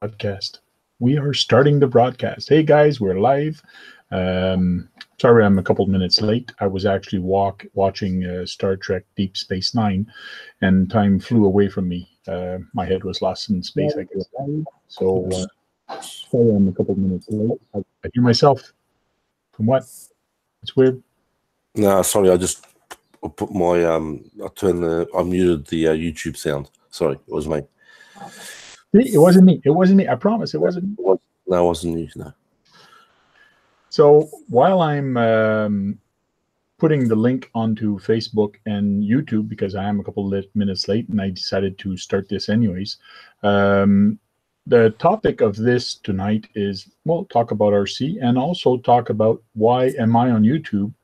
broadcast. We are starting the broadcast. Hey guys, we're live. Sorry, I'm a couple minutes late. I was actually watching Star Trek Deep Space Nine, and time flew away from me. My head was lost in space, I guess. So sorry, I'm a couple minutes late. I hear myself. From what? It's weird. No, sorry, I just put my I muted the YouTube sound. Sorry, it was me. It wasn't me. It wasn't me. I promise it wasn't me. No, it wasn't you. No. So while I'm putting the link onto Facebook and YouTube, because I am a couple of minutes late and I decided to start this anyways, the topic of this tonight is, well, talk about RC and also talk about why am I on YouTube,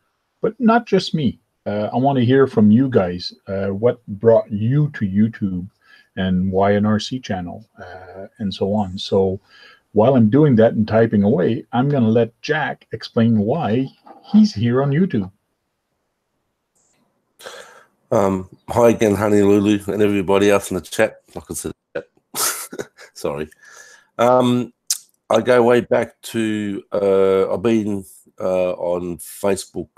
but not just me. I want to hear from you guys. What brought you to YouTube and why an RC channel and so on. So while I'm doing that and typing away, I'm going to let Jack explain why he's here on YouTube. Hi again, Honey Lulu, and everybody else in the chat. Like I said, sorry. I go way back to, I've been on Facebook,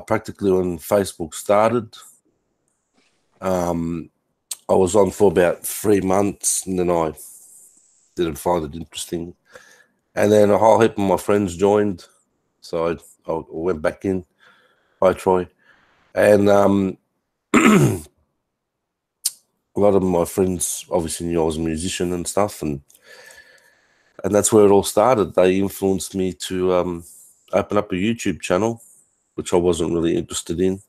practically when Facebook started. I was on for about 3 months, and then I didn't find it interesting. And then a whole heap of my friends joined, so I went back in. Hi, Troy. And a lot of my friends obviously knew I was a musician and stuff, and that's where it all started. They influenced me to open up a YouTube channel, which I wasn't really interested in.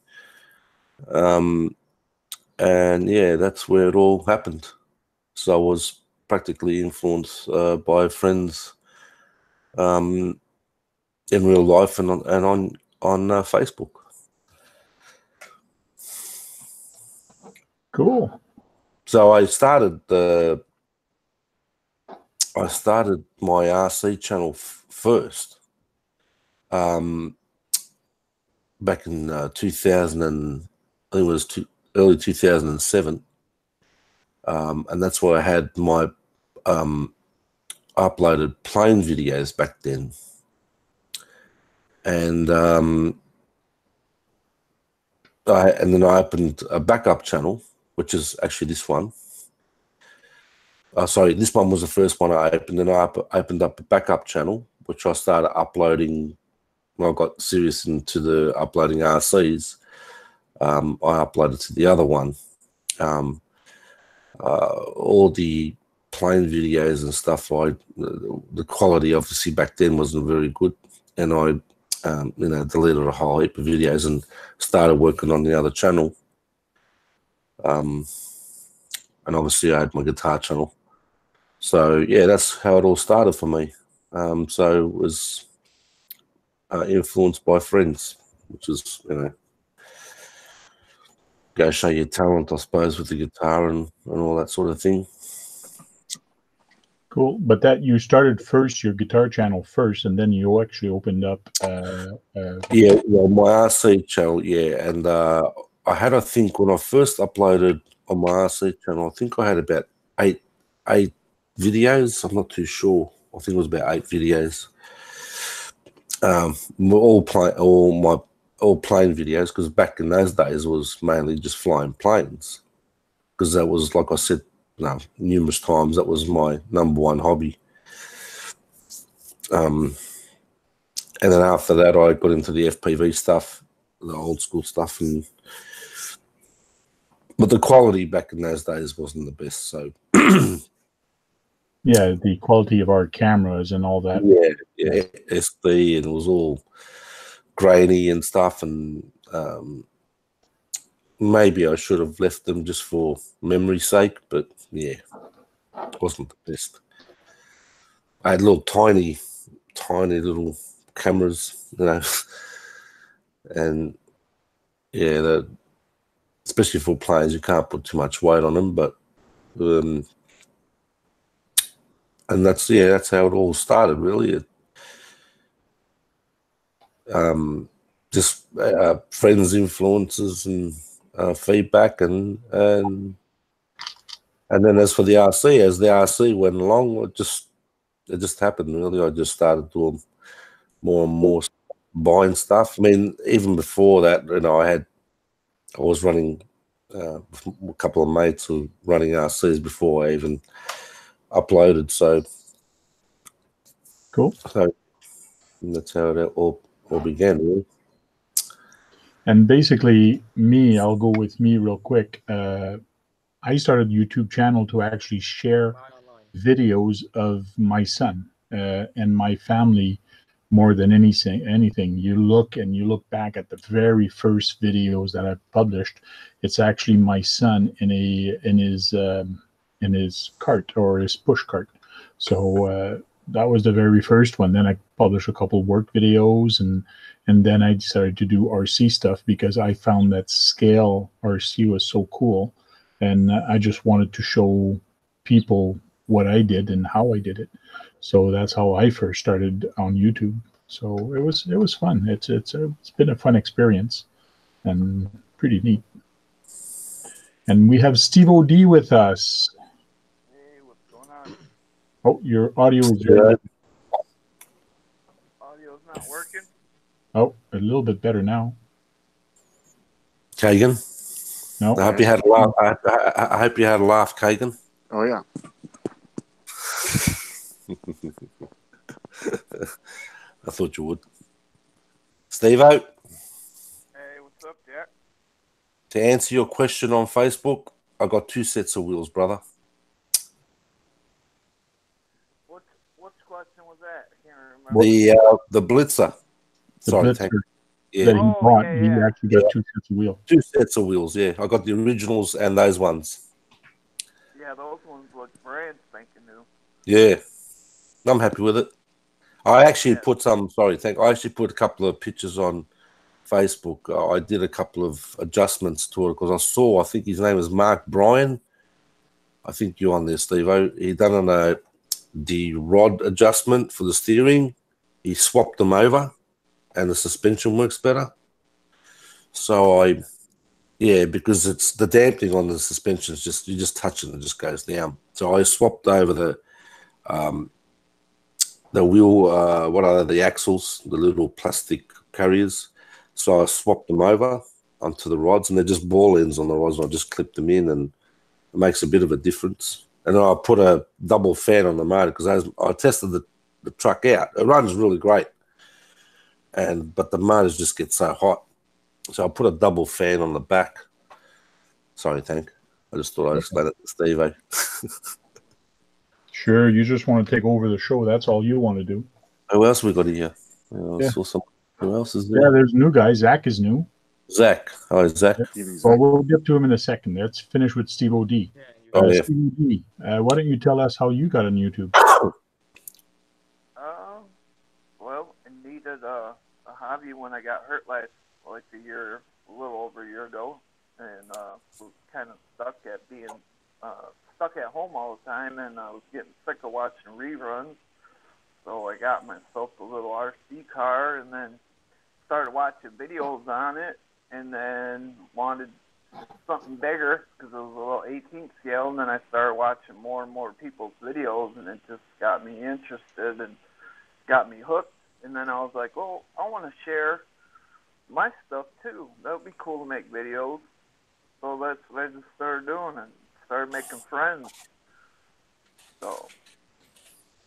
And yeah, that's where it all happened. So I was practically influenced by friends in real life and on Facebook. Cool. So I started my RC channel first back in 2000 and I think it was early 2007, and that's where I had my uploaded plane videos back then, and then I opened a backup channel, which is actually this one. Sorry, this one was the first one I opened, and I opened up a backup channel, which I started uploading when I got serious into the uploading RCs. I uploaded to the other one. All the plane videos and stuff, the quality obviously back then wasn't very good, and I deleted a whole heap of videos and started working on the other channel. And obviously I had my guitar channel. So yeah, that's how it all started for me. So it was influenced by friends, which is, go show your talent, I suppose, with the guitar and all that sort of thing. Cool. But that you started first your guitar channel first, and then you actually opened up. Yeah, well, my RC channel, yeah, and I had, I think, when I first uploaded on my RC channel, I think I had about eight videos. I'm not too sure. I think it was about 8 videos. All plane videos, because back in those days it was mainly just flying planes, because that was, like I said numerous times, that was my #1 hobby. And then after that I got into the FPV stuff, the old school stuff, but the quality back in those days wasn't the best. So yeah, the quality of our cameras and all that. Yeah, SD, and it was all grainy and stuff, and maybe I should have left them just for memory's sake, but yeah, it wasn't the best. I had little tiny little cameras, and yeah, especially for planes, you can't put too much weight on them, but and that's how it all started, really. Just friends' influences and feedback, and And then as for the RC, as the RC went along, it just happened really. I just started doing more and more buying stuff. I mean, even before that, you know, I was running with a couple of mates who were running RCs before I even uploaded. So Cool. So that's how it all began, really. And basically, me, I'll go with me real quick. I started a YouTube channel to actually share videos of my son and my family more than anything. You look back at the very first videos that I published. It's actually my son in his cart or his push cart. So that was the very first one. Then I published a couple work videos, and then I decided to do RC stuff because I found that scale RC was so cool, and I just wanted to show people what I did and how I did it. So that's how I first started on YouTube. So it was fun. It's been a fun experience and pretty neat. And we Steve OD with us. Hey, what's going on? Oh, your audio is Audio's not working. Oh, a little bit better now. Kagan. No, I hope you had a laugh. I hope you had a laugh, Kagan. Oh yeah. I thought you would. Steve-O, Hey, what's up, Jack? to answer your question on Facebook, I got 2 sets of wheels, brother. Which question was that? I can't remember. The Blitzer. the Sorry, Blitzer thank that he Oh, bought, yeah, he yeah. actually got 2 sets of wheels. 2 sets of wheels, yeah. I got the originals and those ones. Yeah, those ones look brand spanking new. Yeah. I'm happy with it. I actually Yeah. put some, sorry, I actually put a couple of pictures on Facebook. I did a couple of adjustments to it because I think his name is Mark Bryan. I think you're on there, Steve-O. He done the rod adjustment for the steering. He swapped them over and the suspension works better. So because it's the damping on the suspension is just, you just touch it and it just goes down. So I swapped over the wheel, what are the axles, the little plastic carriers. So I swapped them over onto the rods, and they're just ball ends on the rods. And I just clipped them in, and it makes a bit of a difference. And then I put a double fan on the motor because I tested the truck out. It runs really great, but the motors just get so hot. So I put a double fan on the back. Sorry, Tank. I just thought I'd explain it to Steve-O. Sure, you just want to take over the show. That's all you want to do. Who else we got here? Who else is there? Yeah, there's a new guy. Zach is new. Zach. Hi, Zach. Well, we'll get to him in a second. Let's finish with Steve OD. Steve OD, why don't you tell us how you got on YouTube? Well, I needed a hobby when I got hurt a little over a year ago, and was kind of stuck at being stuck at home all the time, and I was getting sick of watching reruns. So I got myself a little RC car, and then started watching videos on it, and then wanted something bigger because it was a little 18th scale, and then I started watching more and more people's videos, and it just got me interested and got me hooked. And then I was like, well, I want to share my stuff too. That would be cool to make videos. So that's what I just started doing and started making friends. So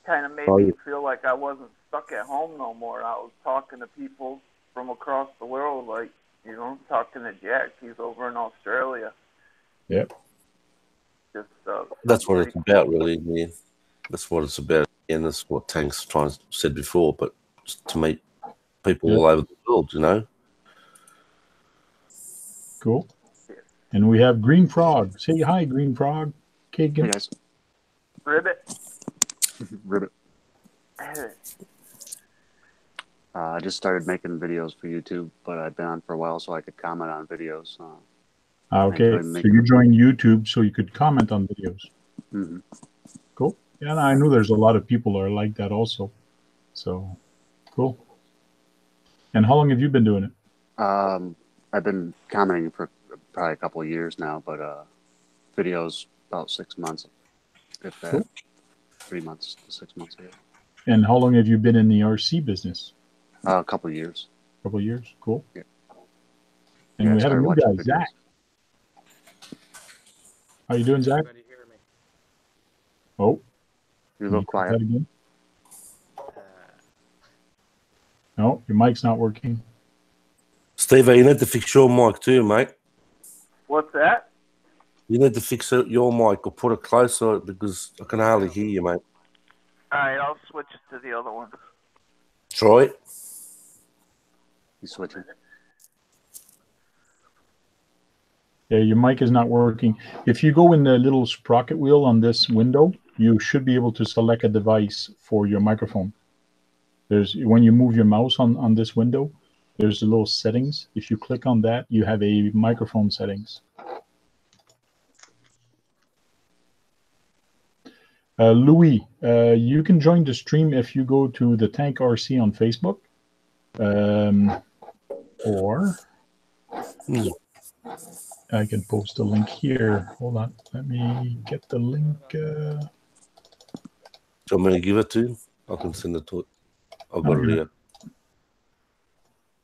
kind of made me feel like I wasn't stuck at home no more. I was talking to people from across the world, like, talking to Jack. He's over in Australia. Yep. Just that's what it's about, really. Yeah. That's what it's about, and that's what Tank's said before. But just to meet people all over the world, Cool. And we have Green Frog. Say hi, Green Frog. Kagan. Hey guys. Ribbit. Ribbit. I just started making videos for YouTube, but I've been on for a while so I could comment on videos. Okay, so you joined YouTube so you could comment on videos. Mm-hmm. Cool. Yeah, I know there's a lot of people who are like that also. So, cool. And how long have you been doing it? I've been commenting for probably a couple of years now, but videos about 6 months, if that. Cool. 3 months to 6 months ago. And how long have you been in the RC business? A couple of years. A couple of years. Cool. Yeah. And Yeah, we I have a started new watching guy, videos. Zach. How you doing, Zach? Everybody hear me? Oh, You're a can little you try quiet. that again? No, your mic's not working. Steve, you need to fix your mic too, mate. What's that? You need to fix your mic or put it closer because I can hardly hear you, mate. All right, I'll switch it to the other one. Try it. He's switching. Yeah, your mic is not working. If you go in the little sprocket wheel on this window, you should be able to select a device for your microphone. There's when you move your mouse on this window, there's the little settings. If you click on that, you have a microphone settings. Louis, you can join the stream if you go to the Tank RC on Facebook. Or I can post a link here. Hold on. Let me get the link. Do you want me to give it to you? I can send it to it. I've got it here.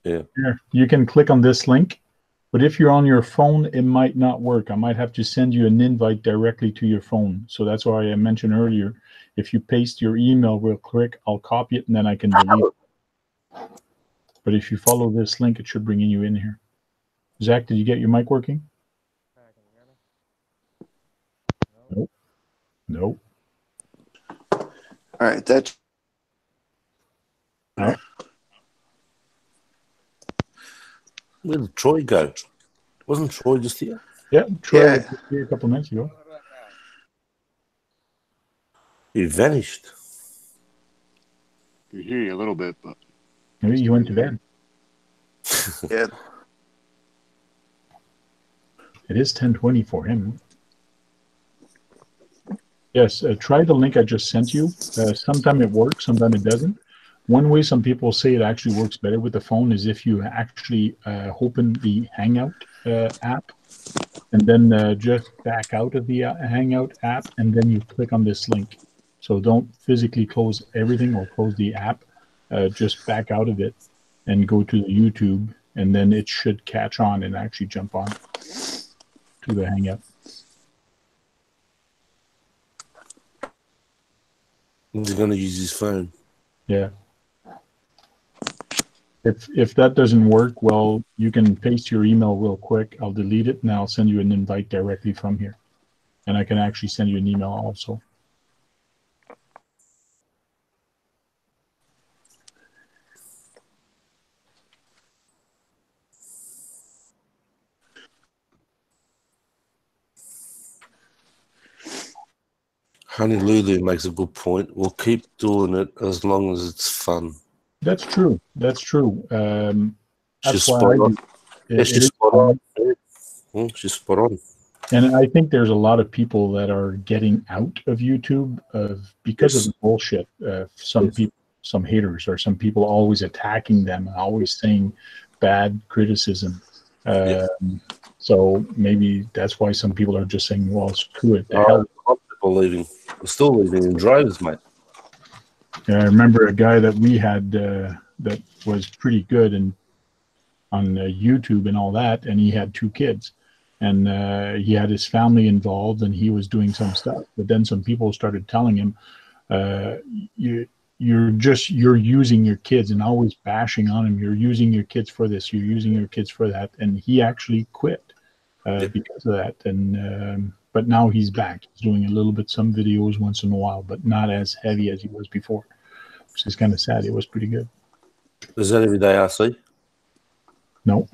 Yeah. Here, you can click on this link, but if you're on your phone, it might not work. I might have to send you an invite directly to your phone. So that's why I mentioned earlier, if you paste your email real quick, I'll copy it and then I can delete it. But if you follow this link, it should bring you in here. Zach, did you get your mic working? Nope. Nope. All right, that's No. Where did Troy go? Wasn't Troy just here? Yeah, Troy Yeah. was here a couple minutes ago. He vanished. I hear you a little bit, but Maybe you went to bed. yeah. It is 10:20 for him. Yes, try the link I just sent you. Sometime it works, sometime it doesn't. One way some people say it actually works better with the phone is if you actually open the Hangout app and then just back out of the Hangout app and then you click on this link. So don't physically close everything or close the app. Just back out of it and go to the YouTube and then it should catch on and actually jump on to the Hangout. He's going to use his phone. Yeah. If that doesn't work, well, you can paste your email real quick. I'll delete it and I'll send you an invite directly from here. And I can actually send you an email also. Honey Lulu makes a good point. We'll keep doing it as long as it's fun. That's true. That's true. She's That's why spot I on. do. Yeah, she's spot on. She's spot on. And I think there's a lot of people that are getting out of YouTube because Yes. of the bullshit. Some Yes. people, some haters, or some people always attacking them and always saying bad criticism. Yeah. So maybe that's why some people are just saying, "Well, screw it." The A hell. lot of people leaving. We're still leaving in droves, mate. I remember a guy that we had that was pretty good and on YouTube and all that, and he had 2 kids, and he had his family involved, and he was doing some stuff. But then some people started telling him, "You're using your kids," and always bashing on him. "You're using your kids for this. You're using your kids for that," and he actually quit because of that. And but now he's back. He's doing a little bit, some videos once in a while, but not as heavy as he was before, which is kind of sad. It was pretty good. Is that every day RC? No.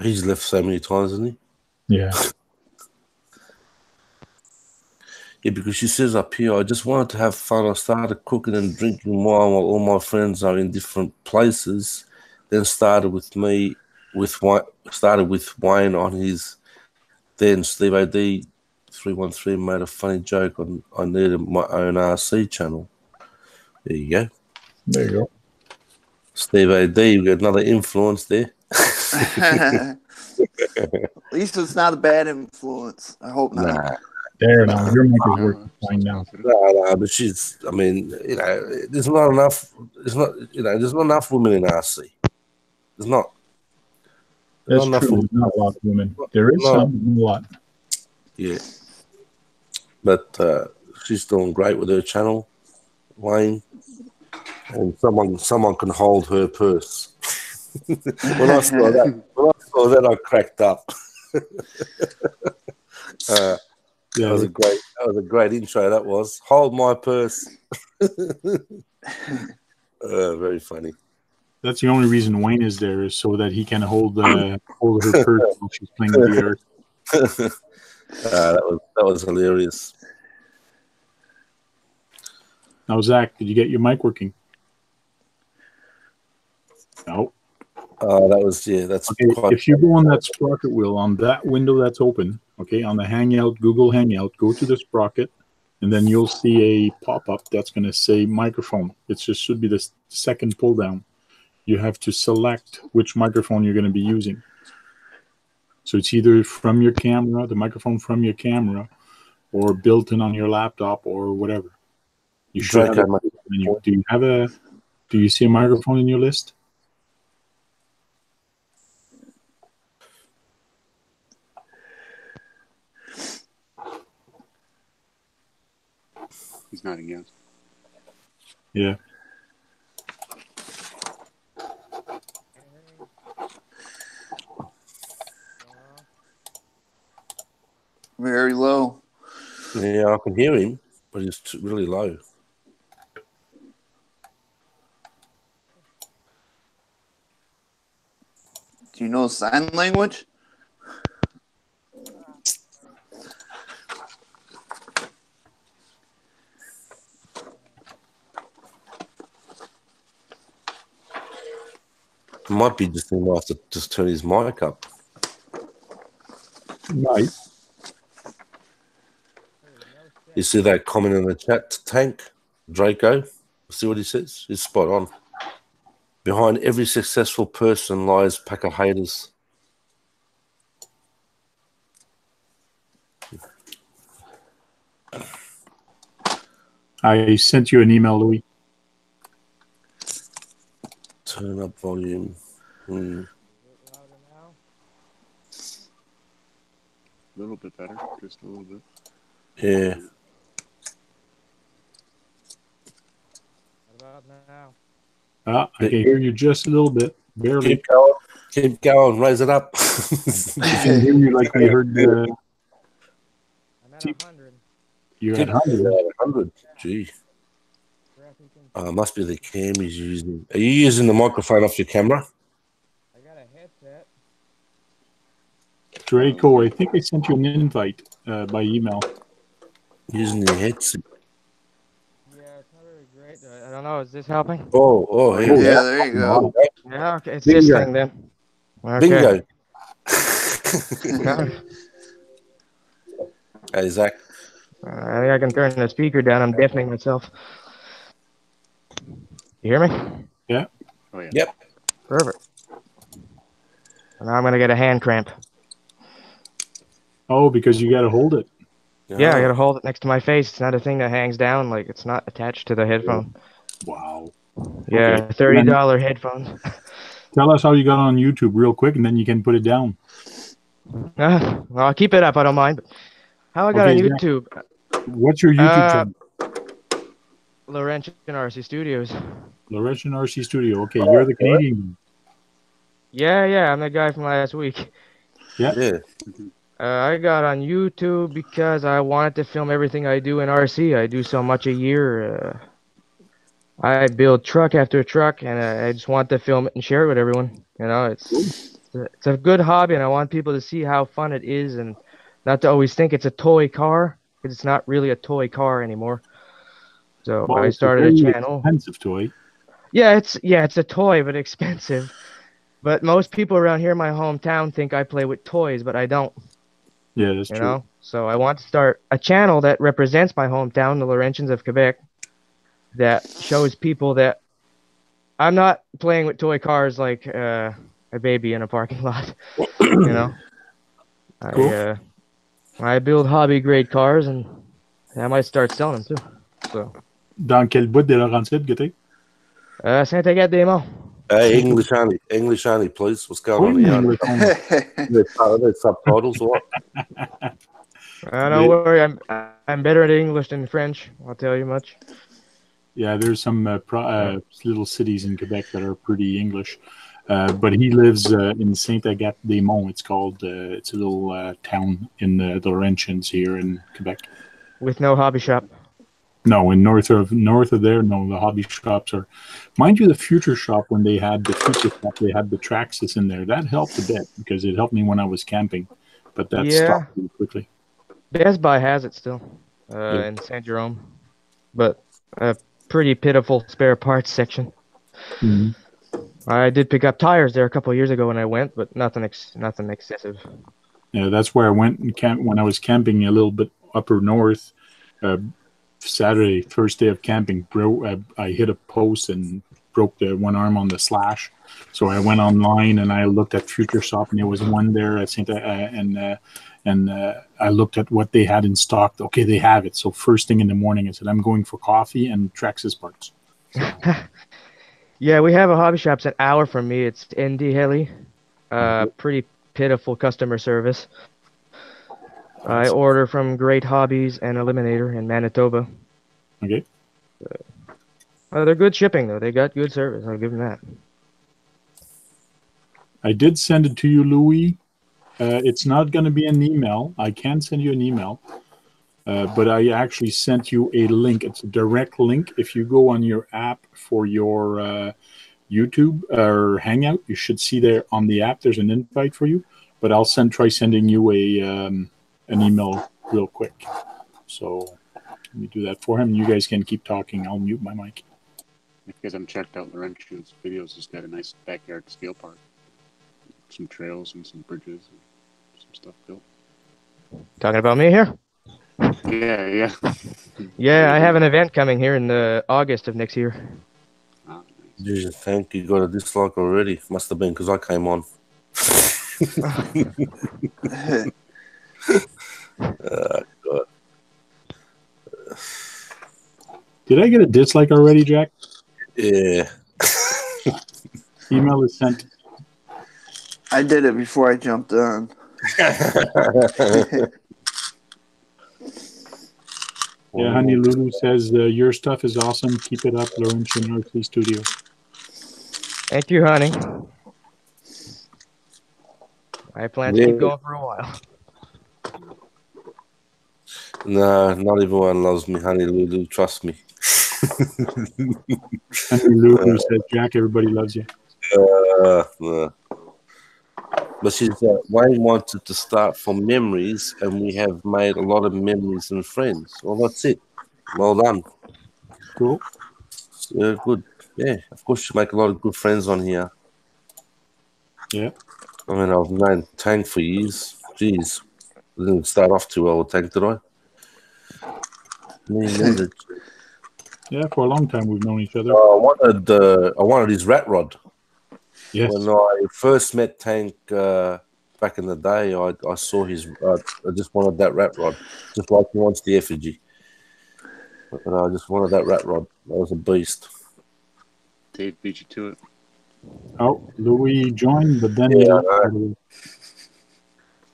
He's left so many times, hasn't he? Yeah. Yeah, because she says up here, I just wanted to have fun. I started cooking and drinking wine while all my friends are in different places. Then started with Wayne on his. Then Steve AD 313 made a funny joke on I needed my own RC channel. There you go. There you go. Steve AD, we got another influence there. At least it's not a bad influence. I hope not. Nah, There now, your mic is No, working fine now. no, but she's. I mean, there's not enough. There's not, there's not enough women in RC. There's not. That's Not true. enough There's not a lot of women. There is not- some, but not a lot. Yeah, but she's doing great with her channel, Wayne, and someone can hold her purse. when I saw that, I cracked up. Yeah, That was a great intro. That was hold my purse. Very funny. that's the only reason Wayne is there, is so that he can hold her purse while she's playing with the air. That was hilarious. Now, Zach, did you get your mic working? No. That's Okay, if you go on that sprocket wheel on that window that's open, okay, on the Hangout, Google Hangout, go to the sprocket, and then you'll see a pop-up that's going to say microphone. It just should be the second pull down. You have to select which microphone you're going to be using. So it's either from your camera, the microphone from your camera, or built in on your laptop or whatever. You should have a menu. Do you see a microphone in your list? He's nodding yes. Yeah. Very low. Yeah, I can hear him, but he's really low. Do you know sign language? It might be just he might have to just turn his mic up. Right. You see that comment in the chat, Tank? Draco? See what he says? He's spot on. Behind every successful person lies a pack of haters. I sent you an email, Louis. Turn up volume. A little bit better, just a little bit. Yeah. What about now? I can hear you just a little bit, barely. Keep going. Raise it up. I can hear you like we heard. I'm at 100. You're Keep at 100. 100. Gee. Must be the cam he's using. Are you using the microphone off your camera? I got a headset. Draco, I think I sent you an invite by email. Using your headset. Yeah, it's not very great. I don't know. Is this helping? Oh, Yeah, there you go. Yeah, okay. It's Bingo. this thing then. Okay. Bingo. Hey, Zach. I think I can turn the speaker down. I'm deafening myself. You hear me? Yeah. Oh yeah. Yep. Perfect. And now I'm gonna get a hand cramp. Oh, because you got to hold it. Yeah, I gotta hold it next to my face. It's not a thing that hangs down. Like, it's not attached to the headphone. Wow. Yeah, Okay. $30 headphones. Tell us how you got on YouTube real quick, and then you can put it down. Well, I'll keep it up. I don't mind. But how I got on Okay, YouTube? What's your YouTube channel? Laurentian RC Studios. Laurentian RC Studio. Okay, you're the Canadian. Yeah, I'm the guy from last week. Yeah. I got on YouTube because I wanted to film everything I do in RC. I do so much a year. I build truck after truck, and I just want to film it and share it with everyone. You know, it's a good hobby, and I want people to see how fun it is, and not to always think it's a toy car, because it's not really a toy car anymore. So Well, I it's started a very channel. expensive toy. Yeah, it's a toy, but expensive. But most people around here in my hometown think I play with toys, but I don't. Yeah, that's You true. know, so I want to start a channel that represents my hometown, the Laurentians of Quebec, that shows people that I'm not playing with toy cars like a baby in a parking lot. You know, Cool. I build hobby grade cars, and I might start selling them too. So. Dans quel bout des Laurentides que t'es? Saint-Agathe-des-Monts. Hey, English only, please. What's going on here? There's subtitles or what? Don't worry, I'm better at English than French. I'll tell you much. Yeah, there's some little cities in Quebec that are pretty English. But he lives in Saint-Agathe-des-Monts. It's called. It's a little town in the Laurentians here in Quebec. With no hobby shop. No, in north of there, no. The hobby shops are, mind you, the Future Shop. When they had the Future Shop, they had the Traxxas in there. That helped a bit because it helped me when I was camping. But that stopped really quickly. Best Buy has it still in Saint Jerome, but a pretty pitiful spare parts section. Mm-hmm. I did pick up tires there a couple of years ago when I went, but nothing excessive. Yeah, that's where I went and when I was camping a little bit upper north. Saturday, first day of camping, I hit a post and broke the one arm on the slash. So I went online and I looked at Future Shop, and there was one there at and I looked at what they had in stock. Okay, they have it. So first thing in the morning, I said, I'm going for coffee and Traxxas parts. So. Yeah, we have a hobby shop. It's an hour from me. It's Indy Heli. Pretty pitiful customer service. I order from Great Hobbies and Eliminator in Manitoba. Okay. They're good shipping, though. They got good service. I'll give them that. I did send it to you, Louis. It's not going to be an email. I can send you an email. But I actually sent you a link. It's a direct link. If you go on your app for your YouTube or Hangout, you should see there on the app, there's an invite for you. But I'll try sending you an email real quick. So let me do that for him. You guys can keep talking. I'll mute my mic. If you guys haven't checked out Laurentian's videos, he's got a nice backyard scale park. Some trails and some bridges and some stuff built. Talking about me here? Yeah. Yeah, I have an event coming here in August of next year. Ah, nice. Jeez, thank you. Got a dislike already. Must have been because I came on. God. Did I get a dislike already, Jack? Yeah. Email is sent. I did it before I jumped on. Yeah, Honey Lulu says, your stuff is awesome. Keep it up, Laurentian RC Studio. Thank you, honey. I plan to keep going for a while. No, not everyone loves me, Honey Lulu. Trust me. Honey Lulu says, Jack, everybody loves you. No. But she's Wayne wanted to start from memories, and we have made a lot of memories and friends. Well, that's it. Well done. Cool. Good. Yeah, of course you make a lot of good friends on here. Yeah. I mean, I've known Tank for years. Jeez, I didn't start off too well with Tank, did I? Me neither. Yeah, for a long time we've known each other. I wanted his rat rod. Yes. When I first met Tank back in the day, I saw his. I just wanted that rat rod, just like he wants the effigy. But I just wanted that rat rod. That was a beast. Dave beat you to it. Oh, Louis joined, but then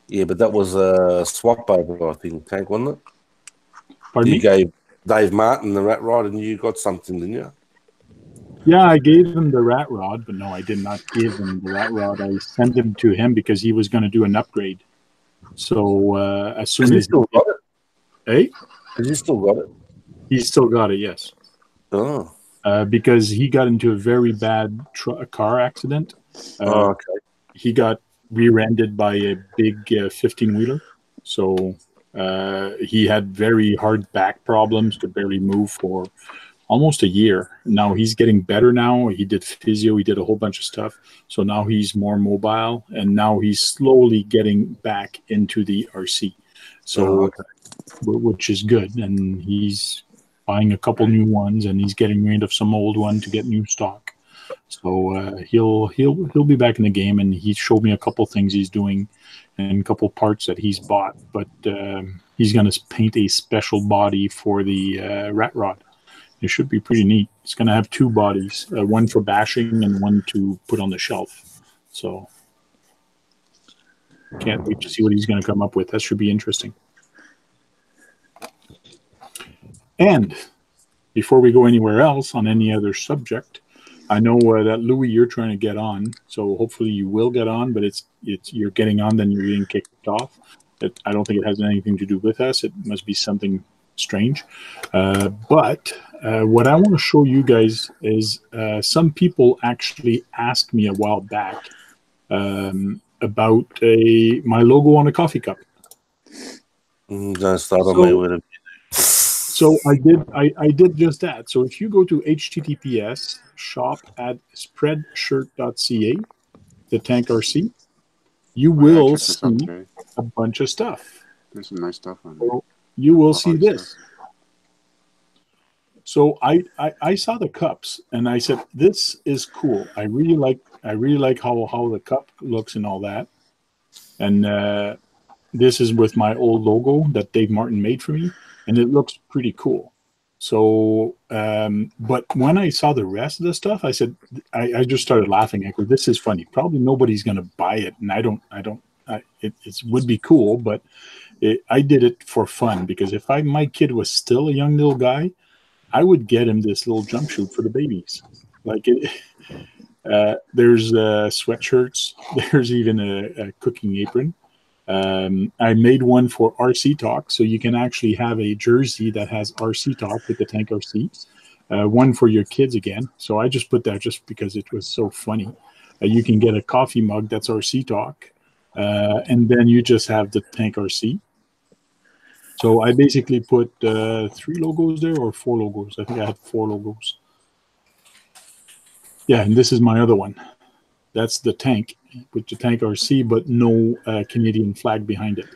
yeah, but that was a swap over, I think, Tank, wasn't it? Pardon me? You gave Dave Martin the rat rod, and you got something, didn't you? Yeah, I gave him the rat rod, but no, I did not give him the rat rod. I sent him to him because he was going to do an upgrade. So as soon as still got it, hey, has he still got it? He still got it, yes. Oh, because he got into a very bad car accident. Okay. He got rear-ended by a big 15-wheeler. So he had very hard back problems, could barely move for almost a year. Now he's getting better now. He did physio. He did a whole bunch of stuff. So now he's more mobile, and now he's slowly getting back into the RC. So, which is good. And he's buying a couple new ones, and he's getting rid of some old one to get new stock. So he'll be back in the game, and he showed me a couple things he's doing and a couple parts that he's bought. But he's going to paint a special body for the rat rod. It should be pretty neat. It's going to have two bodies, one for bashing and one to put on the shelf. So can't wait to see what he's going to come up with. That should be interesting. And before we go anywhere else on any other subject, I know that Louis, you're trying to get on, so hopefully you will get on. But it's you're getting on, then you're getting kicked off. I don't think it has anything to do with us. It must be something strange. But what I want to show you guys is some people actually asked me a while back about my logo on a coffee cup. That's not on my way to. So I did just that. So if you go to https://shop@spreadshirt.ca, the Tank RC, you will see a bunch of stuff. There's some nice stuff on there. So you will see this. So I saw the cups and I said, this is cool. I really like how the cup looks and all that. And this is with my old logo that Dave Martin made for me. And it looks pretty cool. So, but when I saw the rest of the stuff, I said, I just started laughing. I go, this is funny. Probably nobody's going to buy it. And it would be cool, but I did it for fun because if my kid was still a young little guy, I would get him this little jump chute for the babies. Like there's sweatshirts. There's even a cooking apron. I made one for RC Talk, so you can actually have a jersey that has RC Talk with the Tank RC. One for your kids again. So I just put that just because it was so funny. You can get a coffee mug that's RC Talk, and then you just have the Tank RC. So I basically put 3 logos there or 4 logos. I think I had 4 logos. Yeah, and this is my other one. That's the tank with the Tank RC, but no Canadian flag behind it.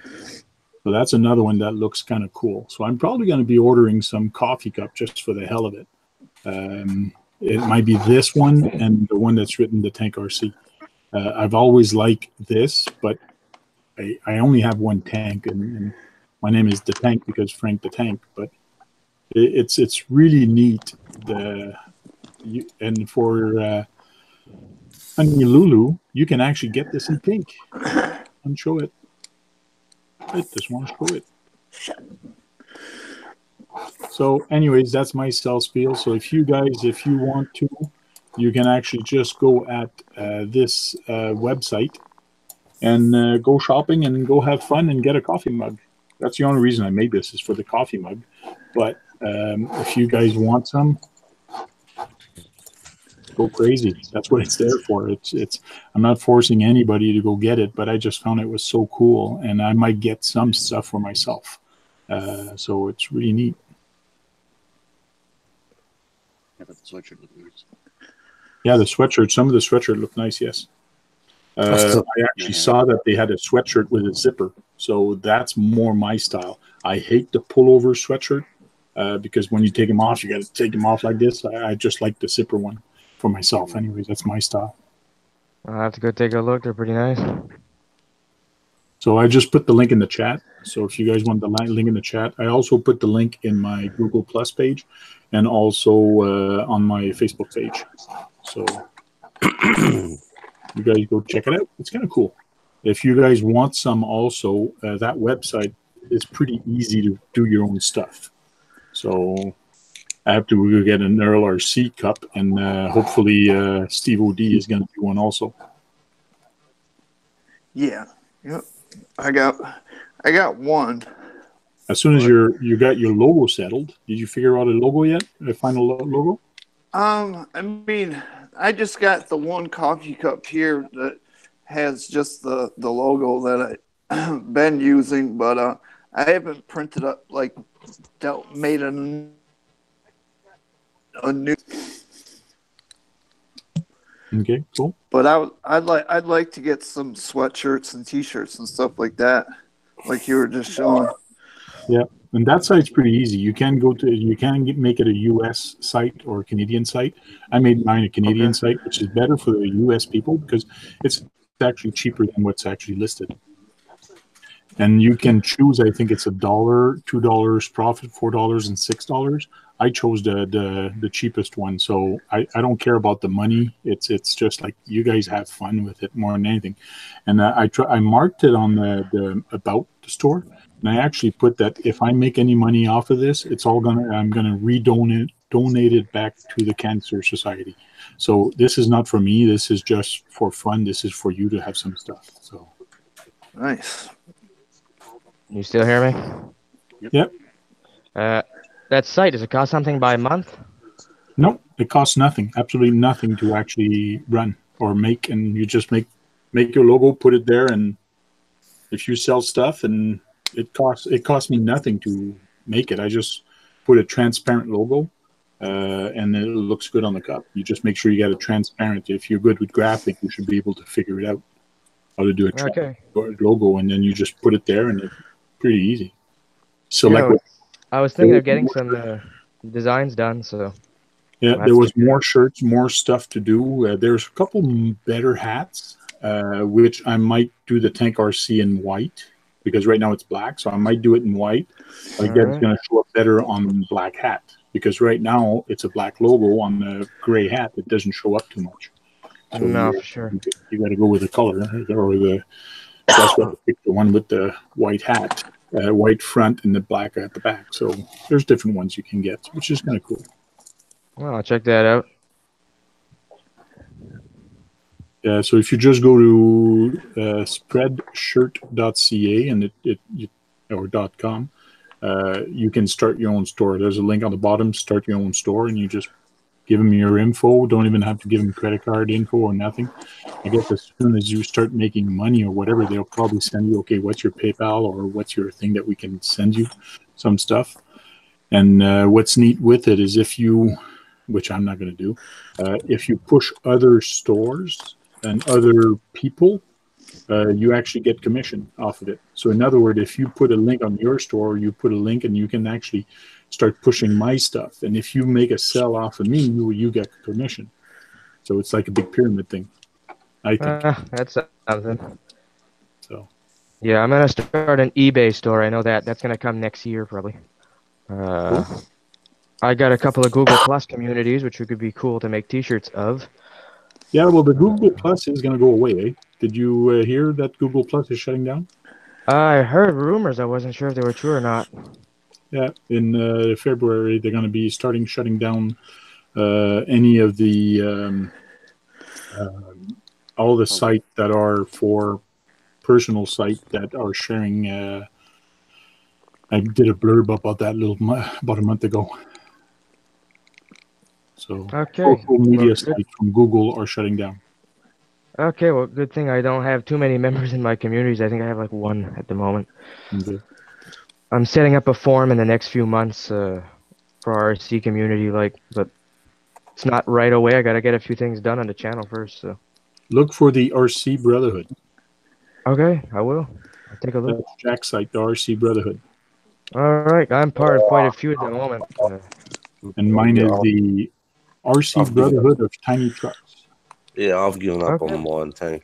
So that's another one that looks kind of cool. So I'm probably going to be ordering some coffee cup just for the hell of it. It might be this one and the one that's written the Tank RC. I've always liked this, but I only have one tank, and my name is the Tank because Frank the Tank. But it's really neat. And for Honey Lulu, you can actually get this in pink and show it. I just want to show it. So anyways, that's my sell spiel. So if you want to, you can actually just go at this website and go shopping and go have fun and get a coffee mug. That's the only reason I made this is for the coffee mug. But if you guys want some, go crazy. That's what it's there for. I'm not forcing anybody to go get it, but I just found it was so cool, and I might get some stuff for myself. So it's really neat. Yeah, but the sweatshirt looked nice. Yeah, the sweatshirt. Some of the sweatshirt looked nice. Yes. I actually saw that they had a sweatshirt with a zipper, so that's more my style. I hate the pullover sweatshirt because when you take them off, you got to take them off like this. I just like the zipper one. For myself, anyways, that's my style. I'll have to go take a look. They're pretty nice. So I just put the link in the chat. So if you guys want the link in the chat, I also put the link in my Google Plus page and also on my Facebook page. So you guys go check it out. It's kind of cool. If you guys want some also, that website is pretty easy to do your own stuff. So I have to go get an Earl RC cup, and hopefully Steve O.D. is going to do one also. Yeah. Yep. I got one. As soon as you got your logo settled, did you figure out a logo yet? A final logo? I mean, I just got the one coffee cup here that has just the logo that I've been using, but I haven't printed up made a new. Okay, cool. But I'd like to get some sweatshirts and T-shirts and stuff like that, like you were just showing. Yeah, and that site's pretty easy. You can make it a U.S. site or a Canadian site. I made mine a Canadian site, which is better for the U.S. people because it's actually cheaper than what's actually listed. And you can choose. I think it's $1, $2 profit, $4, and $6. I chose the cheapest one, so I don't care about the money. It's just like you guys have fun with it more than anything. And I marked it on the about the store. And I actually put that if I make any money off of this, I'm gonna donate it back to the Cancer Society. So this is not for me. This is just for fun. This is for you to have some stuff. So Nice. You still hear me? Yep. That site, does it cost something by month? No, it costs nothing. Absolutely nothing to actually run or make, and you just make your logo, put it there, and if you sell stuff, and it costs me nothing to make it. I just put a transparent logo, and it looks good on the cup. You just make sure you got a transparent. If you're good with graphic, you should be able to figure it out how to do a logo, and then you just put it there, and it's pretty easy. Select. I was thinking of getting some designs done, so. Yeah, there was more shirts, more stuff to do. There's a couple better hats, which I might do the Tank RC in white, because right now it's black, so I might do it in white. I guess it's going to show up better on black hat, because right now it's a black logo on the gray hat. It doesn't show up too much. So no, for sure. You got to go with the color, or that's what I picked, the one with the white hat, white front, and the black at the back. So there's different ones you can get, which is kind of cool. Well, I'll check that out. Yeah, so if you just go to spreadshirt.ca and or .com, you can start your own store. There's a link on the bottom, start your own store, and you just give them your info. Don't even have to give them credit card info or nothing. I guess as soon as you start making money or whatever, they'll probably send you, okay, what's your PayPal or what's your thing that we can send you some stuff. And what's neat with it is if you, which I'm not going to do, if you push other stores and other people, you actually get commission off of it. So in other words, if you put a link on your store, you put a link and you can actually start pushing my stuff. And if you make a sell off of me, you get commission. So it's like a big pyramid thing, I think. That's something. So. Yeah, I'm going to start an eBay store. I know that. That's going to come next year, probably. Cool. I got a couple of Google Plus communities, which could be cool to make T-shirts of. Yeah, well, the Google Plus is going to go away. Eh? Did you hear that Google Plus is shutting down? I heard rumors. I wasn't sure if they were true or not. Yeah, in February, they're going to be shutting down any of the all the sites that are for personal site that are sharing. I did a blurb about that about a month ago. So social media sites from Google are shutting down. Okay, well, good thing I don't have too many members in my communities. I think I have like one at the moment. Okay. I'm setting up a forum in the next few months for our RC community, but it's not right away. I gotta get a few things done on the channel first. So look for the RC Brotherhood. Okay, I will. I'll take a look. That's Jack's site, the RC Brotherhood. All right, I'm part of quite a few at the moment. And mine is the RC Brotherhood of Tiny Trucks. Yeah, I've given up on mine tank.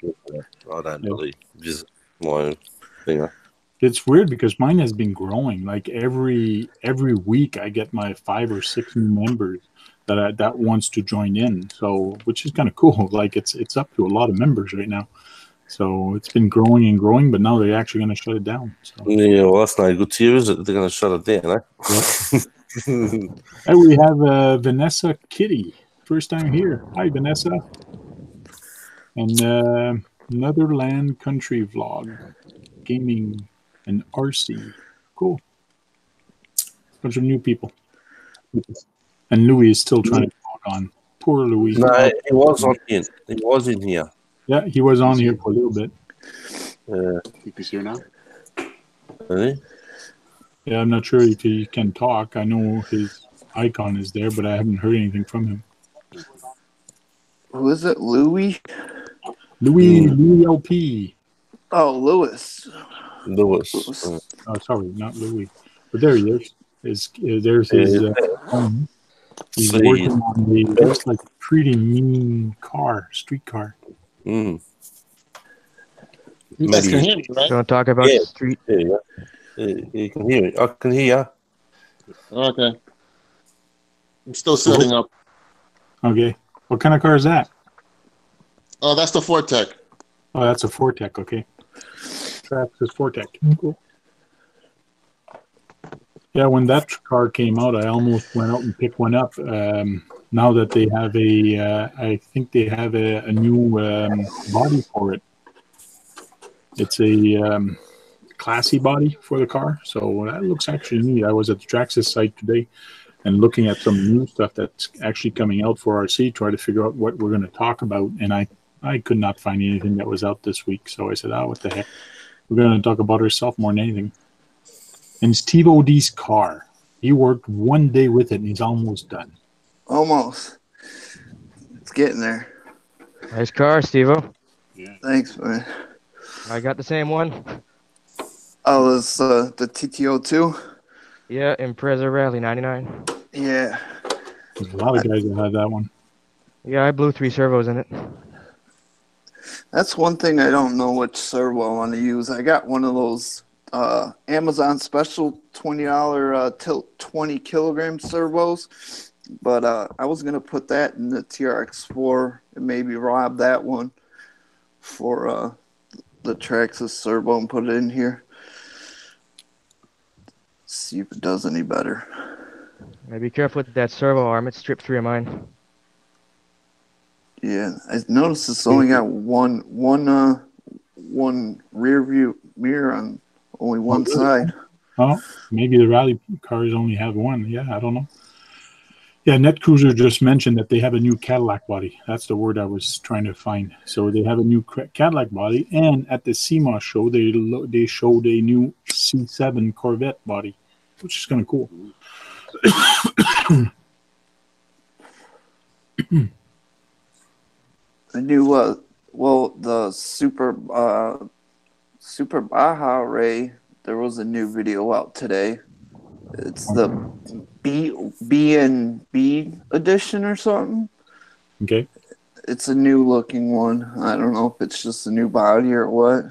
I don't really visit my thing. It's weird because mine has been growing. Like every week, I get my 5 or 6 new members that wants to join in. So, which is kind of cool. Like it's up to a lot of members right now. So it's been growing and growing, but now they're actually going to shut it down. So. Yeah, well, that's not good to you, is it? They're going to shut it down, eh? Yep. And we have Vanessa Kitty, first time here. Hi, Vanessa. And Netherland Country Vlog, Gaming and RC. Cool. Bunch of new people. And Louis is still trying to talk on. Poor Louis. No, he was on in. He was in here. Yeah, he was on here for a little bit. I think he's here now. Really? Yeah, I'm not sure if he can talk. I know his icon is there, but I haven't heard anything from him. Who is it? Louis LP. Oh, Lewis. Lewis. Oh, sorry, not Louis. But there he is. There's his. He's working on the looks like a pretty mean street car. Mm. You guys can hear me, right? Don't talk about street. There you go. You can hear me. I can hear you. Okay. I'm still setting up. Okay. What kind of car is that? Oh, that's the Fortec. Oh, that's a Fortec. Okay. That's his Fortec. Cool. Yeah, when that car came out, I almost went out and picked one up. Now that they have I think they have a new body for it. It's a classy body for the car, so that looks actually neat. I was at the Traxxas site today and looking at some new stuff that's actually coming out for RC, try to figure out what we're going to talk about, and I could not find anything that was out this week, so I said, what the heck. We're going to talk about ourselves more than anything. And Steve O'D's car. He worked one day with it, and he's almost done. Almost. It's getting there. Nice car, Steve-O. Yeah. Thanks, man. I got the same one. Oh, it's the TTO2? Yeah, Impreza Rally 99. Yeah. There's a lot of guys that have that one. Yeah, I blew 3 servos in it. That's one thing I don't know which servo I want to use. I got one of those Amazon special $20 tilt 20 kilogram servos, but I was going to put that in the TRX4 and maybe rob that one for the Traxxas servo and put it in here. See if it does any better. Now be careful with that servo arm. It stripped 3 of mine. Yeah, I noticed it's only got one rear view mirror on only one side. Oh, maybe the rally cars only have one. Yeah, I don't know. Yeah, NetCruiser just mentioned that they have a new Cadillac body. That's the word I was trying to find. So they have a new Cadillac body, and at the SEMA show, they showed a new C7 Corvette body, which is kind of cool. I knew the Super Baja Ray. There was a new video out today. It's the B&B edition or something. Okay. It's a new looking one. I don't know if it's just a new body or what.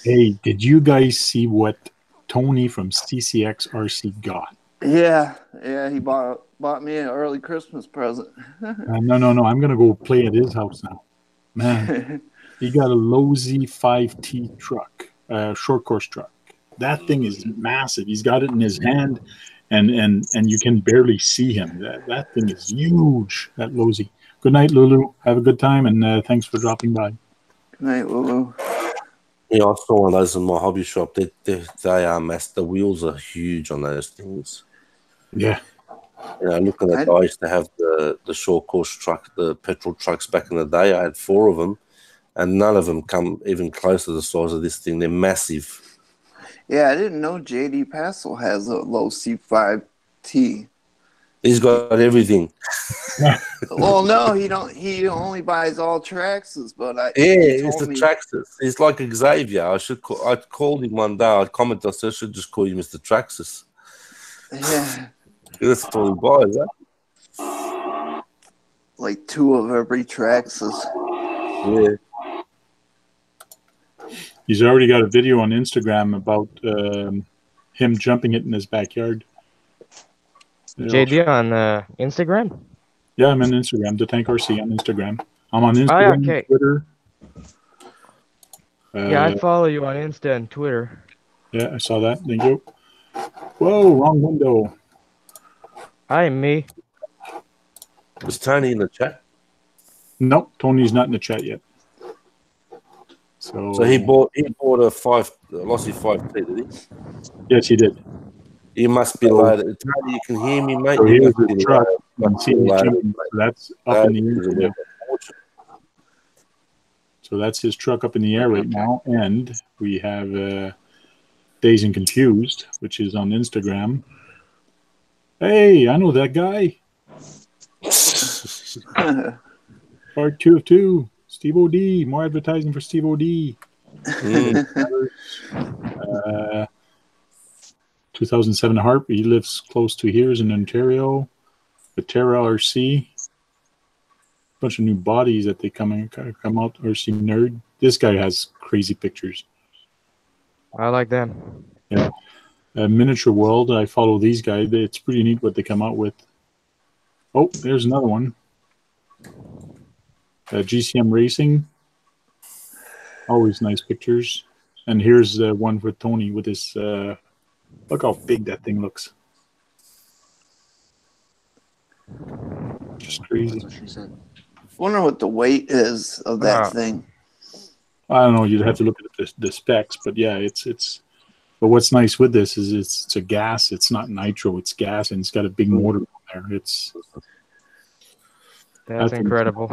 Hey, did you guys see what Tony from CCX RC got? Yeah, he bought me an early Christmas present. No. I'm going to go play at his house now. Man, he got a Lozi 5T truck, short course truck. That thing is massive. He's got it in his hand, and you can barely see him. That thing is huge, that Lozi. Good night, Lulu. Have a good time, and thanks for dropping by. Good night, Lulu. Yeah, I saw one of those in my hobby shop. They are massive. The wheels are huge on those things. Yeah. You know, looking at, I used to have the short course truck, the petrol trucks back in the day. I had 4 of them, and none of them come even close to the size of this thing. They're massive. Yeah, I didn't know JD Passel has a low C5T. He's got everything. Well, no, he only buys all Traxxas, but it's the Traxxas. He's like Xavier. I called him one day. I commented, I said, I should just call you Mr. Traxxas. Yeah. That's what he buys, huh? Like 2 of every Traxxas. Yeah. He's already got a video on Instagram about him jumping it in his backyard. JD on Instagram? Yeah, I'm on Instagram. The Tank RC on Instagram. I'm on Instagram, okay. Twitter. Yeah, I follow you on Insta and Twitter. Yeah, I saw that. Thank you. Whoa, wrong window. Hi, me. Was Tony in the chat? Nope, Tony's not in the chat yet. So he bought a Lossy 5T, did he? Yes, he did. He must be loaded. Tony, you can hear me, mate. So You here's must the be truck. loaded. You can see me jumping. So that's up in the air now. So that's his truck up in the air right now. And we have Dazed and Confused, which is on Instagram. Hey, I know that guy. Part 2 of 2. Steve O.D. More advertising for Steve O.D. 2007 Harp. He lives close to here, is in Ontario. Terra RC. Bunch of new bodies that they come out. RC Nerd. This guy has crazy pictures. I like them. Yeah. Miniature World. I follow these guys. It's pretty neat what they come out with. Oh, there's another one. GCM Racing. Always nice pictures. And here's one for Tony with his. Look how big that thing looks. Just crazy. That's what she said. Wonder what the weight is of that thing. I don't know. You'd have to look at the specs, but yeah, it's. But what's nice with this is it's a gas. It's not nitro. It's gas, and it's got a big motor on there. That's incredible.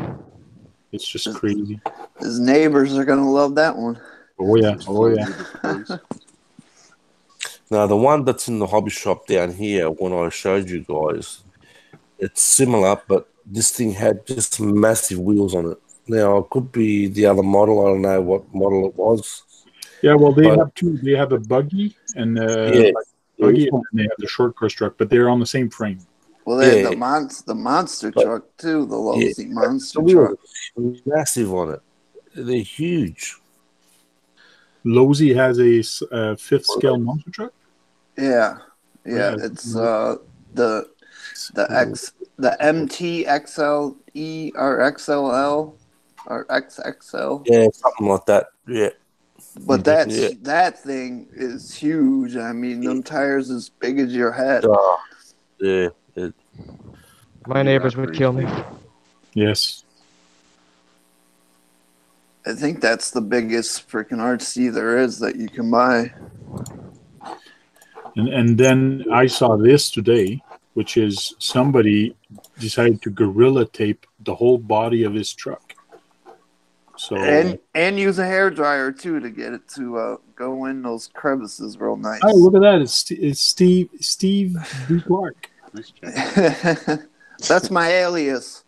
It's just crazy. His neighbors are gonna love that one. Oh yeah. Oh yeah. Now the one that's in the hobby shop down here, when I showed you guys, it's similar, but this thing had just massive wheels on it. Now it could be the other model. I don't know what model it was. Yeah, well, they have two. They have a buggy and yeah, buggy, and they have the short course truck, but they're on the same frame. Well, they have the monster truck too, the low-seat monster truck. Massive on it. They're huge. Lozy has a fifth scale monster truck. Yeah, it's the MTXLE or XLL or XXL. Yeah, something like that. Yeah. But that thing is huge. I mean, them tires as big as your head. Yeah. My neighbors would kill me. Yes. I think that's the biggest freaking RC there is that you can buy. And then I saw this today, which is somebody decided to gorilla tape the whole body of his truck. So and use a hairdryer too to get it to go in those crevices real nice. Oh, look at that! It's Steve D. Clark. Nice job. That's my alias.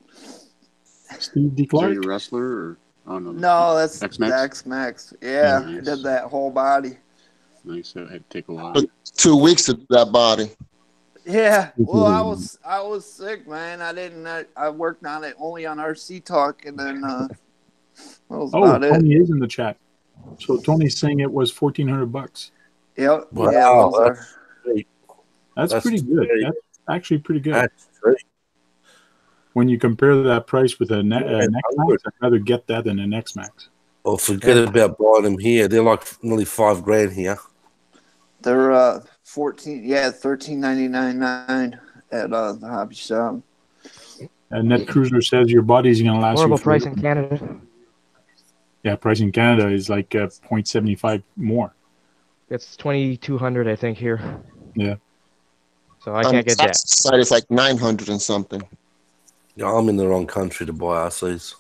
Steve D. Clark. Are you a wrestler or? Oh, no. No, that's X-Max? X-Max. Yeah, Nice. I did that whole body. Nice. That had to take a while. Took 2 weeks to do that body. Yeah. Well, I was sick, man. I worked on it only on RC Talk, and then that was about it. Tony is in the chat. So Tony's saying it was $1,400. Yep. Wow, Yeah, that's pretty good. Great. That's actually pretty good. That's great. When you compare that price with an X-Max, I'd rather get that than an X-Max. Well, forget about buying them here. They're like nearly $5,000 here. They're $13.99 at the hobby shop. And Net Cruiser says your body's going to last. Horrible price in Canada. Yeah, price in Canada is like 0.75 more. It's 2,200, I think, here. Yeah. So I can't get that. Site is like 900 and something. Yeah, I'm in the wrong country to buy RCs.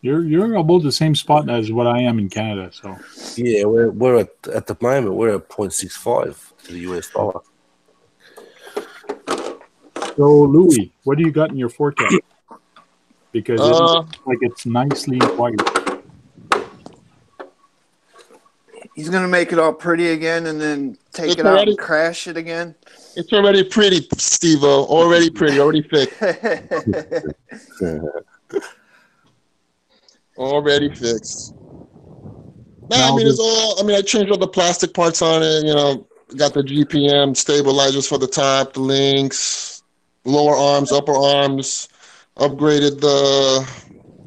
You're about the same spot as what I am in Canada. So Yeah, we're at the moment we're at 0.65 to the US dollar. So Louis, what do you got in your forecast? Because it looks like it's nicely white. He's gonna make it all pretty again, and then take it out and crash it again. It's already pretty, Steve-O. Already pretty, already fixed. Already fixed. I mean, I changed all the plastic parts on it, got the GPM stabilizers for the top, the links, lower arms, upper arms, upgraded the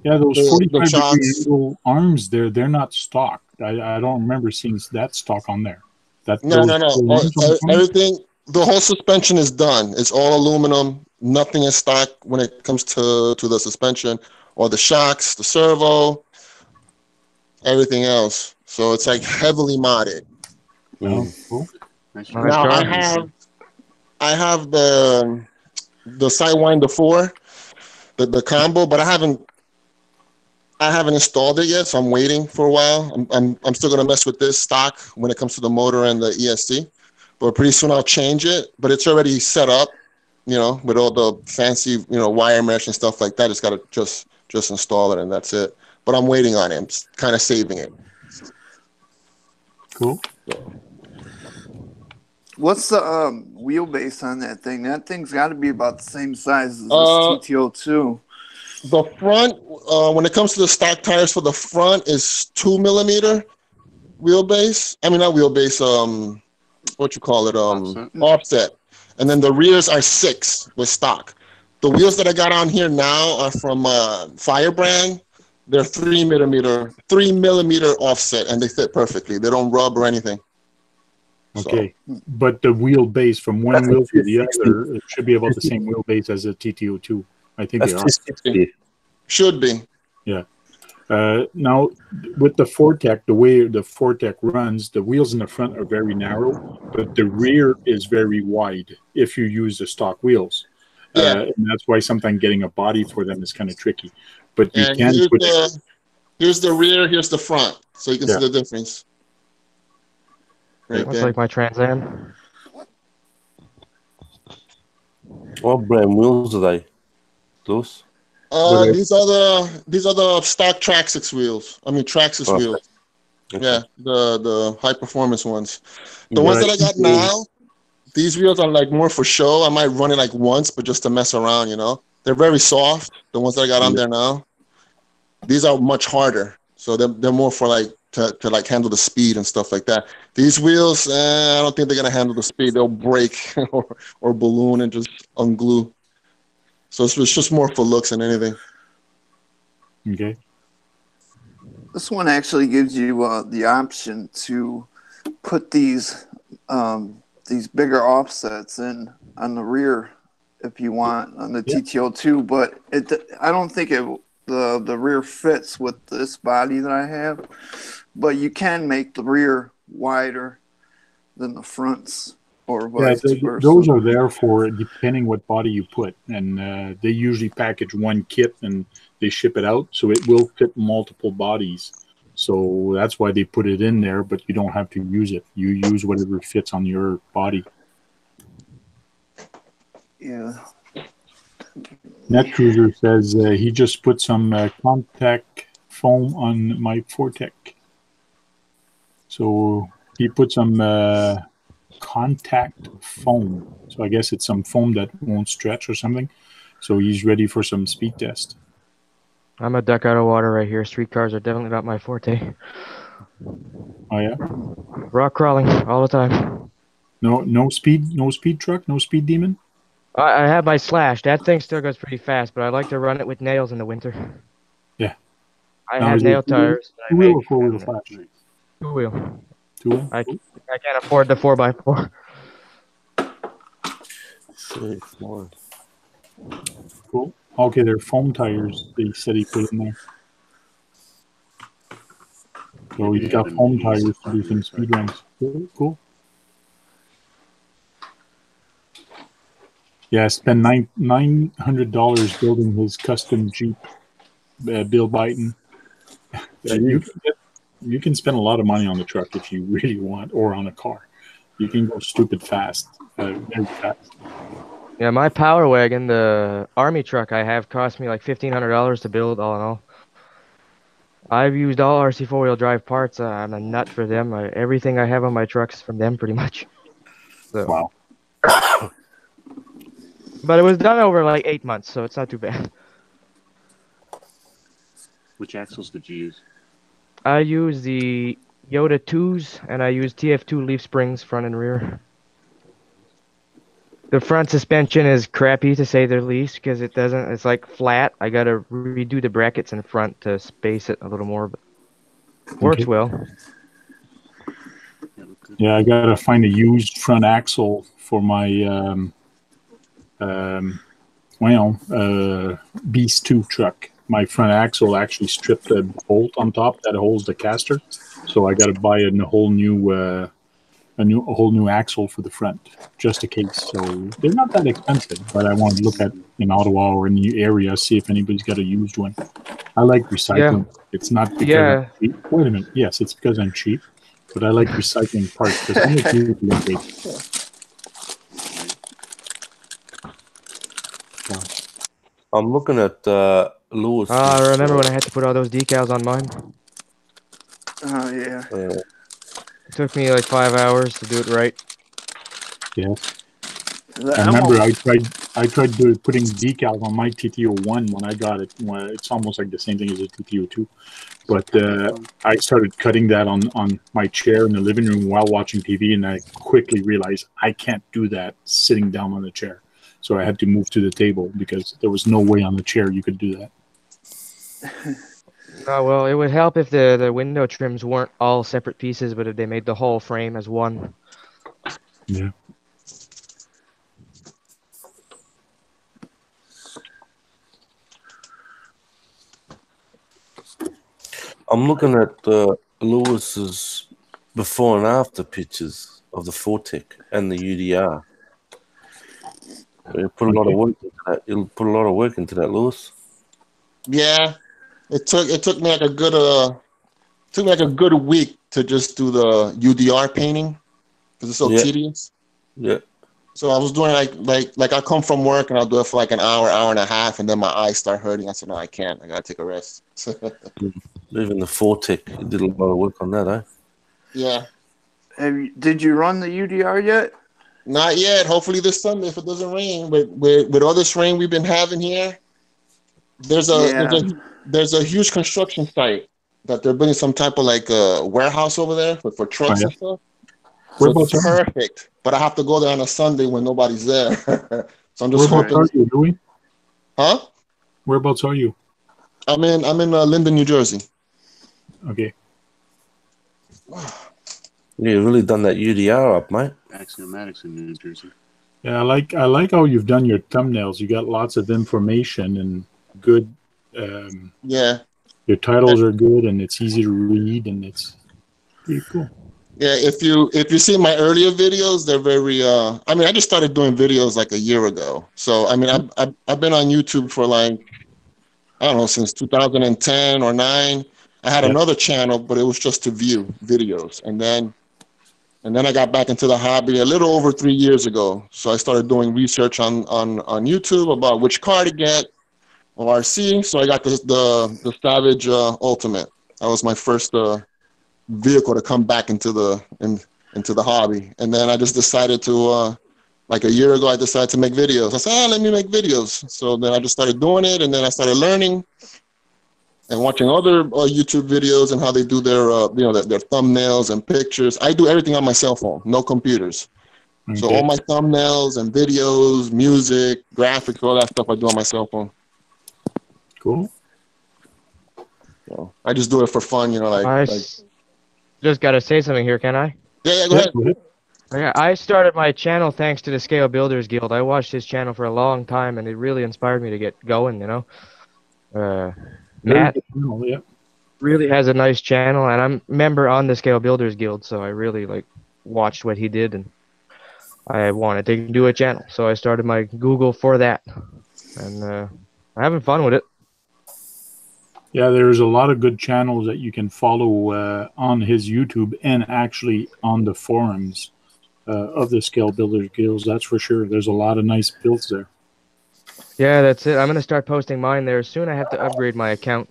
those 45-degree angle arms they're not stock. I don't remember seeing that stock on there. No. Everything, the whole suspension is done. It's all aluminum. Nothing is stock when it comes to the suspension or the shocks, the servo, everything else. So it's like heavily modded. Oh, cool. Now I have the Sidewinder 4, the combo, but I haven't installed it yet, so I'm waiting for a while. I'm still gonna mess with this stock when it comes to the motor and the ESC, but pretty soon I'll change it. But it's already set up, with all the fancy, wire mesh and stuff like that. It's got to just install it and that's it. But I'm waiting on it. I'm kind of saving it. Cool. What's the wheelbase on that thing? That thing's got to be about the same size as this Uh, TTO2. The front, when it comes to the stock tires for the front, is 2 mm wheelbase. I mean, not wheelbase. What you call it? Offset. And then the rears are 6 with stock. The wheels that I got on here now are from Firebrand. They're 3 mm offset, and they fit perfectly. They don't rub or anything. Okay, but the wheelbase from one wheel to the other, it should be about the same wheelbase as a TTO2. I think they are. Should be. Yeah. Now, with the Fortec, the way the Fortec runs, the wheels in the front are very narrow, but the rear is very wide if you use the stock wheels. And that's why sometimes getting a body for them is kind of tricky. But you can put here's the rear, here's the front, so you can see the difference. Right there. Like my Trans Am. What brand wheels are they? Those? These are the stock Traxxas wheels. I mean Traxxas wheels. Okay. Yeah, the high performance ones. The ones that I got now, these wheels are like more for show. I might run it like once, but just to mess around, you know. They're very soft. The ones that I got on there now. These are much harder, so they're more for like to like handle the speed and stuff like that. These wheels, I don't think they're gonna handle the speed. They'll break or balloon and just unglue. So it's just more for looks than anything. Okay. This one actually gives you the option to put these bigger offsets in on the rear if you want on the TTO2, but I don't think the rear fits with this body that I have, but you can make the rear wider than the fronts or vice versa. Those are there for depending what body you put, and they usually package one kit and they ship it out, so it will fit multiple bodies. So that's why they put it in there, but you don't have to use it. You use whatever fits on your body. Yeah. NetCruiser says he just put some contact foam on my Fortec. So he put some contact foam. So I guess it's some foam that won't stretch or something. So he's ready for some speed test. I'm a duck out of water right here. Streetcars are definitely not my forte. Oh yeah? Rock crawling all the time. No speed truck, no speed demon? I have my Slash. That thing still goes pretty fast, but I like to run it with nails in the winter. Yeah. I have nail tires. Two-wheel or four-wheel Slash? Two-wheel. Two-wheel? I can't afford the 4x4. Cool. Okay, they're foam tires. They said he put in there. So he's got foam tires to do some speed runs. Cool. Yeah, spend $900 building his custom Jeep, Bill Biden. You can spend a lot of money on the truck if you really want, or on a car. You can go stupid fast, very fast. Yeah, my Power Wagon, the Army truck I have, cost me like $1,500 to build, all in all. I've used all RC four-wheel drive parts. I'm a nut for them. Everything I have on my truck's from them, pretty much. So. Wow. But it was done over like 8 months, so it's not too bad. Which axles did you use? I use the Yoda 2s, and I use TF2 leaf springs front and rear. The front suspension is crappy, to say the least, because it's like flat. I got to redo the brackets in front to space it a little more, but works well. Yeah, I got to find a used front axle for my Beast 2 truck. My front axle actually stripped a bolt on top that holds the caster, so I got to buy a whole new axle for the front, just in case. So they're not that expensive, but I want to look at in Ottawa or in the area, see if anybody's got a used one. I like recycling. Yeah. It's not because I'm cheap. Wait a minute. Yes, it's because I'm cheap, but I like recycling parts because I'm a cheap. I'm looking at Lewis. I remember when I had to put all those decals on mine. Oh, yeah. It took me like 5 hours to do it right. Yeah. The I remember Emma- I tried putting decals on my TTO1 when I got it. It's almost like the same thing as a TTO2. But I started cutting that on my chair in the living room while watching TV, and I quickly realized I can't do that sitting down on the chair. So I had to move to the table because there was no way on the chair you could do that. Oh, well, it would help if the window trims weren't all separate pieces, but if they made the whole frame as one. Yeah. I'm looking at Lewis's before and after pictures of the Fortec and the UDR. He'll put a lot of work into that. He'll put a lot of work into that, Lewis. Yeah, it took me like a good week to just do the UDR painting because it's so tedious. Yeah. So I was doing like I come from work and I'll do it for like an hour, hour and a half, and then my eyes start hurting. I said, no, I can't. I gotta take a rest. Even the Fortec, you did a lot of work on that, eh? Yeah. Did you run the UDR yet? Not yet. Hopefully this Sunday if it doesn't rain. With all this rain we've been having here, there's a huge construction site that they're building some type of like a warehouse over there for trucks and stuff. So it's perfect. But I have to go there on a Sunday when nobody's there. So I'm just hoping. Whereabouts are you, Louis? Huh? Whereabouts are you? I'm in Linden, New Jersey. Okay. You've really done that UDR up, mate. Axiomatics in New Jersey. Yeah, I like how you've done your thumbnails. You got lots of information and good. Yeah. Your titles are good and it's easy to read and it's pretty cool. Yeah, if you see my earlier videos, they're very. I mean, I just started doing videos like a year ago. So I mean, I've been on YouTube for like, I don't know, since 2010 or 9. I had another channel, but it was just to view videos, and then I got back into the hobby a little over 3 years ago. So I started doing research on YouTube about which car to get on RC. So I got the Savage Ultimate. That was my first vehicle to come back into the hobby. And then I just decided to like a year ago I decided to make videos. I said, let me make videos. So then I just started doing it, and then I started learning and watching other YouTube videos and how they do their their thumbnails and pictures. I do everything on my cell phone, no computers. Okay. So all my thumbnails and videos, music, graphics, all that stuff I do on my cell phone. Cool. So I just do it for fun, like just got to say something here, can I? Yeah, go ahead. Yeah, I started my channel thanks to the Scale Builders Guild. I watched his channel for a long time, and it really inspired me to get going, Matt really has a nice channel, and I'm a member on the Scale Builders Guild, so I really watched what he did, and I wanted to do a channel. So I started my Google for that, and I'm having fun with it. Yeah, there's a lot of good channels that you can follow on his YouTube and actually on the forums of the Scale Builders Guilds. That's for sure. There's a lot of nice builds there. Yeah, that's it. I'm going to start posting mine there soon. I have to upgrade my account.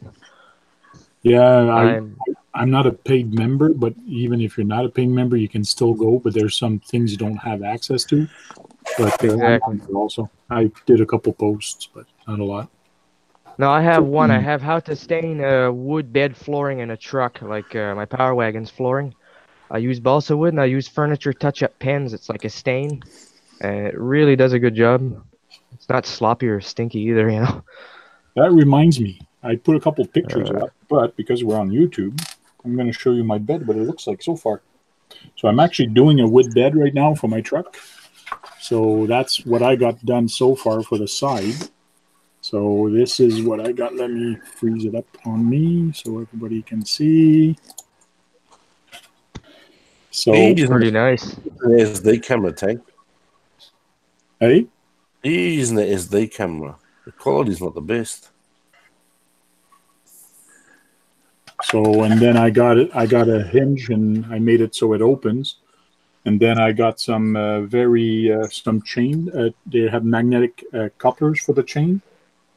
Yeah, I'm not a paid member, but even if you're not a paid member, you can still go, but there's some things you don't have access to. But exactly. Also, I did a couple posts, but not a lot. No, I have one. I have how to stain wood bed flooring in a truck, like my Power Wagon's flooring. I use balsa wood and I use furniture touch-up pens. It's like a stain, and it really does a good job. It's not sloppy or stinky either, That reminds me, I put a couple pictures up, but because we're on YouTube, I'm going to show you my bed, what it looks like so far. So I'm actually doing a wood bed right now for my truck. So that's what I got done so far for the side. So this is what I got. Let me freeze it up on me so everybody can see. So pretty nice. SD camera, Tank. Hey? You're using the SD camera. The quality's not the best. So, and then I got a hinge and I made it so it opens. And then I got some some chain. They have magnetic couplers for the chain.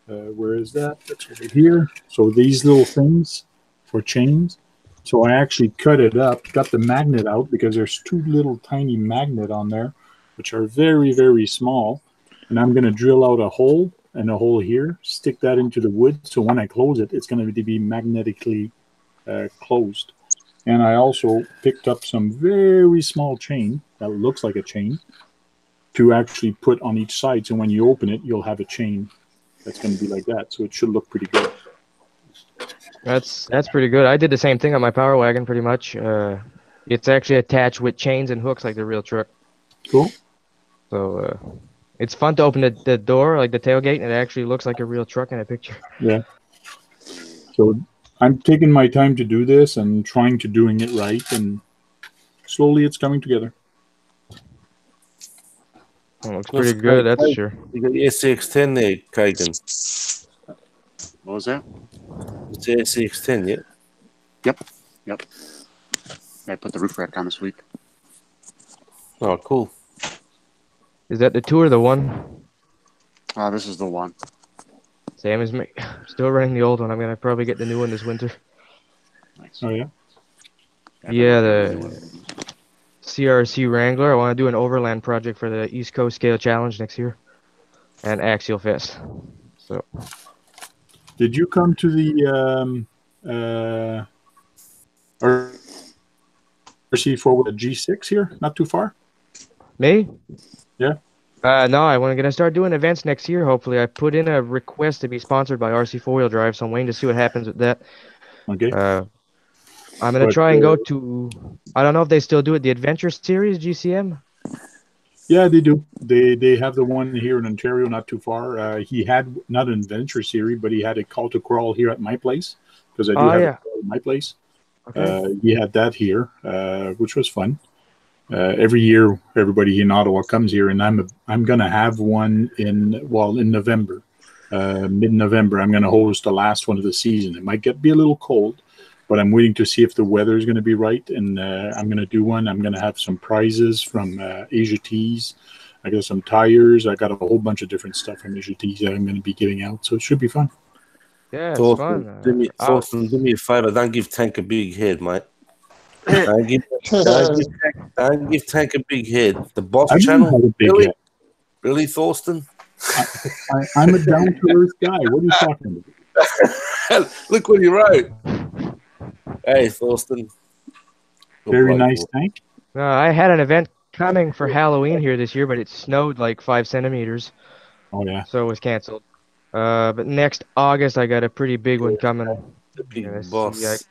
Where is that? That's over here. So these little things for chains. So I actually cut it up, got the magnet out because there's 2 little tiny magnet on there. which are very, very small. And I'm going to drill out a hole and a hole here, stick that into the wood. So when I close it, it's going to be magnetically closed. And I also picked up some very small chain that looks like a chain to actually put on each side. So when you open it, you'll have a chain that's going to be like that. So it should look pretty good. That's pretty good. I did the same thing on my Power Wagon, pretty much. It's actually attached with chains and hooks like the real truck. Cool. So it's fun to open the door, like the tailgate, and it actually looks like a real truck in a picture. Yeah. So I'm taking my time to do this and trying to doing it right, and slowly it's coming together. It looks pretty good, that's for sure. You got the SCX10 there, Kagan. What was that? It's the SCX10, yeah? Yep. I put the roof rack on this week. Oh, cool. Is that the 2 or the 1? Oh, this is the one. Same as me. Still running the old one. I'm going to probably get the new one this winter. Nice. Oh, yeah? Yeah, the CRC Wrangler. I want to do an overland project for the East Coast Scale Challenge next year. And Axial Fest. So. Did you come to the RC4 with a G6 here? Not too far? Me? Yeah. No, I'm going to start doing events next year, hopefully. I put in a request to be sponsored by RC 4-wheel drive, so I'm waiting to see what happens with that. Okay. I'm going to try and go to, I don't know if they still do it, the Adventure Series, GCM? Yeah, they do. They have the one here in Ontario, not too far. He had, not an Adventure Series, but he had a Call to Crawl here at my place, because I do have it at my place. Okay. He had that here, which was fun. Every year, everybody in Ottawa comes here, and I'm gonna have one in November, mid-November. I'm gonna host the last one of the season. It might be a little cold, but I'm waiting to see if the weather is gonna be right, and I'm gonna do one. I'm gonna have some prizes from Asia Tees. I got some tires. I got a whole bunch of different stuff from Asia Tees that I'm gonna be giving out. So it should be fun. Yeah, it's fun. Thorsten, do me a favor. Don't give Tank a big head, mate. Don't give Tank a big head. The boss channel, really, Thorsten? I'm a down-to-earth guy. What are you talking about? Look what he wrote. Hey, Thorsten. Very nice, Tank. I had an event coming for Halloween here this year, but it snowed like 5 centimeters. Oh, yeah. So it was canceled. But next August, I got a pretty big one coming. The big boss.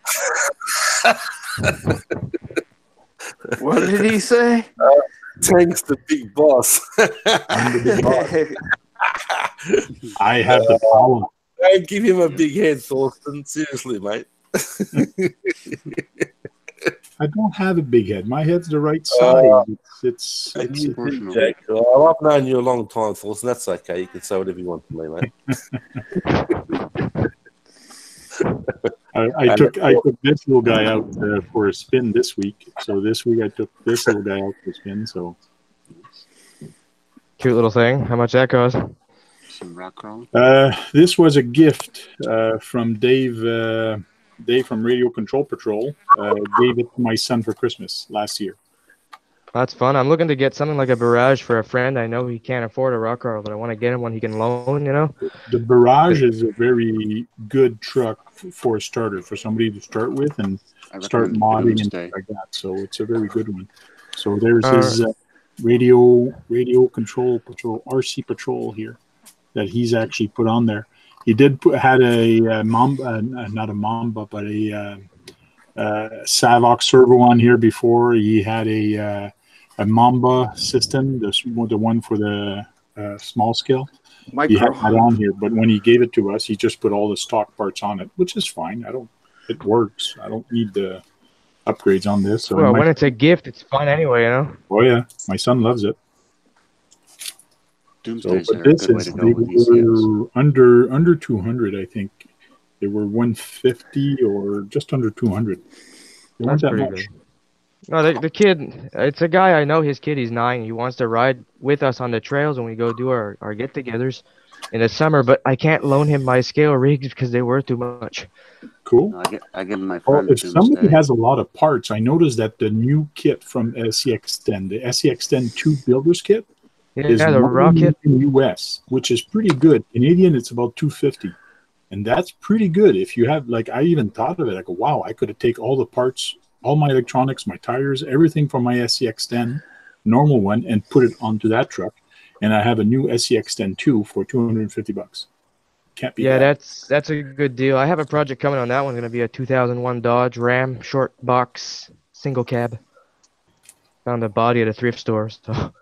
What did he say? Tank's the big boss. I'm the big boss. I have the power. Don't give him a big head, Thorsten. Seriously, mate. I don't have a big head. My head's the right size. It's Jack. Well, I've known you a long time, Thorsten. That's okay. You can say whatever you want to me, mate. I took this little guy out for a spin this week. So this week I took this little guy out for a spin. So cute little thing. How much that cost? Some rock crawling. This was a gift from Dave. Dave from Radio Control Patrol gave it to my son for Christmas last year. That's fun. I'm looking to get something like a Barrage for a friend. I know he can't afford a rock crawler, but I want to get him one he can loan, you know? The Barrage is a very good truck for a starter, for somebody to start with and start modding and things like that. So it's a very good one. So there's his Radio Control Patrol, RC Patrol here that he's actually put on there. He had a Mamba, not a Mamba, but a Savox servo on here before. He had a Mamba system, the one for the small scale. He had that on here, but when he gave it to us, he just put all the stock parts on it, which is fine. It works. I don't need the upgrades on this. So well, when it's a gift, it's fun anyway, you know. Oh yeah, my son loves it. Doomsdays but this is they were under 200, I think. They were 150 or just under 200. They weren't that much. Good. No, the kid, it's a guy I know. His kid, he's 9. He wants to ride with us on the trails when we go do our get-togethers. in the summer, but I can't loan him my scale rigs because they were too much. Cool. No, I get my Well, friend if to somebody instead. has a lot of parts, I noticed that the new kit from SCXten, the SCXten 2 Builders Kit, is Yeah, the raw kit. in US, which is pretty good. Canadian, it's about $250, and that's pretty good. If you have, like, I even thought of it. I go, wow, I could take all the parts, all my electronics, my tires, everything from my SCXten normal one, and put it onto that truck, and I have a new SCXten 2 for $250. Can't be Yeah, bad. that's a good deal. I have a project coming on that one. Going to be a 2001 Dodge Ram short box single cab. Found the body at a thrift store, so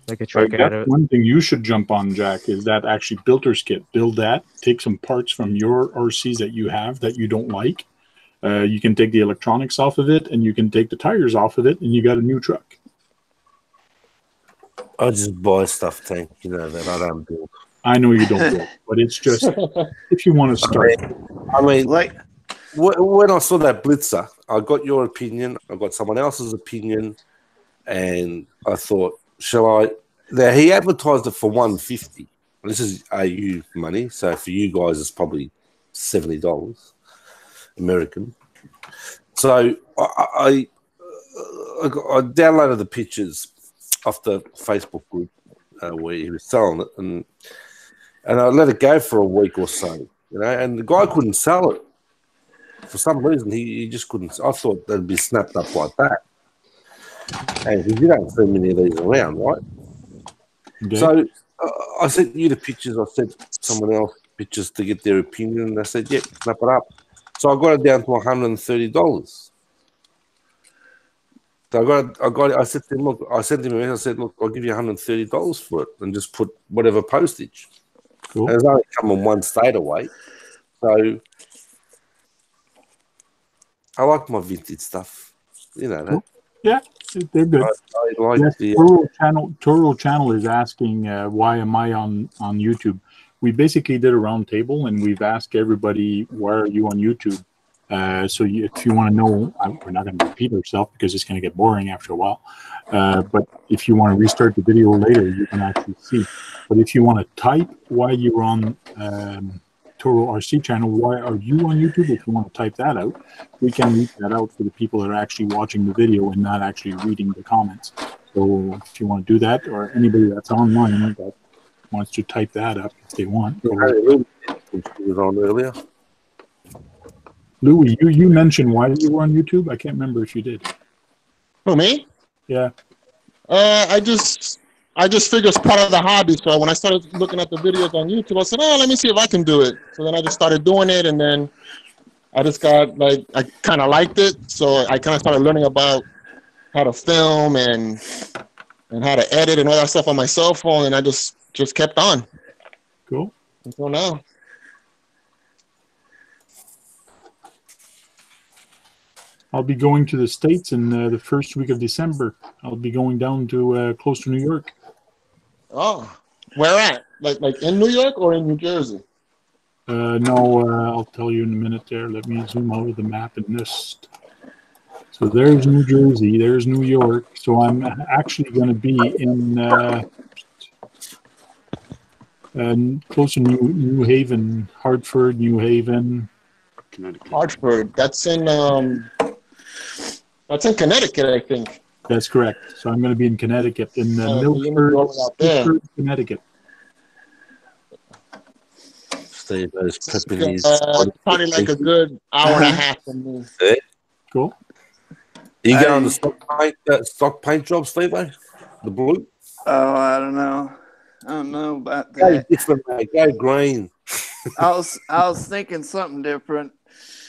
make a truck out That's of it. one thing you should jump on, Jack, is that actually builder's kit. Build that. Take some parts from your RCs that you have that you don't like. You can take the electronics off of it, and you can take the tires off of it, and you got a new truck. I just buy stuff, Tank. You know that I don't build. I know you don't build, but it's just if you want to start. I mean, Like, when I saw that Blitzer, I got your opinion, I got someone else's opinion, and I thought, shall I? Now he advertised it for $150. This is AU money, so for you guys it's probably $70 American. So I downloaded the pictures off the Facebook group where he was selling it, and I let it go for a week or so, you know, and the guy couldn't sell it. For some reason, he just couldn't. I thought they'd be snapped up like that. And you don't see many of these around, right? Okay. So I sent you the pictures. I sent someone else pictures to get their opinion. And they said, yep, snap it up. So I got it down to $130. So I said to him, look, I sent him a message. I said, look, I'll give you $130 for it and just put whatever postage. Cool. And it's only coming one state away. So I like my vintage stuff. You know that. Cool. Yeah, they're good. I like Yes, the Toro Channel is asking why am I on YouTube? We basically did a round table and we've asked everybody, why are you on YouTube? So if you want to know, we're not going to repeat ourselves because it's going to get boring after a while. But if you want to restart the video later, you can actually see. But if you want to type why you're on Toro RC channel, why are you on YouTube? If you want to type that out, we can read that out for the people that are actually watching the video and not actually reading the comments. So if you want to do that, or anybody that's online that wants to type that up if they want. was on earlier. Louis, you mentioned why you were on YouTube. I can't remember if you did. Who, me? Yeah. I just figured it's part of the hobby. So when I started looking at the videos on YouTube, I said, oh, let me see if I can do it. So then I just started doing it, and then I just got, like, I kind of liked it. So I kind of started learning about how to film and how to edit and all that stuff on my cell phone, and I just kept on. Cool. Until now. I'll be going to the States in the first week of December. I'll be going down to close to New York. Oh, where at? Like in New York or in New Jersey? No, I'll tell you in a minute there. Let me zoom out of the map in this. So there's New Jersey, there's New York. So I'm actually going to be in close to New Haven, Hartford, New Haven. Connecticut. Hartford. That's in Connecticut, I think. That's correct. So I'm going to be in Connecticut, in Milford, Connecticut. Steve, those Pepper's probably like a good hour and a half from me. Yeah. Cool. You go on the stock paint job, Steve? The blue? oh, I don't know about Go that. different, mate. Go green. I was thinking something different.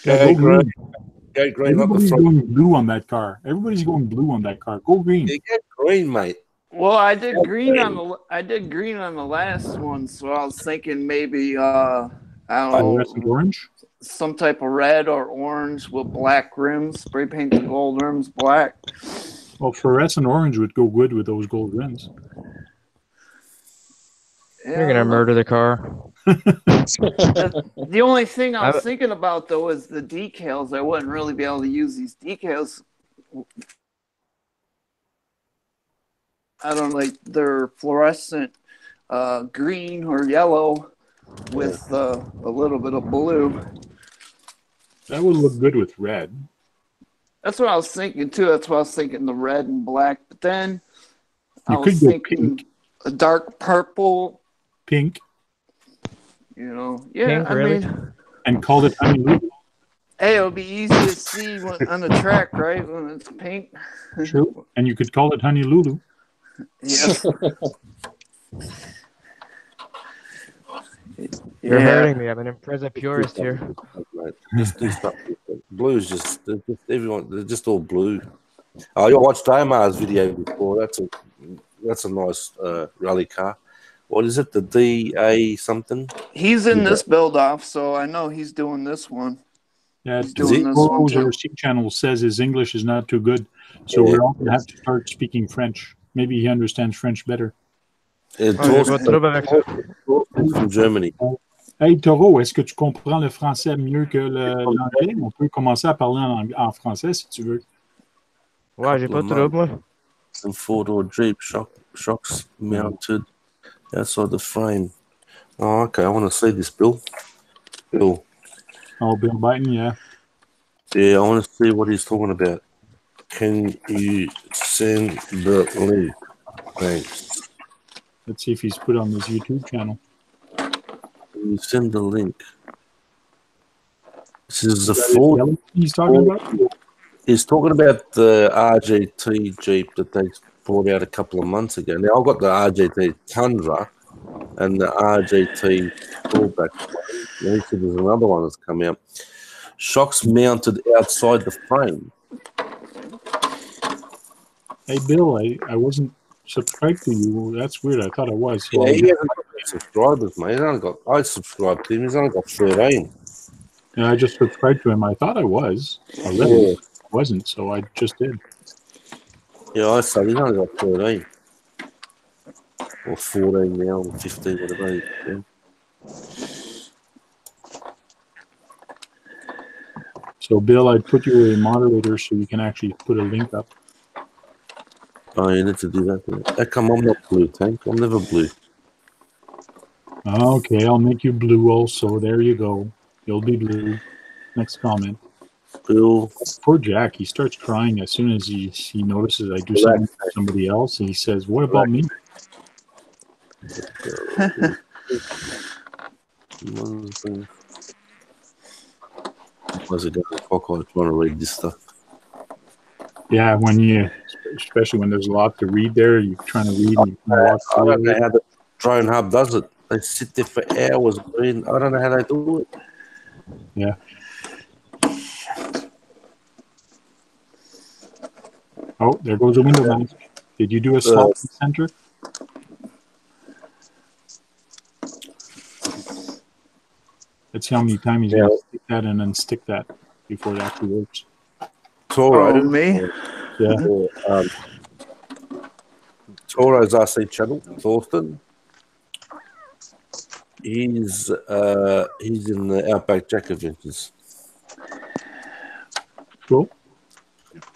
Go green. Go green. Everybody's going blue on that car. Everybody's going blue on that car. Go green. Yeah, go green, mate. Well, I did green on the last one, so I was thinking maybe I don't know, Orange. some type of red or orange with black rims. Spray paint the gold rims black. Well, fluorescent orange would go good with those gold rims. Yeah, You're gonna murder the car. The only thing I was thinking about though is the decals. I wouldn't really be able to use these decals. I don't like they're fluorescent green or yellow with a little bit of blue. That would look good with red. That's what I was thinking too. That's what I was thinking, the red and black. But then I You was could go thinking pink. a dark purple. Pink. You know, yeah. Pink, I really? mean, And call it honey Lulu. hey, it'll be easy to see on the track, right? When it's pink. True. And you could call it honey Lulu. Yes. You're Yeah. hurting me. I'm an impressive purist here. Just do stuff different. Blue's just, everyone, they're just all blue. Oh, you watched Omar's video before. That's a nice rally car. What is it? The DA something? He's in this build off, so I know he's doing this one. Yeah, He's doing this one Toro's too. RC channel says his English is not too good, so we're all gonna have to start speaking French. Maybe he understands French better. J'ai pas de trouble avec ça. From Germany. Hey Toro, est-ce que tu comprends le français mieux que l'anglais? On peut commencer à parler en français si tu veux. Ouais, j'ai pas de trouble, moi. Some four-door Jeep shocks mounted outside the frame. Oh, okay. I want to see this, Bill. Bill. Oh, Bill Biden, yeah. Yeah, I want to see what he's talking about. Can you send the link? Thanks. Let's see if he's put on his YouTube channel. Can you send the link? This is the Ford. He's talking about? He's talking about the RGT Jeep that they brought out a couple of months ago. Now, I've got the RGT Tundra and the RGT Fullback. And he said there's another one that's come out. Shocks mounted outside the frame. Hey, Bill, I wasn't subscribed to you. That's weird. I thought I was. So Yeah, he hasn't got any subscribers, mate. I subscribed to him. He's only got 13. Yeah, I just subscribed to him. I thought I was already. Yeah. I wasn't, so I just did. Yeah, I said he's only got 13. Or 14 now, or 15, whatever. Yeah. So, Bill, I'd put you a moderator so you can actually put a link up. Oh, you need to do that. How come I'm not blue, Tank? I'm never blue. Okay, I'll make you blue also. There you go. You'll be blue. Next comment. Bill. Poor Jack. He starts crying as soon as he notices I do something for somebody else. And he says, what about me? How's it going? I'm trying to read this stuff. Yeah, especially when there's a lot to read there, you're trying to read. And I don't know how the drone hub does it. They sit there for hours reading. I don't know how they do it. Yeah. Oh, there goes a window mask. Did you do a slot in the center? Let's see how many times he's going to stick that and then stick that before it actually works. Toro. Me? Yeah. Toro's RC channel, Thorsten. He's in the Outback Jack Adventures. Cool.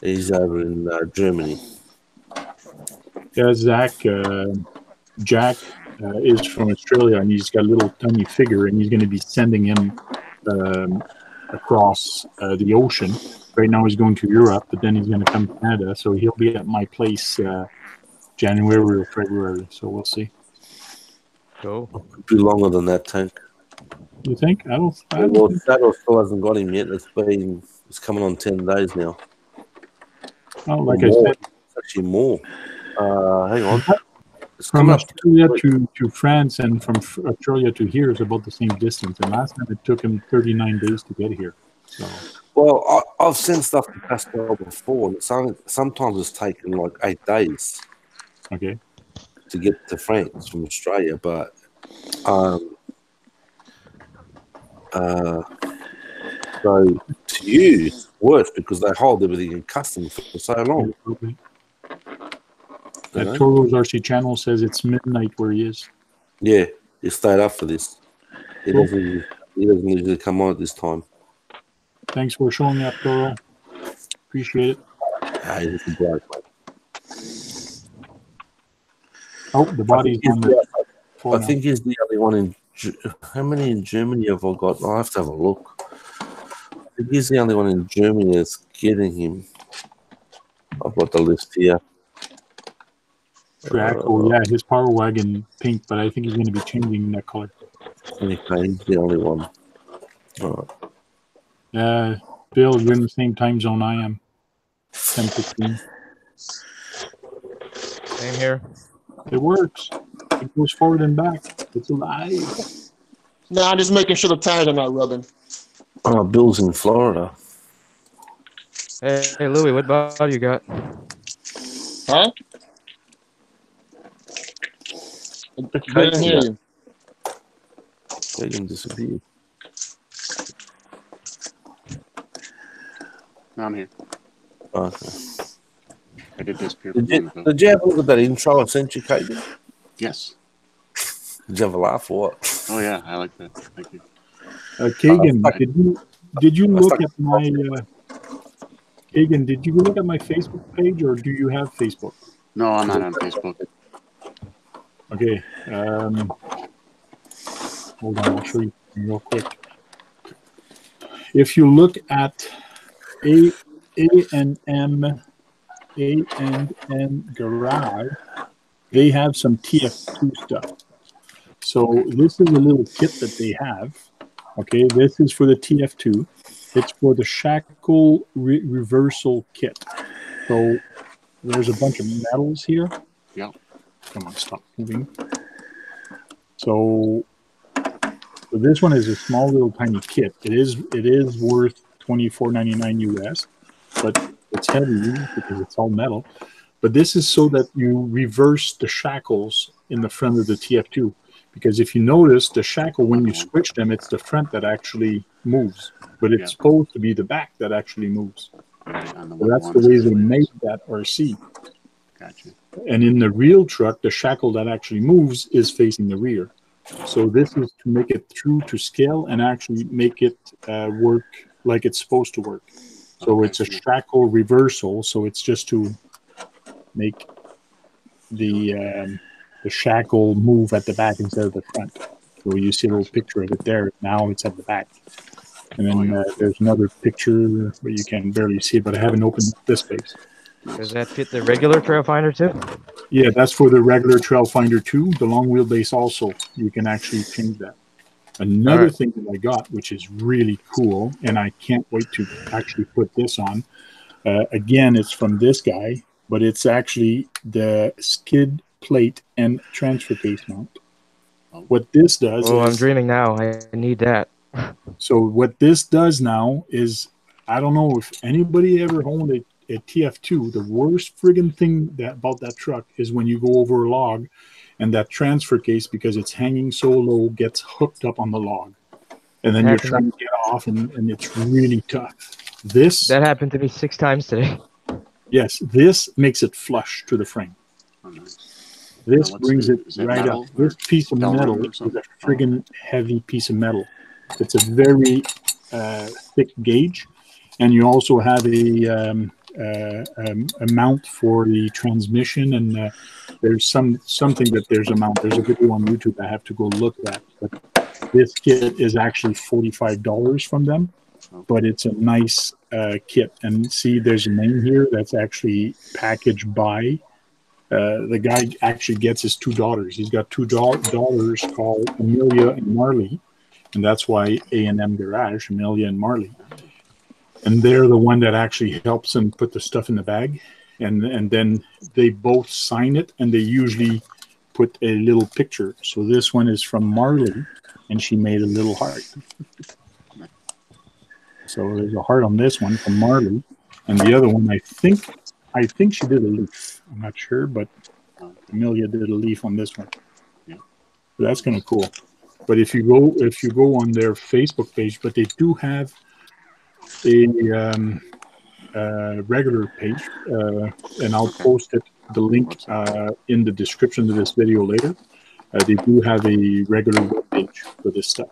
He's over in Germany. Yeah, Jack is from Australia, and he's got a little tiny figure, and he's going to be sending him across the ocean. Right now he's going to Europe, but then he's going to come to Canada, so he'll be at my place January or February, so we'll see. Cool. Could be longer than that, Tank. You think? I don't Well, Saddle still hasn't got him yet. It's coming on 10 days now. Oh, like I said, it's actually more. Hang on. It's from coming up Australia to France and from Australia to here is about the same distance. And last time it took him 39 days to get here. So. Well, I've sent stuff to Pascal before. Sometimes it's taken like 8 days. Okay. To get to France from Australia, but so to you it's worse because they hold everything in customs for so long. Okay. That Toro's RC channel says it's midnight where he is. Yeah, he stayed up for this. He doesn't usually come on at this time. Thanks for showing up, Toro. Appreciate it. Hey, this is great, mate. Oh, the body's on the 4 I now. think he's the only one in. How many in Germany have I got? I'll have to have a look. I think he's the only one in Germany that's getting him. I've got the list here. Traco, yeah, his Power Wagon pink, but I think he's going to be changing that color. Okay, he's the only one. All right. Bill, you're in the same time zone I am. 10:15. Same here. It works. It goes forward and back. It's alive. Nah, I'm just making sure the tires are not rubbing. Oh, Bill's in Florida. Hey, Louis, what bottle you got? Huh? I didn't hear you. They can disappear. I'm here. Okay. I did disappear. Did you have a look at that intro I sent you, Kagan? Yes. Did you have a laugh or what? Oh yeah, I like that. Thank you. Kagan, did you look at my Kagan? Did you look at my Facebook page, or do you have Facebook? No, I'm not on Facebook. Okay. Hold on, I'll show you real quick. If you look at A&M Garage, they have some TF2 stuff. So this is a little kit that they have. Okay, this is for the TF2. It's for the shackle reversal kit. So there's a bunch of metals here. Yeah. Come on, stop moving. So this one is a small little tiny kit. It is worth $24.99 US, but it's heavy because it's all metal. But this is so that you reverse the shackles in the front of the TF2. Because if you notice, the shackle, when you switch them, it's the front that actually moves. But it's supposed to be the back that actually moves. Right, so that's the way they made that RC. Gotcha. And in the real truck, the shackle that actually moves is facing the rear. So this is to make it true to scale and actually make it work like it's supposed to work. So it's a shackle reversal. So it's just to make the shackle move at the back instead of the front. So you see a little picture of it there. Now it's at the back. And then there's another picture where you can barely see it, but I haven't opened this space. Does that fit the regular trail finder too? Yeah, that's for the regular trail finder too. The long wheelbase also, you can actually change that. Another thing that I got, which is really cool, and I can't wait to actually put this on. Again, it's from this guy, but it's actually the skid plate and transfer case mount. What this does I'm dreaming now. I need that. So what this does now is, I don't know if anybody ever owned a TF2. The worst friggin' thing about that truck is when you go over a log and that transfer case, because it's hanging so low, gets hooked up on the log. And then you're trying to get off, and it's really tough. That happened to me 6 times today. Yes, this makes it flush to the frame. Oh, nice. This brings it right up. This piece of metal is a friggin' heavy piece of metal. It's a very thick gauge, and you also have a mount for the transmission. And there's something that there's a mount. There's a video on YouTube I have to go look at. But this kit is actually $45 from them, but it's a nice kit. And see, there's a name here that's actually packaged by. The guy actually gets his 2 daughters. He's got 2 daughters called Amelia and Marley, and that's why A&M Garage, Amelia and Marley. And they're the one that actually helps him put the stuff in the bag, and then they both sign it, and they usually put a little picture. So this one is from Marley, and she made a little heart. So there's a heart on this one from Marley, and the other one, I think she did a leaf. I'm not sure, but Amelia did a leaf on this one. Yeah. So that's kind of cool. But if you go on their Facebook page, but they do have a regular page, and I'll post the link in the description of this video later. They do have a regular web page for this stuff.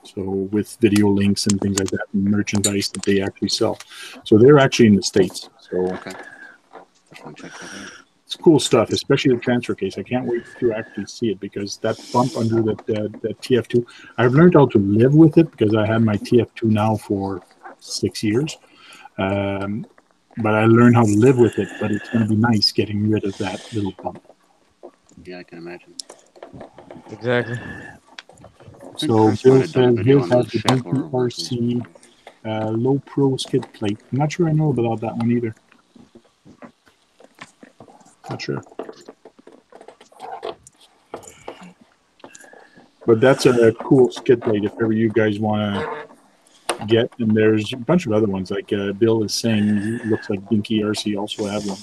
So with video links and things like that, and merchandise that they actually sell. So they're actually in the States. So. Okay. Check that out. It's cool stuff, especially the transfer case. I can't wait to actually see it because that bump under the TF2, I've learned how to live with it because I had my TF2 now for 6 years. But I learned how to live with it, but it's going to be nice getting rid of that little bump. Yeah, I can imagine. Exactly. So Bill says his has the DTRC low pro skid plate. I'm not sure I know about that one either. Not sure. But that's a cool skid plate if ever you guys want to get. And there's a bunch of other ones. Like Bill is saying, looks like Dinky RC also have one.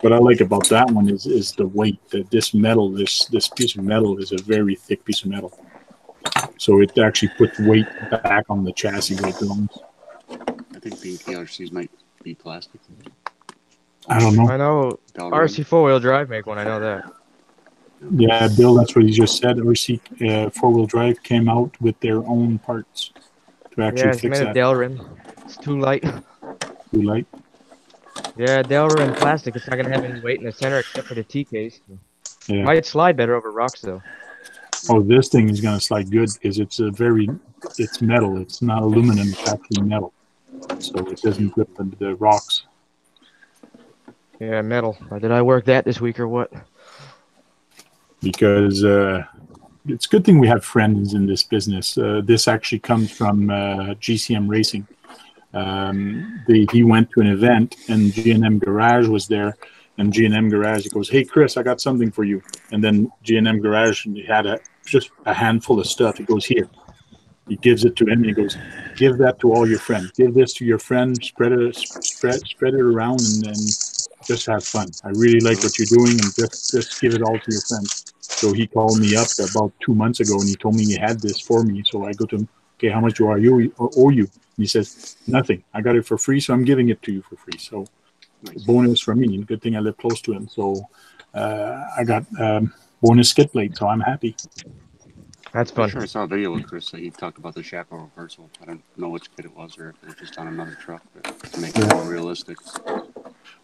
What I like about that one is the weight. This metal, this piece of metal is a very thick piece of metal. So it actually puts weight back on the chassis where it belongs. I think the RCs might be plastic. I don't know. I know RC 4-wheel drive make one. I know that. Yeah, Bill, that's what he just said. RC 4-wheel drive came out with their own parts to actually fix that. Yeah, it's made of Delrin. It's too light. Too light? Yeah, Delrin plastic. It's not going to have any weight in the center except for the T case. Yeah. Might slide better over rocks, though. Oh, this thing is going to slide good because it's it's metal. It's not aluminum. It's actually metal. So it doesn't grip the rocks. Yeah, metal. Did I work that this week or what? Because it's a good thing we have friends in this business. This actually comes from GCM Racing. He went to an event and G&M Garage was there. And G&M Garage, he goes, "Hey, Chris, I got something for you." And then G&M Garage had just a handful of stuff. He goes, "Here." He gives it to him. And he goes, "Give that to all your friends. Give this to your friend. Spread it around, and just have fun. I really like what you're doing, and just give it all to your friends." So he called me up about 2 months ago, and he told me he had this for me. So I go to him, "Okay, how much owe you?" And he says, "Nothing. I got it for free, so I'm giving it to you for free." So bonus for me. Good thing I live close to him. So I got bonus skid plate, so I'm happy. That's fun. I'm sure I saw a video with Chris that he talked about the chaparral reversal. I don't know which kid it was or if it was just on another truck, but to make it more realistic.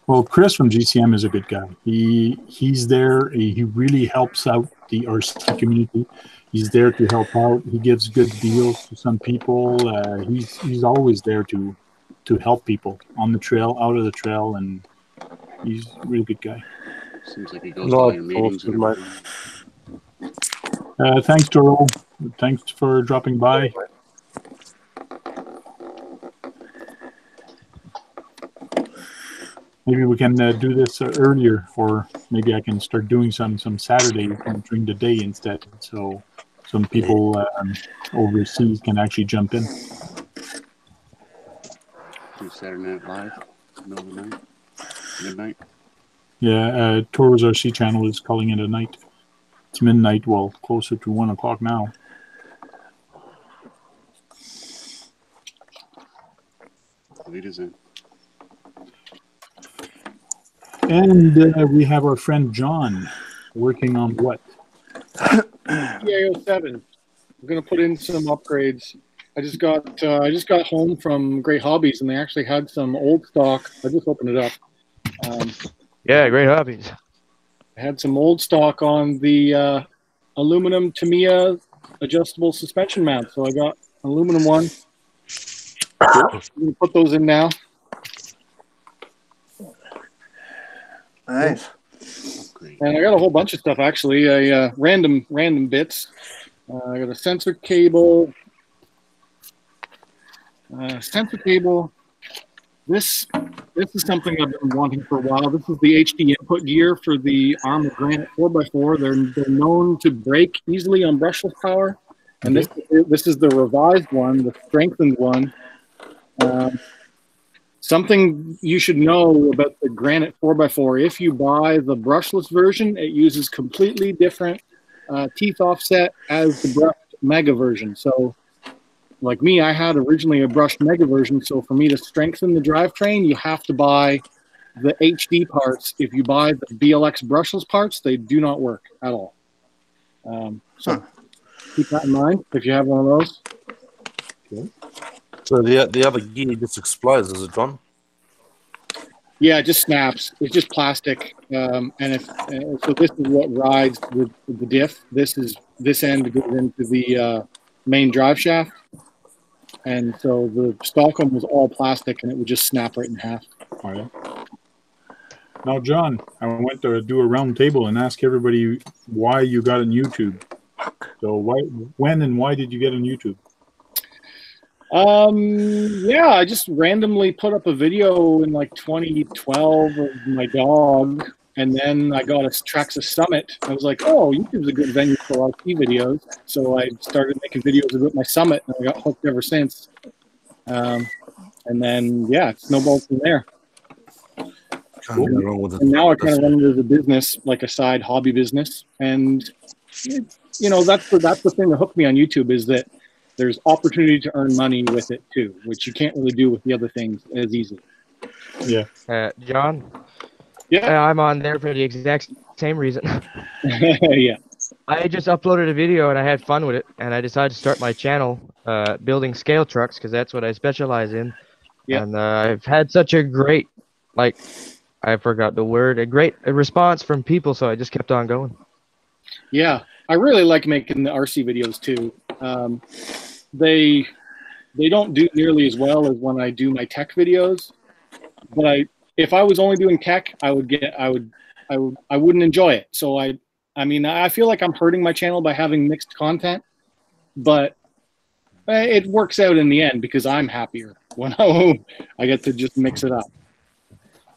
Well, Chris from GCM is a good guy. He's there. He really helps out the RC community. He's there to help out. He gives good deals to some people. He's always there to help people on the trail, out of the trail, and he's a really good guy. Seems like he goes to all your meetings and everything. Thanks, Toro. Thanks for dropping by. Maybe we can do this earlier, or maybe I can start doing some Saturday during the day instead, so some people overseas can actually jump in. Do Saturday Night Live, middle of the night, midnight. Yeah, Toro's RC channel is calling it a night. It's midnight, well, closer to 1 o'clock now. Lead is in. And we have our friend John working on what? PA07. I'm going to put in some upgrades. I just got home from Great Hobbies, and they actually had some old stock. I just opened it up. Yeah, Great Hobbies. I had some old stock on the aluminum Tamiya adjustable suspension mount. So I got an aluminum one. I'm going to put those in now. Nice. And I got a whole bunch of stuff, actually. Random bits. I got a sensor cable. This is something I've been wanting for a while. This is the HD input gear for the Armour Granite 4x4. They're known to break easily on brushless power. And this is the revised one, the strengthened one. Something you should know about the Granite 4x4, if you buy the brushless version, it uses completely different teeth offset as the brushed Mega version. So like me, I had originally a brushed Mega version, so for me to strengthen the drivetrain, you have to buy the HD parts. If you buy the BLX brushless parts, they do not work at all. So keep that in mind if you have one of those. Okay. So the other gear just explodes, is it, John? Yeah, it just snaps. It's just plastic, and so this is what rides with the diff. This end goes into the main drive shaft, and so the stock one was all plastic, and it would just snap right in half. All right. Now, John, I went to do a round table and ask everybody why you got on YouTube. So, when, and why did you get on YouTube? Yeah, I just randomly put up a video in like 2012 of my dog, and then I got a Traxxas Summit. I was like, oh, YouTube's a good venue for RC videos. So I started making videos about my Summit, and I got hooked ever since. And then, yeah, it snowballed from there. Can't go wrong with it. And now I kind of run it as a business, like a side hobby business. And, you know, that's the thing that hooked me on YouTube, is that there's opportunity to earn money with it too, which you can't really do with the other things as easily. Yeah. John? Yeah. I'm on there for the exact same reason. Yeah. I just uploaded a video and I had fun with it, and I decided to start my channel building scale trucks, because that's what I specialize in. Yeah. And I've had such a great, like, I forgot the word, a great response from people, so I just kept on going. Yeah. I really like making the RC videos too. They don't do nearly as well as when I do my tech videos, but if I was only doing tech, I wouldn't enjoy it. So I mean, I feel like I'm hurting my channel by having mixed content, but it works out in the end because I'm happier when I get to just mix it up.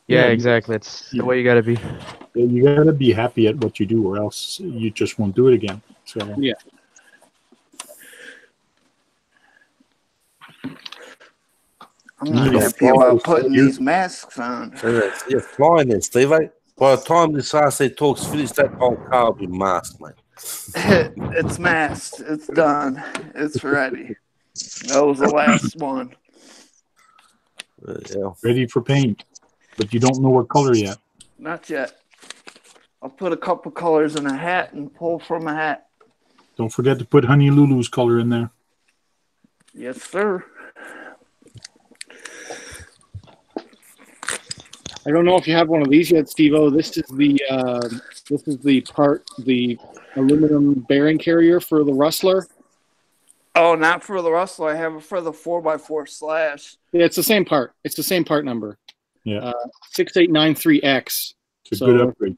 Yeah, exactly. It's the way you got to be. You got to be happy at what you do, or else you just won't do it again. So yeah. I'm not happy about putting these masks on. You're flying there, Steve. By the time this RC talk's finished, that whole car will be masked, mate. It's masked. It's done. It's ready. That was the last one. Yeah. Ready for paint, but you don't know what color yet. Not yet. I'll put a couple colors in a hat and pull from a hat. Don't forget to put Honey Lulu's color in there. Yes, sir. I don't know if you have one of these yet, Steve-O. This is the aluminum bearing carrier for the Rustler. Oh, not for the Rustler. I have it for the 4x4 Slash. Yeah, it's the same part. It's the same part number. Yeah. 6893X. It's a good upgrade.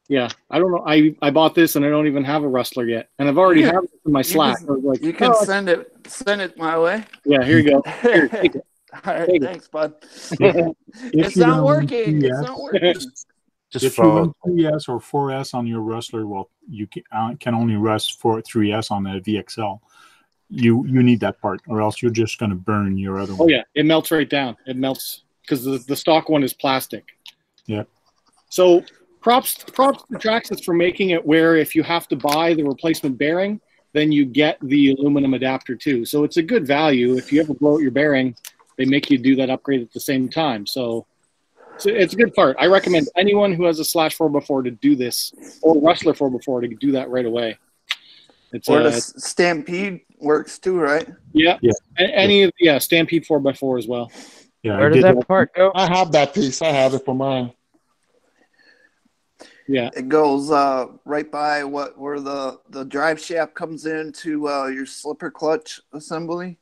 Yeah, I don't know. I bought this and I don't even have a Rustler yet, and I've already have it in my Slack. You can send it my way. Yeah, here you go. Here, take it. All right, thanks, bud. It's not working. It's not working. If you run 3S or 4S on your Rustler, well, you can only rust 3S on the VXL. You need that part, or else you're just going to burn your other one. Oh yeah, it melts right down. It melts because the stock one is plastic. Yeah. So props to Traxxas for making it where if you have to buy the replacement bearing, then you get the aluminum adapter too. So it's a good value. If you ever blow out your bearing, they make you do that upgrade at the same time. So it's a good part. I recommend anyone who has a Slash 4x4 to do this, or Rustler 4x4 to do that right away. Or the Stampede works too, right? Yeah. Stampede 4x4 as well. Yeah. Where does that part go? I have that piece. I have it for mine. Yeah. It goes right by where the drive shaft comes into your slipper clutch assembly.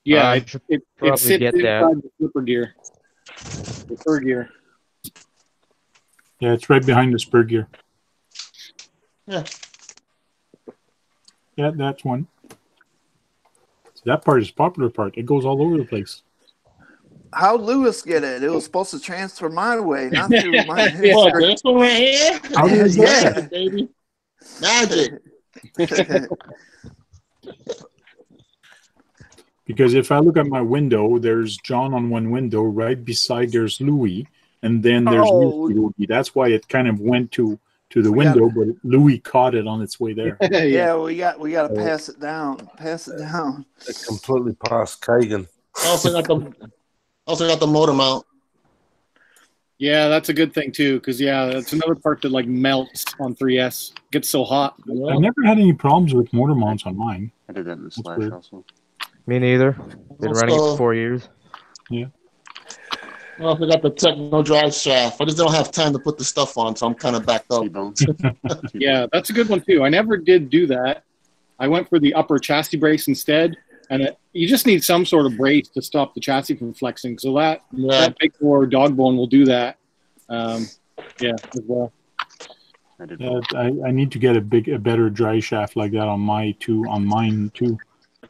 Yeah, I it probably sits get inside that. the slipper gear. The spur gear. Yeah, it's right behind the spur gear. Yeah. Yeah, that's one. So that part is the popular part. It goes all over the place. How'd Lewis get it? It was supposed to transfer my way, not through my What, this one right here? How does Yeah. Magic, baby. Magic. Because if I look at my window, there's John on one window. Right beside there's Louis, and then there's Louis. That's why it kind of went to the window, but Louis caught it on its way there. Yeah, we got to pass it down. Pass it down. It completely past Kagan. Also got the motor mount. Yeah, that's a good thing too, because that's another part that like melts on 3S. Gets so hot. I never had any problems with motor mounts on mine. I did that in the Slash weird. also. Me neither. Been running it for 4 years. Yeah. Well, I got the techno drive shaft. I just don't have time to put the stuff on, so I'm kind of backed up. T-bone. Yeah, that's a good one too. I never did do that. I went for the upper chassis brace instead, and you just need some sort of brace to stop the chassis from flexing. So that big bore dog bone will do that. Yeah, as well. I need to get a better dry shaft like that on mine too.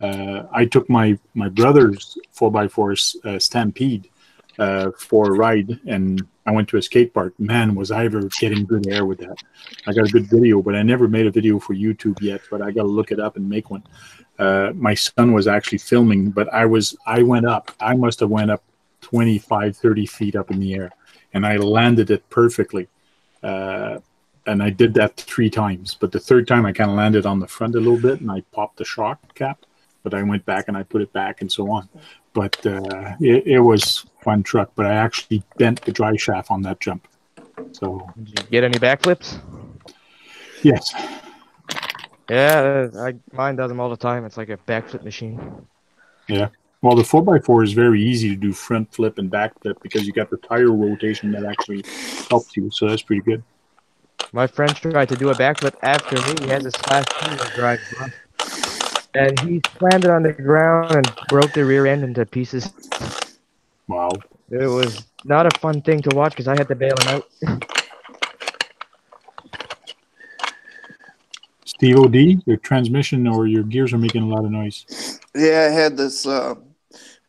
I took my brother's 4x4 Stampede for a ride, and I went to a skate park. Man, was I ever getting good air with that. I got a good video, but I never made a video for YouTube yet, but I got to look it up and make one. My son was actually filming, but I went up. I must have went up 25, 30 feet up in the air, and I landed it perfectly. And I did that 3 times, but the third time I kind of landed on the front a little bit, and I popped the shock cap, but I went back and I put it back and so on. But it was fun truck, but I actually bent the dry shaft on that jump. So did you get any backflips? Yes. Yeah, mine does them all the time. It's like a backflip machine. Yeah. Well, the 4x4 is very easy to do front flip and back flip because you got the tire rotation that actually helps you. So that's pretty good. My friend tried to do a backflip after me. He has a slash drive, and he slammed it on the ground and broke the rear end into pieces. Wow. It was not a fun thing to watch because I had to bail him out. Steve O.D., your transmission or your gears are making a lot of noise. Yeah, I had this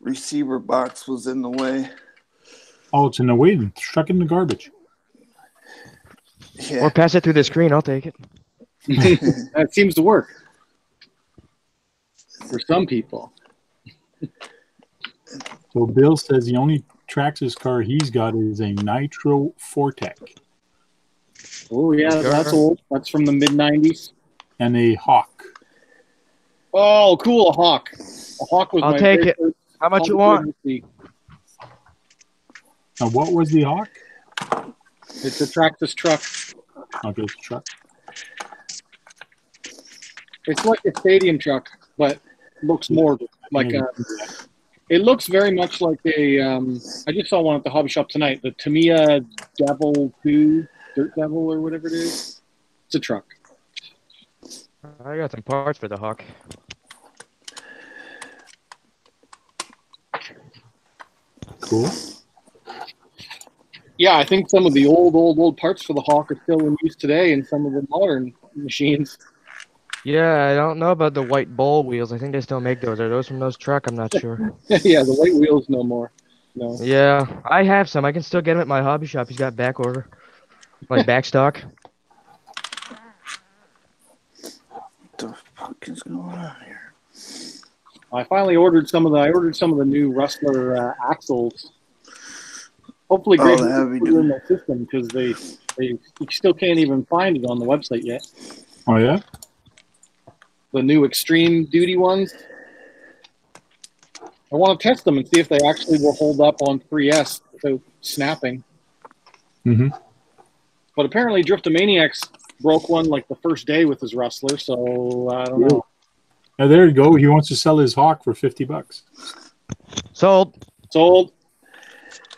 receiver box was in the way. Oh, it's in the way. Stuck in the garbage. Yeah. Or pass it through the screen. I'll take it. That seems to work for some people. So Bill says the only Traxxas car he's got is a Nitro Fortec. Oh yeah, that's old. That's from the mid-90s. And a Hawk. Oh, cool, a Hawk. A Hawk was I'll my take it. favorite. How much you want? Now, what was the Hawk? It's a Traxxas truck. Okay, it's a truck. It's like a stadium truck, but looks more like a... It looks very much like a... I just saw one at the hobby shop tonight. The Tamiya Devil 2, Dirt Devil or whatever it is. It's a truck. I got some parts for the Hawk. Cool. Yeah, I think some of the old parts for the Hawk are still in use today in some of the modern machines. Yeah, I don't know about the white bowl wheels. I think they still make those. Are those from those truck? I'm not sure. Yeah, the white wheels no more. No. Yeah, I have some. I can still get them at my hobby shop. He's got back order, like back stock. What the fuck is going on here? I finally ordered some of the new Rustler axles. Hopefully, Greg will put it in my system because they you still can't even find it on the website yet. Oh yeah. The new extreme duty ones. I want to test them and see if they actually will hold up on 3S without snapping. Mm-hmm. But apparently, Driftomaniacs broke one like the first day with his Rustler, so I don't know. Now, there you go. He wants to sell his Hawk for $50. Sold.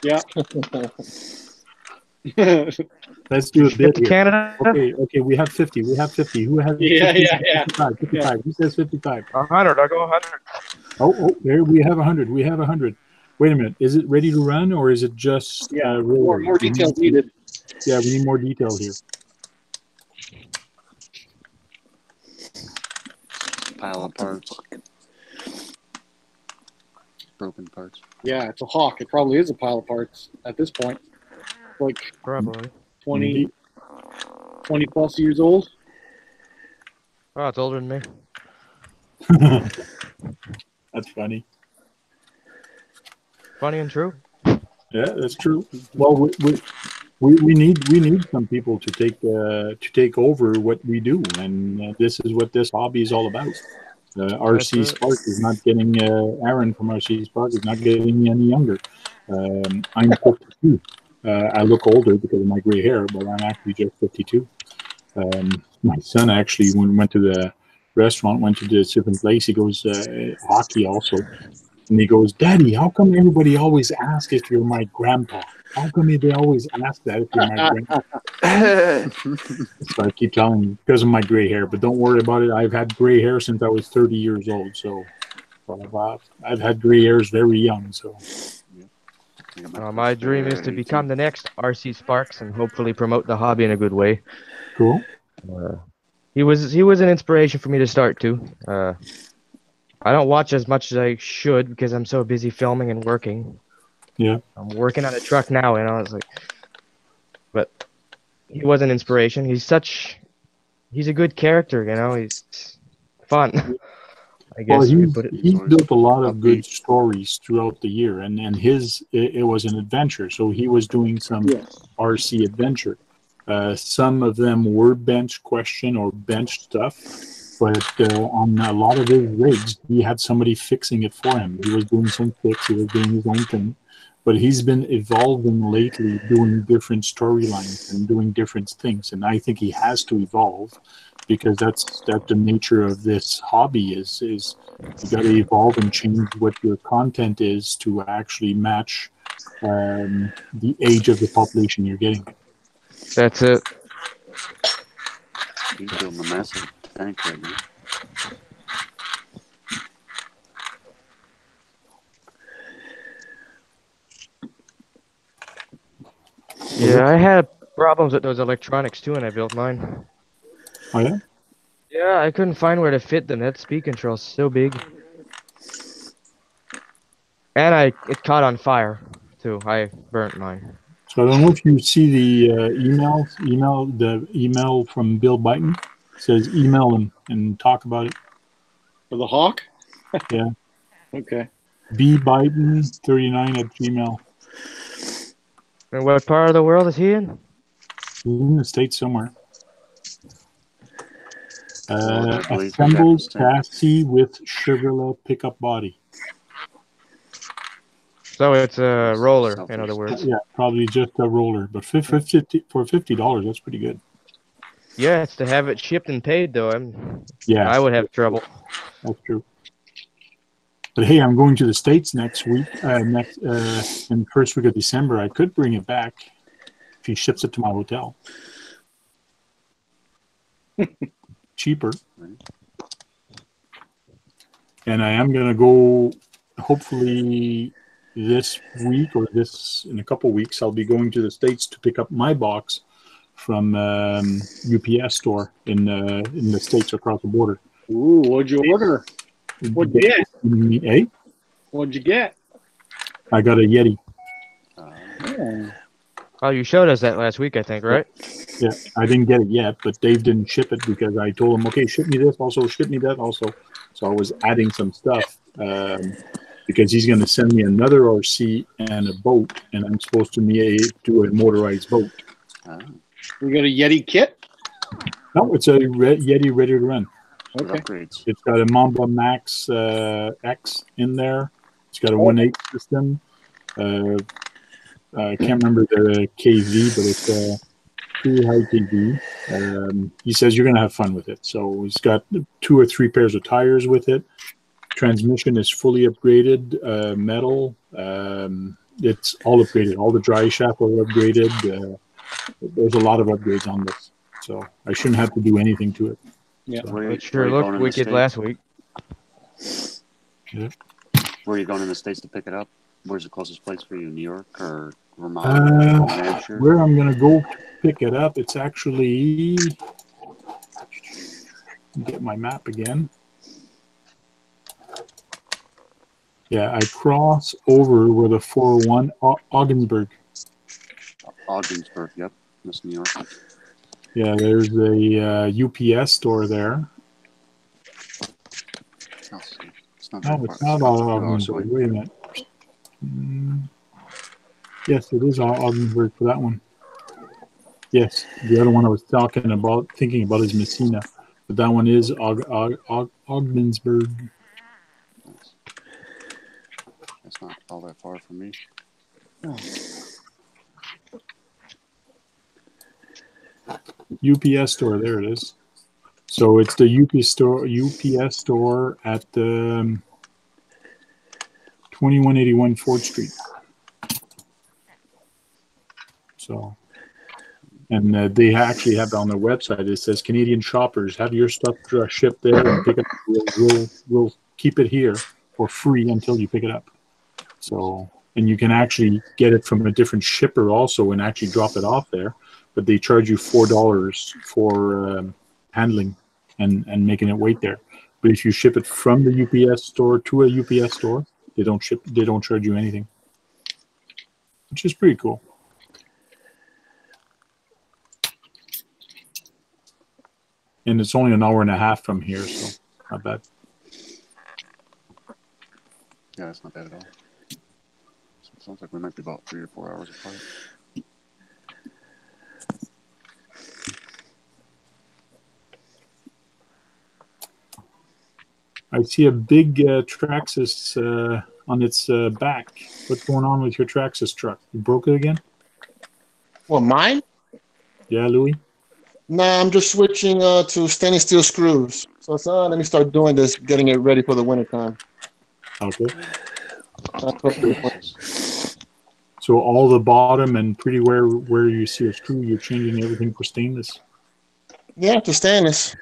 Yeah. Let's do a bid here. Canada. Okay. We have 50. Who has 50? 55. 55. Yeah. Who says 55? 100. I'll go 100. Oh, there we have 100. We have 100. Wait a minute. Is it ready to run or is it just more details needed? Yeah, we need more details here. Pile of parts. Broken parts. Yeah, it's a Hawk. It probably is a pile of parts at this point. Like Probably. 20 plus years old. Oh, it's older than me. That's funny. Funny and true. Yeah, that's true. Well, we need some people to take over what we do, and this is what this hobby is all about. RC Spark is not getting Aaron from RC Spark is not getting any younger. I'm 52. I look older because of my gray hair, but I'm actually just 52. My son actually went to the restaurant, went to the different place. He goes hockey also. And he goes, "Daddy, how come everybody always asks if you're my grandpa? How come they always ask that if you're my grandpa?" So I keep telling him, because of my gray hair, but don't worry about it. I've had gray hair since I was 30 years old. So I've had gray hairs very young. So my dream is to become the next RC Sparks and hopefully promote the hobby in a good way. Cool. He was an inspiration for me to start too. I don't watch as much as I should because I'm so busy filming and working. Yeah. I'm working on a truck now, and I was like, but he was an inspiration. He's a good character, you know. He's fun. I guess you could put it. He's built a lot of good stories throughout the year, and it was an adventure. So he was doing some RC adventure. Some of them were bench question or bench stuff. But on a lot of his rigs, he had somebody fixing it for him. He was doing some fix. He was doing his own thing. But he's been evolving lately, doing different storylines and doing different things. And I think he has to evolve because that's the nature of this hobby is you got to evolve and change what your content is to actually match the age of the population you're getting. That's it. He's building a massive tank right now. Yeah, I had problems with those electronics too when I built mine. Oh yeah? Yeah, I couldn't find where to fit them. That speed control's so big. And it caught on fire too. I burnt mine. So I don't know if you see the email from Bill Byton. It says email him and talk about it. For the Hawk? Yeah. Okay. bbyton39@gmail. And what part of the world is he in? He's in the States somewhere. Assembled chassis with Chevrolet pickup body. So it's a roller, in other words. Yeah, probably just a roller, but for $50, that's pretty good. Yeah, it's to have it shipped and paid though. I would have trouble. That's true. But hey, I'm going to the States next week. In the first week of December, I could bring it back if he ships it to my hotel. Cheaper. And I am going to go, hopefully this week or in a couple weeks, I'll be going to the States to pick up my box from UPS store in the States across the border. Ooh, what'd you order? What'd you get? Hey? What'd you get? I got a Yeti. Oh, you showed us that last week, I think, right? Yeah, I didn't get it yet, but Dave didn't ship it because I told him, okay, ship me this also, ship me that also. So I was adding some stuff because he's going to send me another RC and a boat, and I'm supposed to do a motorized boat. We got a Yeti kit? No, it's a Yeti ready to run. Okay. Upgrades. It's got a Mamba Max X in there. It's got a 1.8 system. I can't remember the KV, but it's pretty high KV. He says you're going to have fun with it. So he's got 2 or 3 pairs of tires with it. Transmission is fully upgraded, metal. It's all upgraded. All the dry shaft are upgraded. There's a lot of upgrades on this. So I shouldn't have to do anything to it. Yeah, so. It sure looked wicked last week. Yeah. Where are you going in the States to pick it up? Where's the closest place for you? New York or Vermont? Hampshire? Where I'm going to go to pick it up, it's actually... Get my map again. Yeah, I cross over with a 401 Ogdensburg. Ogdensburg, yep. That's New York. Yeah, there's a UPS store there. It's not No, it's not Ogdensburg. Wait a minute. Yes, it is Ogdensburg for that one. Yes, the other one I was thinking about is Messina, but that one is Ogdensburg. That's not all that far from me. UPS store, there it is. So it's the UPS store at the 2181 Ford Street. So, and they actually have on their website, it says, Canadian shoppers, have your stuff shipped there and pick it up. We'll keep it here for free until you pick it up. So, and you can actually get it from a different shipper also and actually drop it off there, but they charge you $4 for handling and making it wait there. But if you ship it from the UPS store to a UPS store, they don't charge you anything, which is pretty cool. And it's only an hour and a half from here, so not bad. Yeah, that's not bad at all. So it sounds like we might be about 3 or 4 hours apart. I see a big Traxxas on its back. What's going on with your Traxxas truck? You broke it again? Well, mine? Yeah, Louis? Nah, I'm just switching to stainless steel screws. So let me start doing this, getting it ready for the winter time. Okay. So all the bottom and pretty where you see a screw, you're changing everything for stainless? Yeah, to stainless.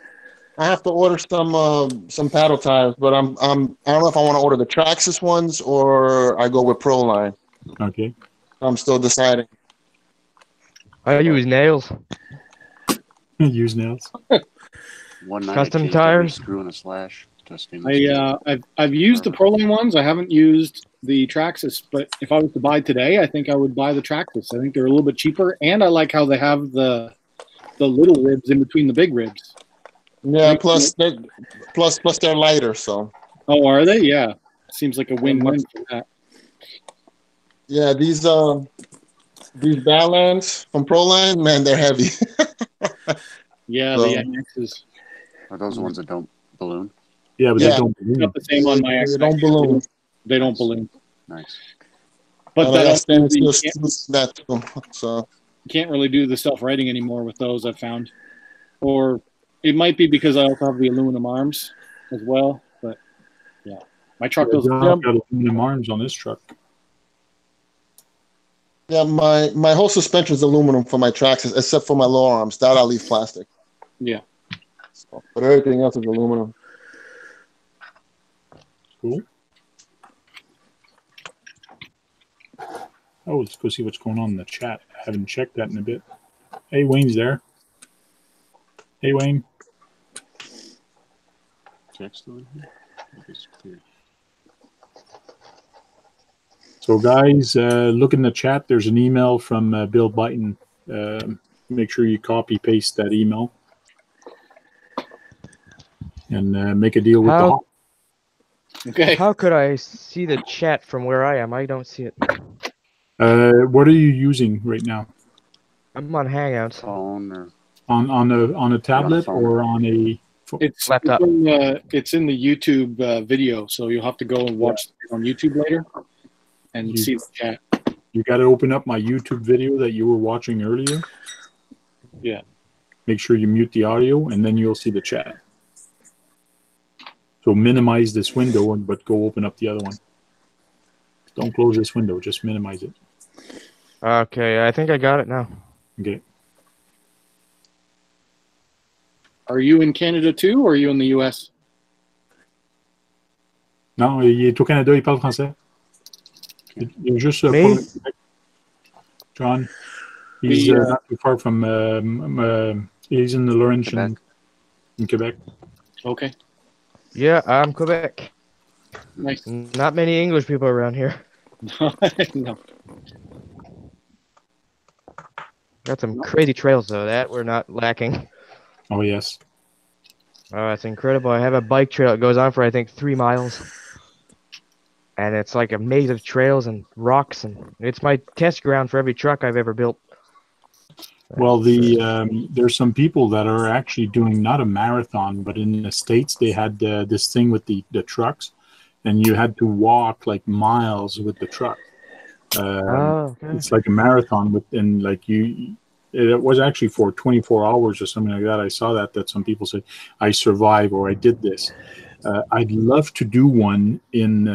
I have to order some paddle tires, but I don't know if I want to order the Traxxas ones or I go with Proline. Okay. I'm still deciding. I use nails. Use nails. One night Custom I changed tires? every screw and a slash to stainless steel. I've used the Proline ones. I haven't used the Traxxas, but if I was to buy today, I think I would buy the Traxxas. I think they're a little bit cheaper, and I like how they have the little ribs in between the big ribs. Yeah, plus they're lighter, so. Oh, are they? Yeah. Seems like a win-win for that. Yeah, these Badlands from Proline, man, they're heavy. Yeah, So- the NXs. Are those the ones that don't balloon? Yeah, but Yeah. they don't balloon. Not the same on my They X. don't balloon. They don't balloon. Nice. But I that got also stainless you steel screws for that too. So can't really do the self-writing anymore with those, I've found. Or it might be because I also have the aluminum arms as well. But yeah, my truck Yeah, does. John got aluminum arms on this truck. yeah, my whole suspension is aluminum for my Traxxas, except for my lower arms. That I'll leave plastic. Yeah. So, but everything else is aluminum. Cool. Oh, let's go see what's going on in the chat. I haven't checked that in a bit. Hey, Wayne's there. Hey, Wayne. Jack still in here? I think it's clear. So, guys, look in the chat. There's an email from Bill Biden. Make sure you copy paste that email and make a deal with the hawk. Okay. How could I see the chat from where I am? I don't see it. What are you using right now? I'm on Hangout. Phone or On a tablet phone. or on a It's Laptop. It's in the YouTube video, so you'll have to go and watch it on YouTube later and see the chat. You got to open up my YouTube video that you were watching earlier. Yeah. Make sure you mute the audio, and then you'll see the chat. So minimize this window, but go open up the other one. Don't close this window, just minimize it. Okay, I think I got it now. Okay. Are you in Canada too, or are you in the US? Non, il est au Canada, il parle français. Il est juste Me? pour le Québec. John, he's not too far from, he's in the Laurentian in Quebec. Okay. Yeah, I'm Quebec. Nice. Not many English people around here. No. Got some crazy trails though. That we're not lacking. Oh, yes. Oh, that's incredible. I have a bike trail. It goes on for I think 3 miles. And it's like a maze of trails and rocks, and it's my test ground for every truck I've ever built. Well, there's some people that are actually doing not a marathon, but in the States they had this thing with the trucks, and you had to walk like miles with the truck. Oh, okay. It's like a marathon and like it was actually for 24 hours or something like that. I saw that some people say I survived or I did this, I'd love to do one in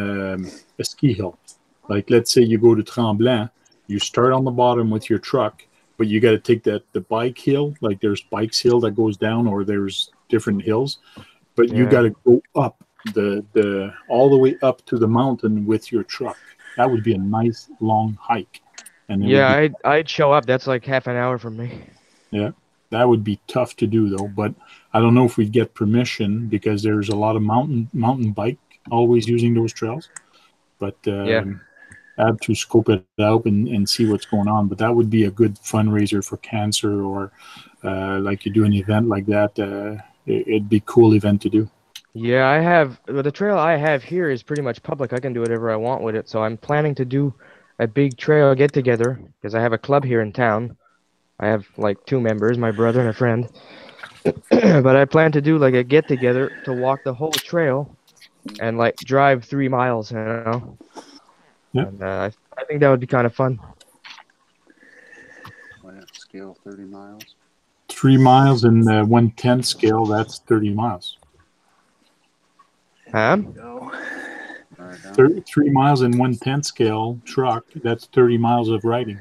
a ski hill. Like, let's say you go to Tremblant, you start on the bottom with your truck, but you got to take the bike hill. Like, there's bikes hill that goes down, or there's different hills, but you got to go up the all the way up to the mountain with your truck. That would be a nice long hike. And yeah, I'd show up. That's like half an hour from me. yeah, that would be tough to do though. But I don't know if we'd get permission because there's a lot of mountain bike always using those trails. But I have to scope it out and see what's going on. But that would be a good fundraiser for cancer, or like you do an event like that. It'd be a cool event to do. Yeah, the trail I have here is pretty much public. I can do whatever I want with it. So I'm planning to do a big trail get together because I have a club here in town. I have like 2 members, my brother and a friend. But I plan to do like a get together to walk the whole trail and like drive 3 miles, you know. Yeah. And I think that would be kind of fun. Scale 30 miles. 3 miles in the 1/10 scale, that's 30 miles. Huh? 3 miles in 1/10 scale truck, that's 30 miles of riding.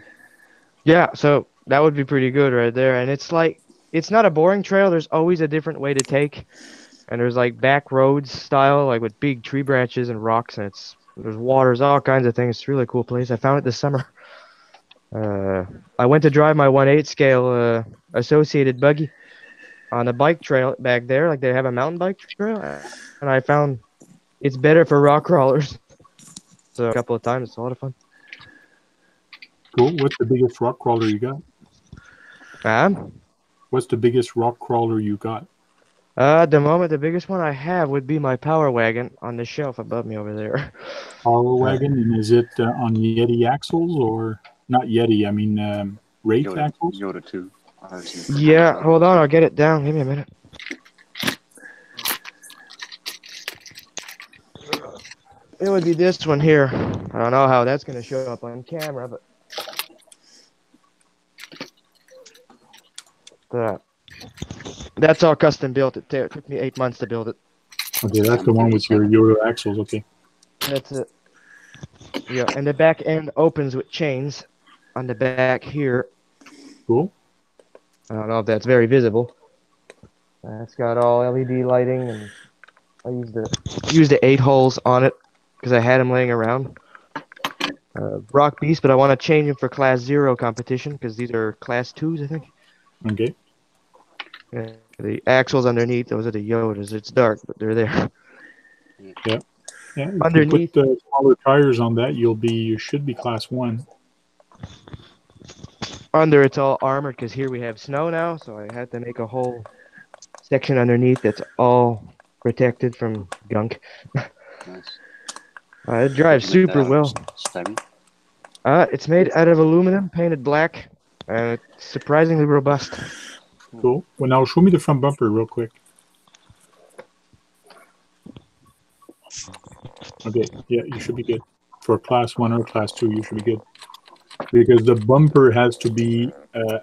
Yeah, so that would be pretty good right there. And it's like, it's not a boring trail. There's always a different way to take. And there's like back roads style, like with big tree branches and rocks. And there's waters, all kinds of things. It's a really cool place. I found it this summer. I went to drive my 1/8 scale associated buggy on a bike trail back there. Like they have a mountain bike trail. And I found it's better for rock crawlers. So a couple of times, it's a lot of fun. Cool. What's the biggest rock crawler you got? What's the biggest rock crawler you got? At the moment, the biggest one I have would be my Power Wagon on the shelf above me over there. Power Wagon, and is it on Yeti axles or not Yeti? I mean, Wraith axles? Yoda 2. Yeah, hold on, I'll get it down. Give me a minute. It would be this one here. I don't know how that's going to show up on camera, but that's all custom built. It took me 8 months to build it. Okay, that's the one with your Euro axles. Okay. That's it. Yeah, and the back end opens with chains on the back here. Cool. I don't know if that's very visible. It's got all LED lighting, and I used the 8 holes on it because I had them laying around. Rock Beast, but I want to change them for Class 0 competition because these are Class 2s, I think. Okay. The axles underneath, those are the Yodas. It's dark, but they're there. Yeah. Yeah. If Underneath, you put the smaller tires on that, you should be Class 1. Under it's all armored because here we have snow now, so I had to make a whole section underneath that's all protected from gunk. Nice. It drives super well. It's made out of aluminum, painted black, and it's surprisingly robust. Cool. Well, now show me the front bumper real quick. Okay, yeah, you should be good. For Class 1 or Class 2, you should be good. Because the bumper has to be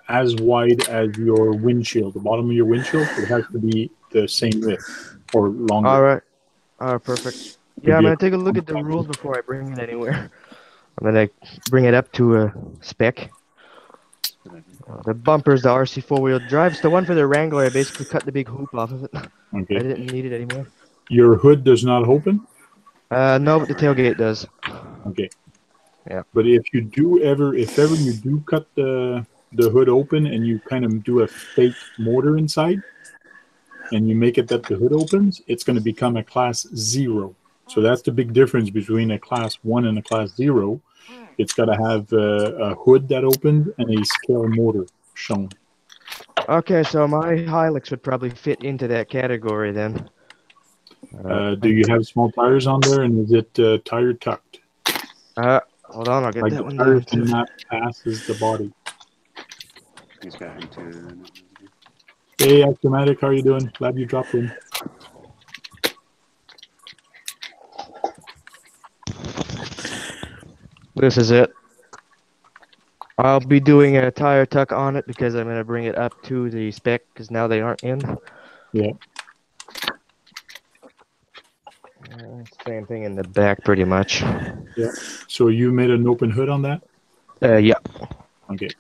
as wide as your windshield. The bottom of your windshield, it has to be the same width or longer. All right. All right, perfect. Yeah, I'm going to take a look at the rules before I bring it anywhere. I'm going to bring it up to a spec. The bumper's the RC four-wheel drive. It's the one for the Wrangler. I basically cut the big hoop off of it. Okay. I didn't need it anymore. Your hood does not open? No, but the tailgate does. Okay. Yeah. But if ever you do cut the hood open and you kind of do a fake motor inside and you make it that the hood opens, it's going to become a Class 0. So that's the big difference between a Class 1 and a Class 0. It's got to have a hood that opened and a scale motor shown. Okay, so my Hilux would probably fit into that category then. Do you have small tires on there, and is it tire tucked? Hold on, I'll get like that the one tire down too. cannot passes the body. He's got interior in it. Hey, Axiomatic, how are you doing? Glad you dropped in. This is it. I'll be doing a tire tuck on it because I'm going to bring it up to the spec because now they aren't in. Yeah. Same thing in the back, pretty much. Yeah. So you made an open hood on that? Yeah. Okay.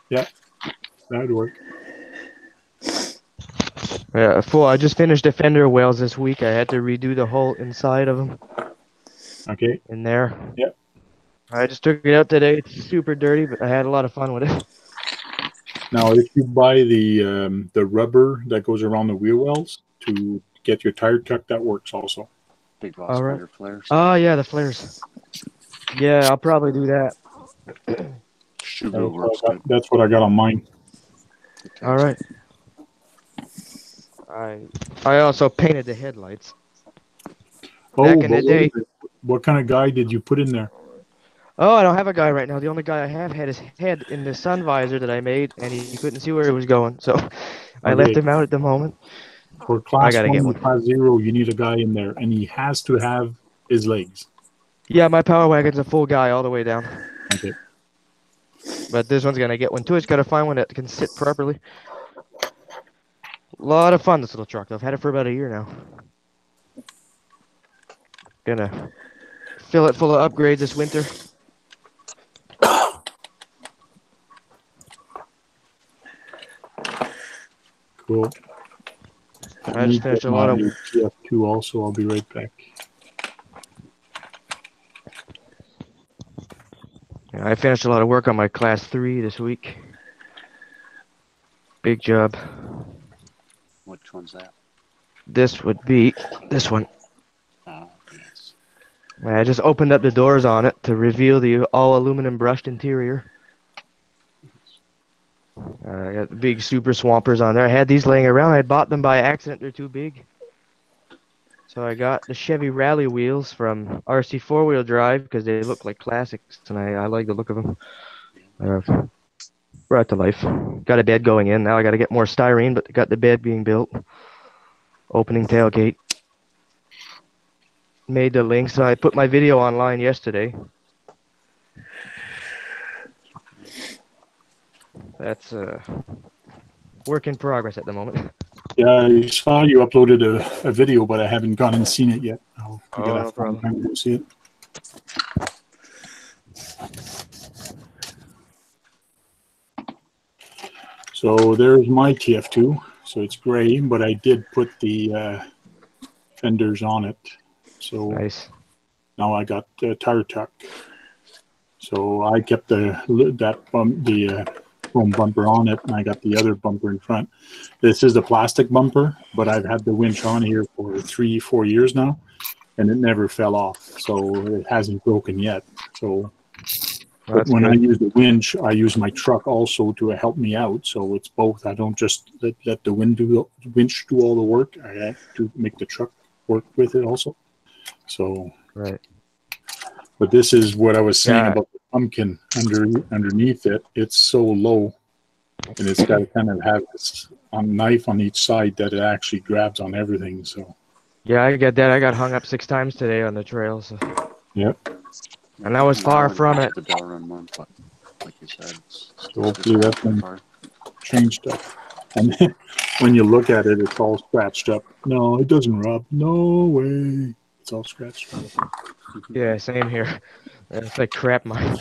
Yeah, that would work. Yeah, I just finished the fender wells this week. I had to redo the whole inside of them. Okay. In there. Yeah. I just took it out today. It's super dirty, but I had a lot of fun with it. Now, if you buy the rubber that goes around the wheel wells to get your tire tuck, that works also. Big loss spider flares. Oh yeah, the flares. Yeah, I'll probably do that. Sugar works good. That's what I got on mine. All right. I also painted the headlights. Back in the day. What kind of guy did you put in there? Oh, I don't have a guy right now. The only guy I have had his head in the sun visor that I made, and he couldn't see where it was going. So I left him out at the moment. For class 1 and class 0, you need a guy in there, and he has to have his legs. Yeah, my Power Wagon's a full guy all the way down. Okay. But this one's going to get one too. It's got to find one that can sit properly. A lot of fun, this little truck. I've had it for about a year now. Gonna fill it full of upgrades this winter. Cool. I just finished a lot of TF2 also. I'll be right back. Yeah, I finished a lot of work on my class 3 this week. Big job. Which one's that? This would be this one. Oh, yes. I just opened up the doors on it to reveal the all aluminum brushed interior. I got the big super swampers on there. I had these laying around. I bought them by accident. They're too big. So I got the Chevy Rally wheels from RC 4-wheel drive because they look like classics, and I like the look of them. Brought to life. Got a bed going in. Now I got to get more styrene, but got the bed being built. Opening tailgate. Made the link, so I put my video online yesterday. That's work in progress at the moment. Yeah, I saw you uploaded a video, but I haven't gone and seen it yet. No problem. Time to see it. So there's my TF2. So it's gray, but I did put the fenders on it. So nice. Now I got the tire tuck. So I kept the chrome bumper on it, and I got the other bumper in front. This is the plastic bumper, but I've had the winch on here for 3-4 years now, and it never fell off. So it hasn't broken yet. So when I use the winch, I use my truck also to help me out. So it's both. I don't just let the winch do all the work. I have to make the truck work with it also. So right. But this is what I was saying about the pumpkin underneath it. It's so low, and it's got to kind of have this knife on each side that it actually grabs on everything. So yeah, I get that. I got hung up 6 times today on the trail. So. Yep. And I was far from it. The dollar a month, but like you said, so hopefully that's been changed up. And then when you look at it, it's all scratched up. No, it doesn't rub. No way. It's all scratched up. Yeah, same here. It's like crap, mine.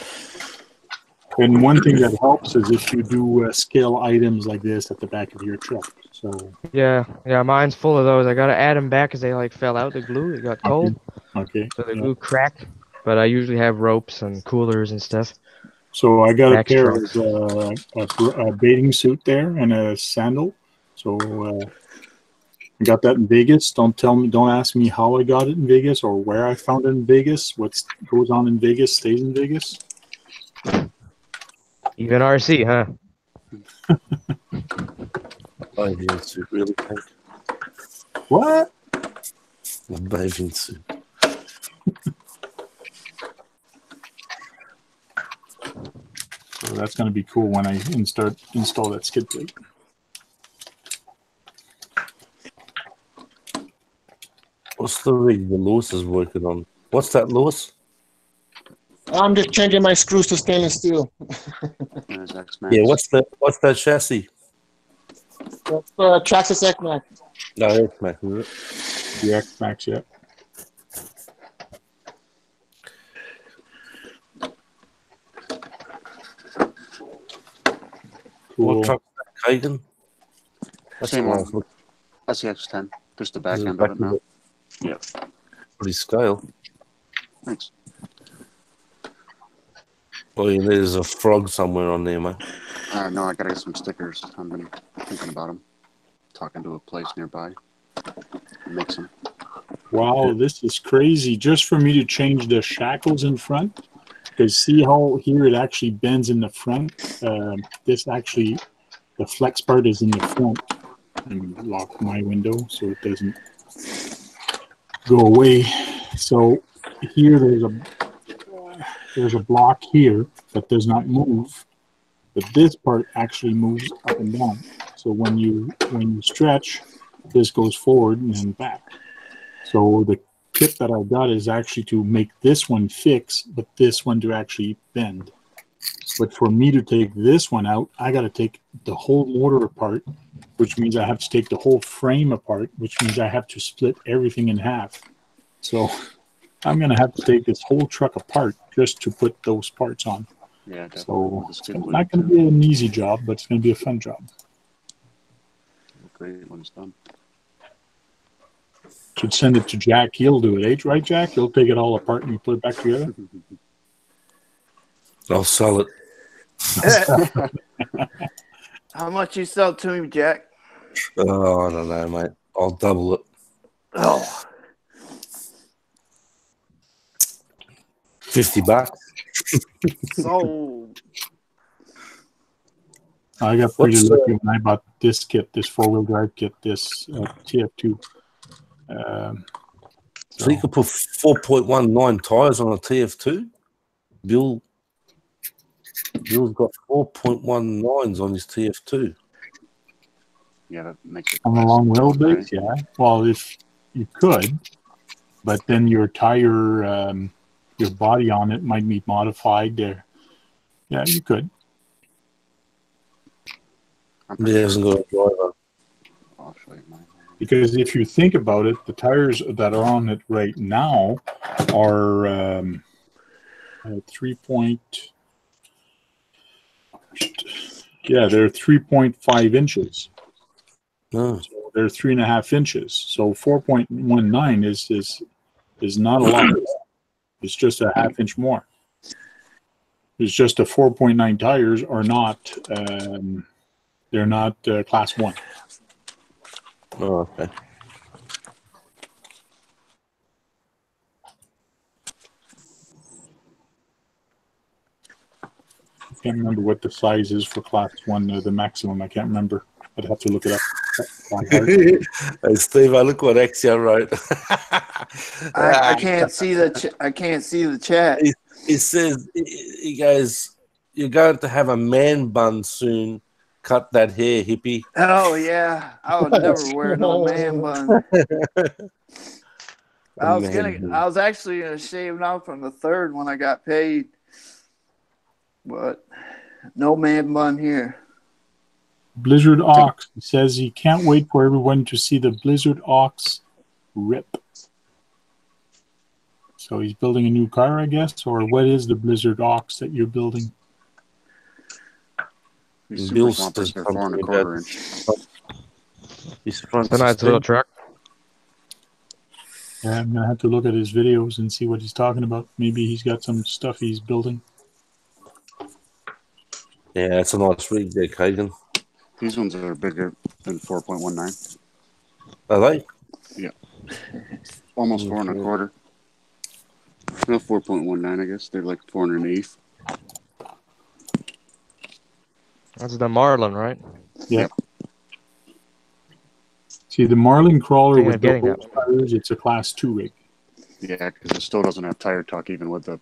And one thing that helps is if you do scale items like this at the back of your truck. So yeah, mine's full of those. I gotta add them back because they like fell out. The glue, it got cold. Okay. So the glue cracked. But I usually have ropes and coolers and stuff. So I got a pair of a bathing suit there and a sandal. So I got that in Vegas. Don't ask me how I got it in Vegas or where I found it in Vegas. What goes on in Vegas stays in Vegas. Even RC, huh? Bathing suit, really pink. What? A bathing suit. So that's going to be cool when I install that skid plate. What's the rig that Lewis is working on? What's that, Lewis? I'm just changing my screws to stainless steel. Yeah, what's that chassis? Traxxas X-Max. No, it's Mac, is it? The X-Max, yeah. Cool. What truck is that, Kagan? That's Same a one. nice look. That's the X10. Just the back Is it end back of it now. end? Yeah. Pretty scale. Thanks. All you need is a frog somewhere on there, mate. No, I gotta get some stickers. I've been thinking about them. Talking to a place nearby. Make some. Wow, this is crazy. Just for me to change the shackles in front, because see how here it actually bends in the front? This actually, the flex part is in the front. And lock my window so it doesn't go away. So here there's a block here that does not move, but this part actually moves up and down. So when you stretch, this goes forward and then back. So the tip that I got is actually to make this one fix, but this one to actually bend. But for me to take this one out, I got to take the whole motor apart, which means I have to take the whole frame apart, which means I have to split everything in half. So I'm going to have to take this whole truck apart just to put those parts on. Yeah, so it's not going to be an easy job, but it's going to be a fun job. Great when it's done. Should send it to Jack. He'll do it, right, Jack? He'll take it all apart and put it back together. I'll sell it. How much you sell to me, Jack? Oh, I don't know, mate. I'll double it. Oh, $50. so I got pretty lucky when I bought this kit, this four-wheel drive kit, this TF2. So you could put 4.19 tires on a TF2? Bill's got 4.19s on his TF2. Yeah, that makes it. On a long wheelbase, yeah. Well, if you could, but then your tire, your body on it might be modified there. Yeah, you could. He hasn't got a driver. I'll show you mine. Because if you think about it, the tires that are on it right now are 3.5 inches. Oh. So they're 3.5 inches. So 4.19 is not a lot. It's just a half inch more. It's just a 4.9 tires are not. They're not class 1. Oh, okay. I can't remember what the size is for class 1, the maximum. I can't remember. I'd have to look it up. Hey, Steve, I look what Axia wrote. I can't see the I can't see the chat. He says, he goes, you're going to have a man bun soon. Cut that hair, hippie. Oh yeah, I would never wear no man bun. I was actually gonna shave it off from the 3rd when I got paid, but no man bun here. Blizzard Ox says he can't wait for everyone to see the Blizzard Ox rip. So he's building a new car, I guess, or what is the Blizzard Ox that you're building? These Bill's super bumpers are just 4.25 inch. His front It's a nice little truck. Yeah, I'm going to have to look at his videos and see what he's talking about. Maybe he's got some stuff he's building. Yeah, it's a nice rig there, Kagan. These ones are bigger than 4.19. Are they? Yeah. Almost 4.25. No, 4.19, I guess. They're like 4.125. That's the Marlin, right? Yeah. See, the Marlin crawler with getting those tires, it's a class 2 rig. Yeah, because it still doesn't have tire tuck, even with the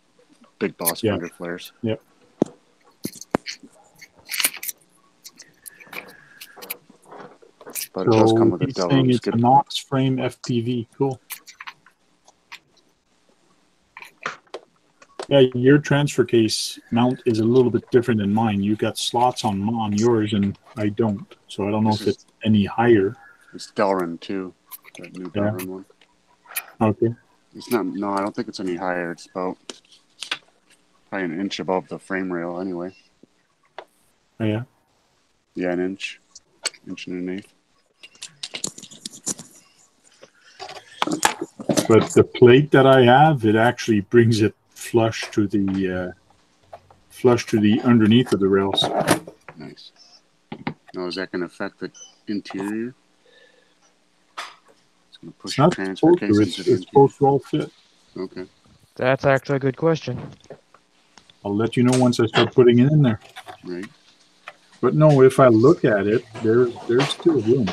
big boss fender flares. Yep. But it does come with a he's Dello saying it's skid. a Knox frame FPV. Cool. Yeah, your transfer case mount is a little bit different than mine. You got slots on yours, and I don't. So I don't know if it's any higher. It's Delrin too, that new Delrin one. Okay. It's not. No, I don't think it's any higher. It's about probably an inch above the frame rail anyway. Oh, yeah. Yeah, an inch and an eighth. But the plate that I have, it actually brings it flush to the underneath of the rails. Nice. Now, is that going to affect the interior? It's going to push the transfer case into the it's supposed to all fit. Okay. That's actually a good question. I'll let you know once I start putting it in there. Right. But no, if I look at it, there's still room.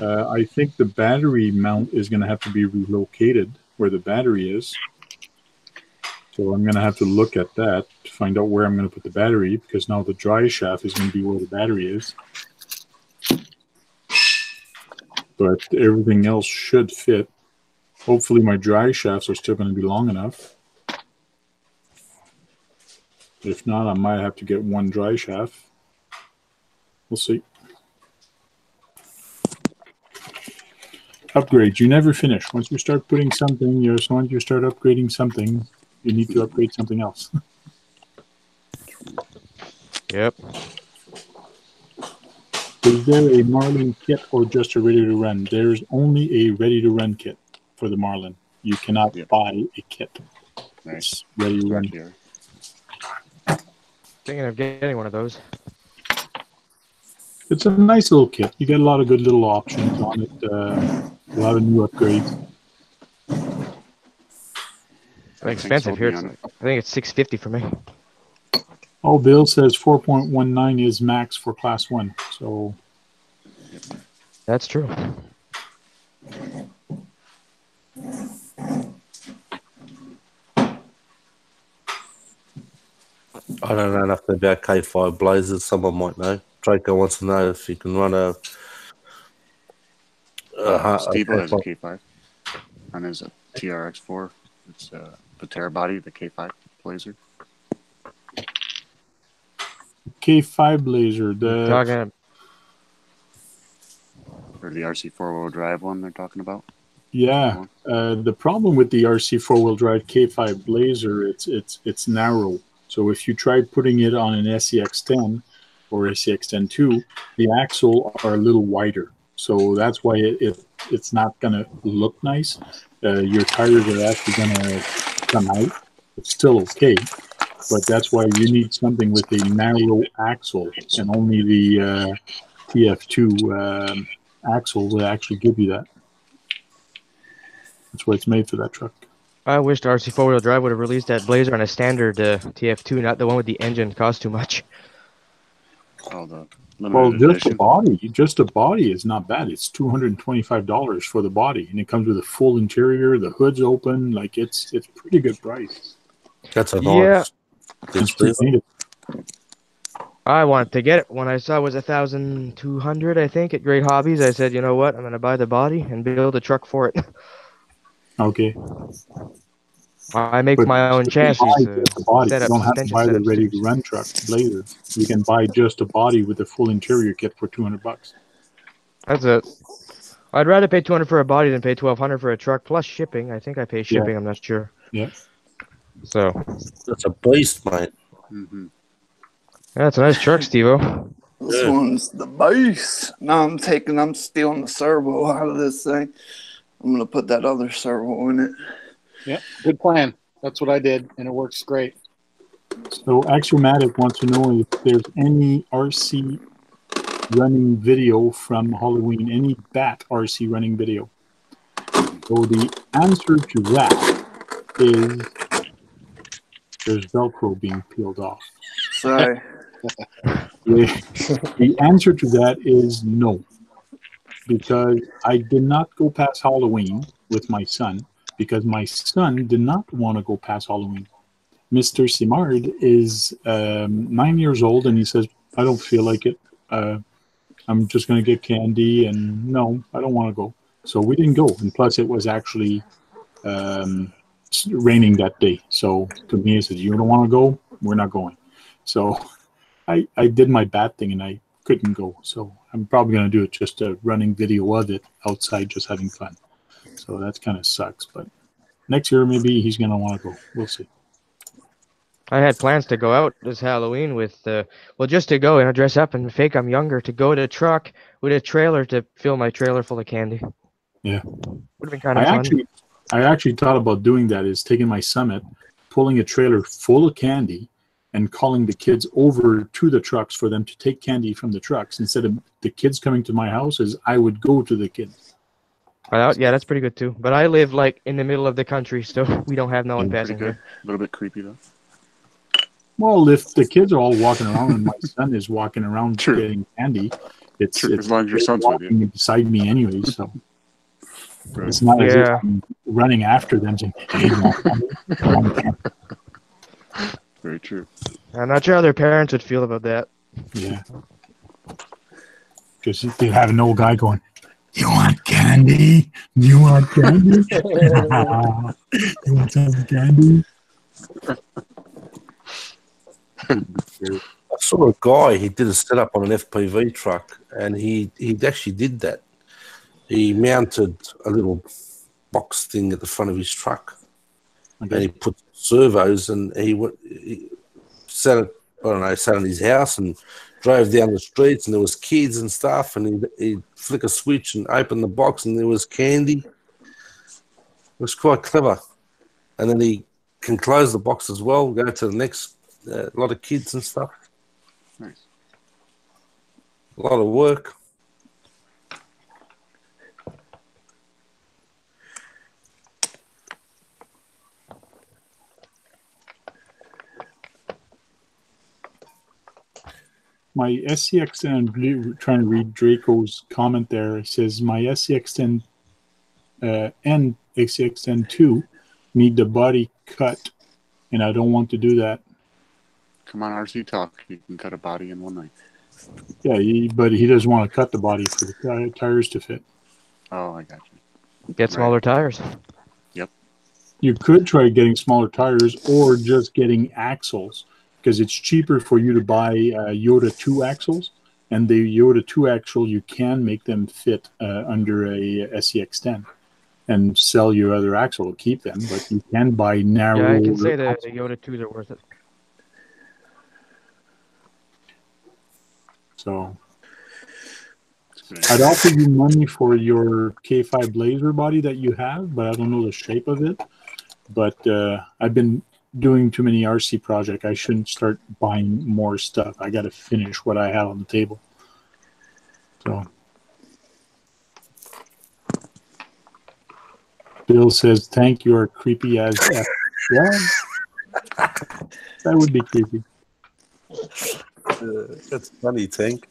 I think the battery mount is going to have to be relocated where the battery is. So I'm going to have to look at that to find out where I'm going to put the battery, because now the dry shaft is going to be where the battery is. But everything else should fit. Hopefully my dry shafts are still going to be long enough. If not, I might have to get one dry shaft. We'll see. Upgrades. You never finish. Once you start putting something, once you start upgrading something, you need to upgrade something else. Yep. Is there a Marlin kit or just a ready-to-run? There's only a ready-to-run kit for the Marlin. You cannot buy a kit. Nice. Ready-to-run. Thinking of getting one of those. It's a nice little kit. You get a lot of good little options on it. A lot of new upgrades. It's expensive here. I think it's $650 for me. Oh, Bill says 4.19 is max for Class 1. So that's true. I don't know nothing about K5 blazers. Someone might know. Draco wants to know if you can run a Steve has a K5 and there's a TRX4. It's the Terra body, the K5 Blazer. K5 Blazer, or the RC four-wheel drive one they're talking about. Yeah, the problem with the RC four-wheel drive K5 Blazer, it's narrow. So if you try putting it on an SCX10 or SCX10-2, the axle are a little wider. So that's why it's not going to look nice. Your tires are actually going to come out. It's still okay, but that's why you need something with a narrow axle, and only the TF2 axle will actually give you that. That's why it's made for that truck. I wished RC four-wheel drive would have released that Blazer on a standard TF2, not the one with the engine. Cost too much. Oh, well, just a body is not bad. It's $225 for the body, and it comes with a full interior. The hood's open. Like it's pretty good price. That's a nice. Yeah. I wanted to get it when I saw it was 1,200, I think, at Great Hobbies. I said, you know what? I'm going to buy the body and build a truck for it. Okay. I make my own chassis. You don't have to buy the ready-to-run truck Blazer. You can buy just a body with a full interior kit for $200. That's it. I'd rather pay $200 for a body than pay $1,200 for a truck plus shipping. I think I pay shipping. Yeah. I'm not sure. Yeah. So that's a beast, mate. Mm-hmm. Yeah, it's a nice truck, Steve-O. This one's the beast. Now I'm stealing the servo out of this thing. I'm going to put that other servo in it. Yep, good plan. That's what I did, and it works great. So Axiomatic wants to know if there's any RC running video from Halloween, any BAT RC running video. So the answer to that is there's Velcro being peeled off. Sorry. The answer to that is no. Because I did not go past Halloween with my son, because my son did not want to go past Halloween. Mr. Simard is 9 years old, and he says, I don't feel like it. I'm just going to get candy, and no, I don't want to go. So we didn't go, and plus it was actually raining that day. So to me, he said, you don't want to go? We're not going. So I did my bad thing, and I couldn't go. So I'm probably going to do it just a running video of it outside, just having fun. So that kind of sucks. But next year, maybe he's going to want to go. We'll see. I had plans to go out this Halloween with, well, just to go and dress up and fake I'm younger, to go to a truck with a trailer to fill my trailer full of candy. Yeah. Would have been kind of fun. I actually thought about doing that, is taking my Summit, pulling a trailer full of candy, and calling the kids over to the trucks for them to take candy from the trucks. Instead of the kids coming to my house, is I would go to the kids. Yeah, that's pretty good too. But I live like in the middle of the country, so we don't have no one Pretty passing good. here. A little bit creepy though. Well, if the kids are all walking around and my son is walking around True. getting candy, it's As long as your son's with you. walking beside me anyway, so Right. it's not as if Yeah. I'm running after them saying, "Hey, you want candy?" Very true. I'm not sure how their parents would feel about that. Yeah. Because they have an old guy going, "You want candy? You want candy? You want some candy?" I saw a guy, he did a setup on an FPV truck, and he actually did that. He mounted a little box thing at the front of his truck, and he put servos, and he sat in his house and drove down the streets, and there was kids and stuff, and he'd flick a switch and open the box, and there was candy. It was quite clever. And then he can close the box as well, go to the next lot of kids and stuff. Nice. A lot of work. My SCX10, trying to read Draco's comment there, it says my SCX10 and SCX10-2 need the body cut, and I don't want to do that. Come on, RC Talk. You can cut a body in one night. Yeah, but he doesn't want to cut the body for the tires to fit. Oh, I got you. Get smaller tires. Yep. You could try getting smaller tires or just getting axles, because it's cheaper for you to buy Yoda 2 axles, and the Yoda 2 axle, you can make them fit under a SCX10 and sell your other axle to keep them, but you can buy narrow. Yeah, I can say the axles. Yoda 2s are worth it. So I'd offer you money for your K5 Blazer body that you have, but I don't know the shape of it. But I've been doing too many RC projects. I shouldn't start buying more stuff. I got to finish what I have on the table. So Bill says, "Thank you are creepy as F." Yeah, that would be creepy. That's funny, Tank.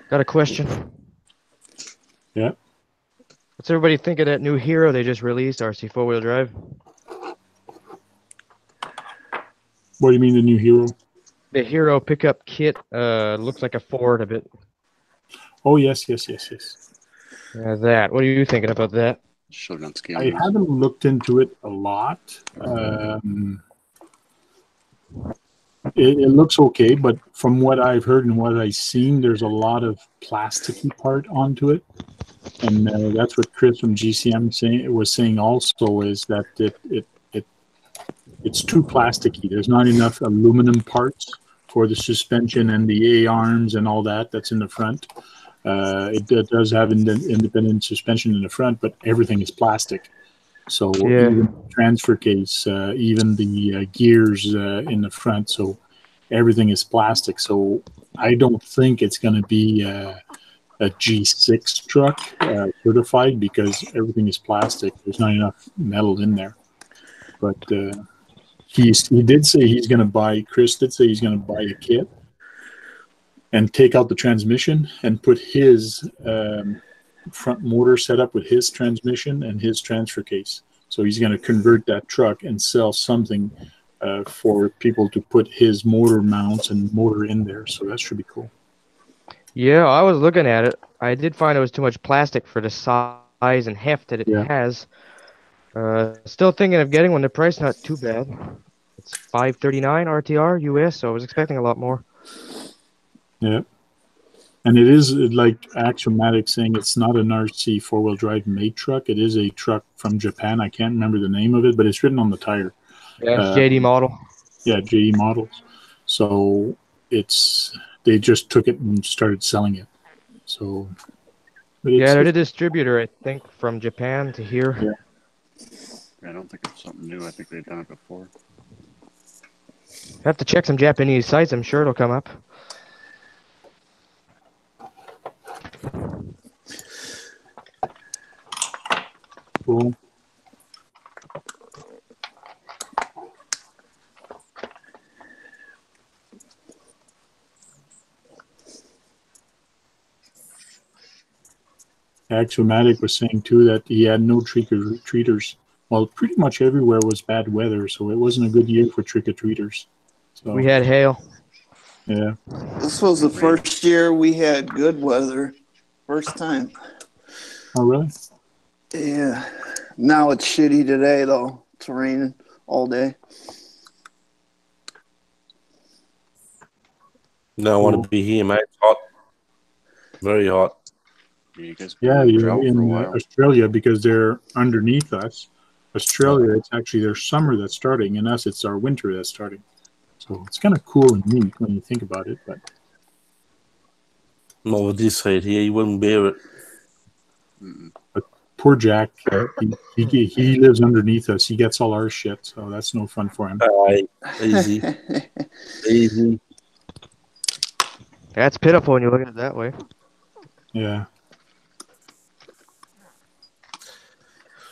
Got a question. Yeah. What's everybody think of that new Hero they just released, RC 4-wheel drive? What do you mean, the new Hero? The Hero pickup kit looks like a Ford a bit. Oh, yes. That. What are you thinking about that? Showed it on scale. I haven't looked into it a lot. It looks okay, but from what I've heard and what I've seen, there's a lot of plasticky part onto it, and that's what Chris from GCM was saying also, is that it's too plasticky. There's not enough aluminum parts for the suspension and the A-arms and all that's in the front. It does have independent suspension in the front, but everything is plastic. So even the transfer case, even the gears in the front, so everything is plastic. So I don't think it's going to be a G6 truck certified, because everything is plastic. There's not enough metal in there. But he did say he's going to buy. Chris did say he's going to buy a kit and take out the transmission and put his front motor set up with his transmission and his transfer case. So he's going to convert that truck and sell something for people to put his motor mounts and motor in there. So that should be cool. Yeah, I was looking at it. I did find it was too much plastic for the size and heft that it has. Still thinking of getting one. The price not too bad. It's $539 RTR US, so I was expecting a lot more. Yeah. And it is like Axiomatic saying it's not an RC four-wheel drive made truck. It is a truck from Japan. I can't remember the name of it, but it's written on the tire. Yeah, it's JD model. Yeah, JD models. So they just took it and started selling it. So yeah, they're the distributor, I think, from Japan to here. Yeah. I don't think it's something new. I think they've done it before. I have to check some Japanese sites. I'm sure it'll come up. Cool. Axiomatic was saying too that he had no trick-or-treaters. Well, pretty much everywhere was bad weather, so it wasn't a good year for trick-or-treaters. So, We had hail. Yeah. This was the first year we had good weather. First time. Oh, really? Yeah. Now it's shitty today, though. It's raining all day. No, I want to be here, mate. It's hot. Very hot. Yeah, you're in Australia because they're underneath us. Australia, it's actually their summer that's starting, and us, it's our winter that's starting. So it's kind of cool and neat when you think about it. But not with this heat here, you wouldn't bear it. But poor Jack, he lives underneath us. He gets all our shit, so that's no fun for him. Easy. Easy. That's pitiful when you look at it that way. Yeah.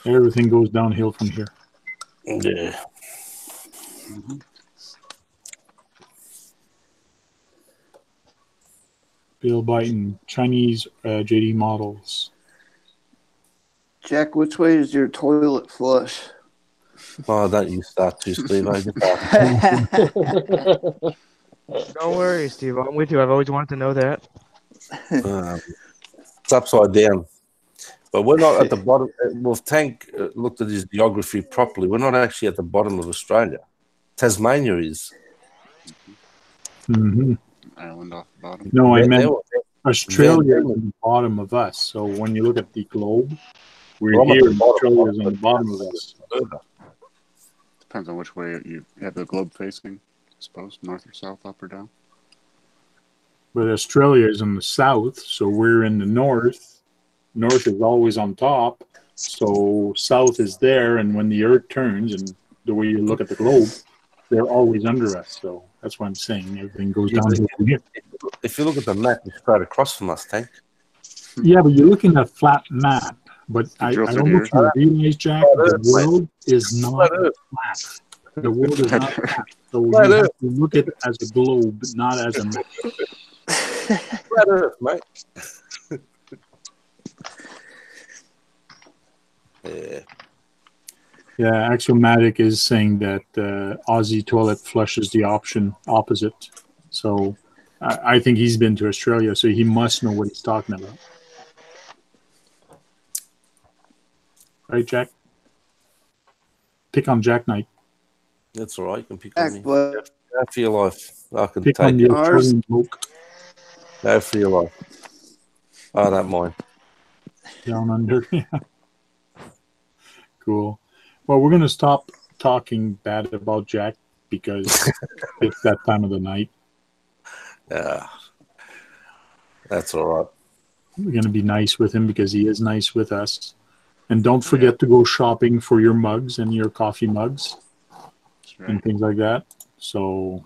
Everything goes downhill from here. Yeah. Bill Biden, Chinese JD models. Jack, which way is your toilet flush? Oh, don't you start to, Steve. Don't worry, Steve. I'm with you. I've always wanted to know that. It's upside down. But we're not at the bottom. Well, if Tank looked at his geography properly, we're not actually at the bottom of Australia. Tasmania is. Mm-hmm. Island off the bottom. No, I meant Australia is at the bottom of us. So when you look at the globe, we're here and Australia is on the bottom of us. Depends on which way you have the globe facing, I suppose. North or south, up or down. But Australia is in the south, so we're in the north. North is always on top, so south is there, and when the earth turns, and the way you look at the globe, they're always under us. So that's what I'm saying. Everything goes down here. If you look at the map, it's straight across from us, Tank. Yeah, but you're looking at a flat map. But I don't know if you realize, Jack, the world is not flat. The world is not flat. So you have to look at it as a globe, not as a map. Flat Earth, mate. Yeah. Yeah, Axiomatic is saying that Aussie toilet flush is the opposite. So I think he's been to Australia, so he must know what he's talking about. Right, Jack? Pick on Jack Knight. That's all right. You can pick on me. Go for your life. I can pick take on it. the Australian bloke. Go for your life. I don't mind. Down under. Yeah. Cool. Well, we're going to stop talking bad about Jack because it's that time of the night. Yeah. That's all right. We're going to be nice with him because he is nice with us. And don't forget to go shopping for your mugs and your coffee mugs and things like that. So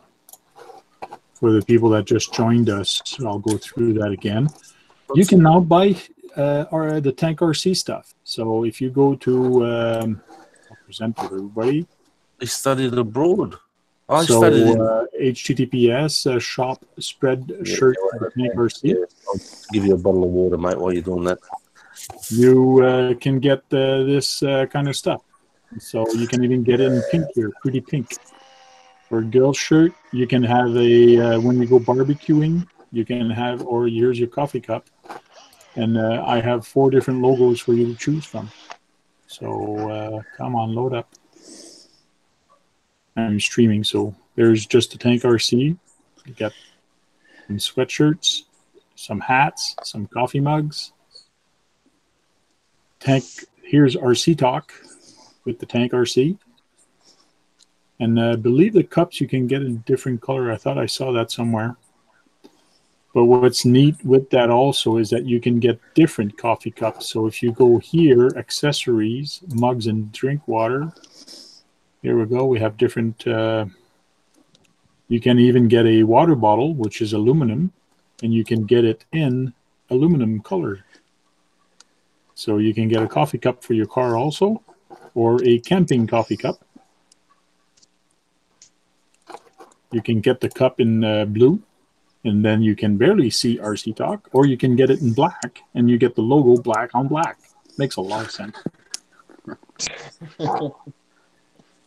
for the people that just joined us, I'll go through that again. You can now buy the Tank RC stuff. So if you go to, I'll present to everybody. I studied abroad. HTTPS shop spread shirt for the Tank RC. Yeah. I'll give you a bottle of water, mate, while you're doing that. You can get this kind of stuff. So you can even get it in pink here, pretty pink. For a girl's shirt, you can have a, when you go barbecuing, you can have, or here's your coffee cup. And I have 4 different logos for you to choose from. So come on, load up. I'm streaming, so there's just the Tank RC. You got some sweatshirts, some hats, some coffee mugs. Tank, here's RC Talk with the Tank RC. And I believe the cups you can get in different color. I thought I saw that somewhere. But what's neat with that also is that you can get different coffee cups. So if you go here, accessories, mugs and drink water, here we go. We have different, you can even get a water bottle, which is aluminum, and you can get it in aluminum color. So you can get a coffee cup for your car also, or a camping coffee cup. You can get the cup in blue, and then you can barely see RC Talk, or you can get it in black, and you get the logo black on black. Makes a lot of sense.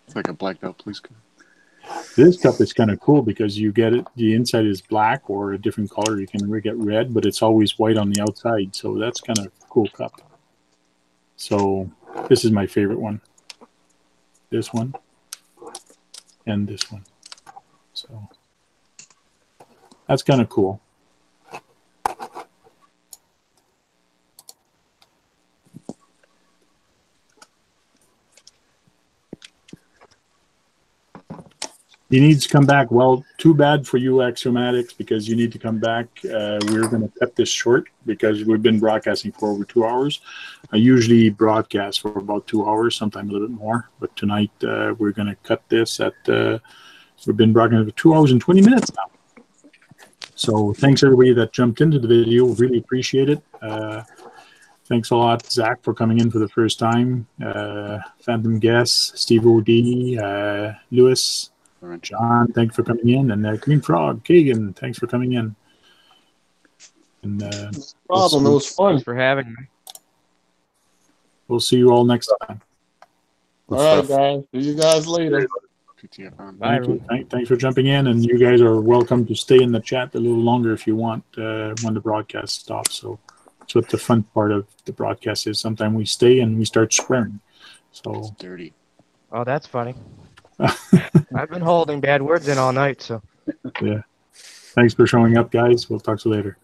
It's like a blacked out police car. This cup is kind of cool because you get it, the inside is black or a different color. You can get red, but it's always white on the outside. So that's kind of a cool cup. So this is my favorite one. This one and this one. So that's kind of cool. He needs to come back. Well, too bad for you, Axiomatics, because you need to come back. We're going to cut this short because we've been broadcasting for over 2 hours. I usually broadcast for about 2 hours, sometimes a little bit more. But tonight we're going to cut this at, we've been broadcasting for 2 hours and 20 minutes now. So thanks everybody that jumped into the video. Really appreciate it. Thanks a lot, Zach, for coming in for the first time. Phantom Guest, Steve O'D, Lewis, John, thanks for coming in, and Green Frog, Kagan, thanks for coming in. And no problem. It was fun. Thanks for having me. We'll see you all next time. All right, guys. See you guys later. Bye, everyone. Thanks for jumping in, and you guys are welcome to stay in the chat a little longer if you want when the broadcast stops. So that's what the fun part of the broadcast is. Sometimes we stay and we start swearing. So it's dirty. Oh, that's funny. I've been holding bad words in all night, so. Yeah. Thanks for showing up, guys. We'll talk to you later.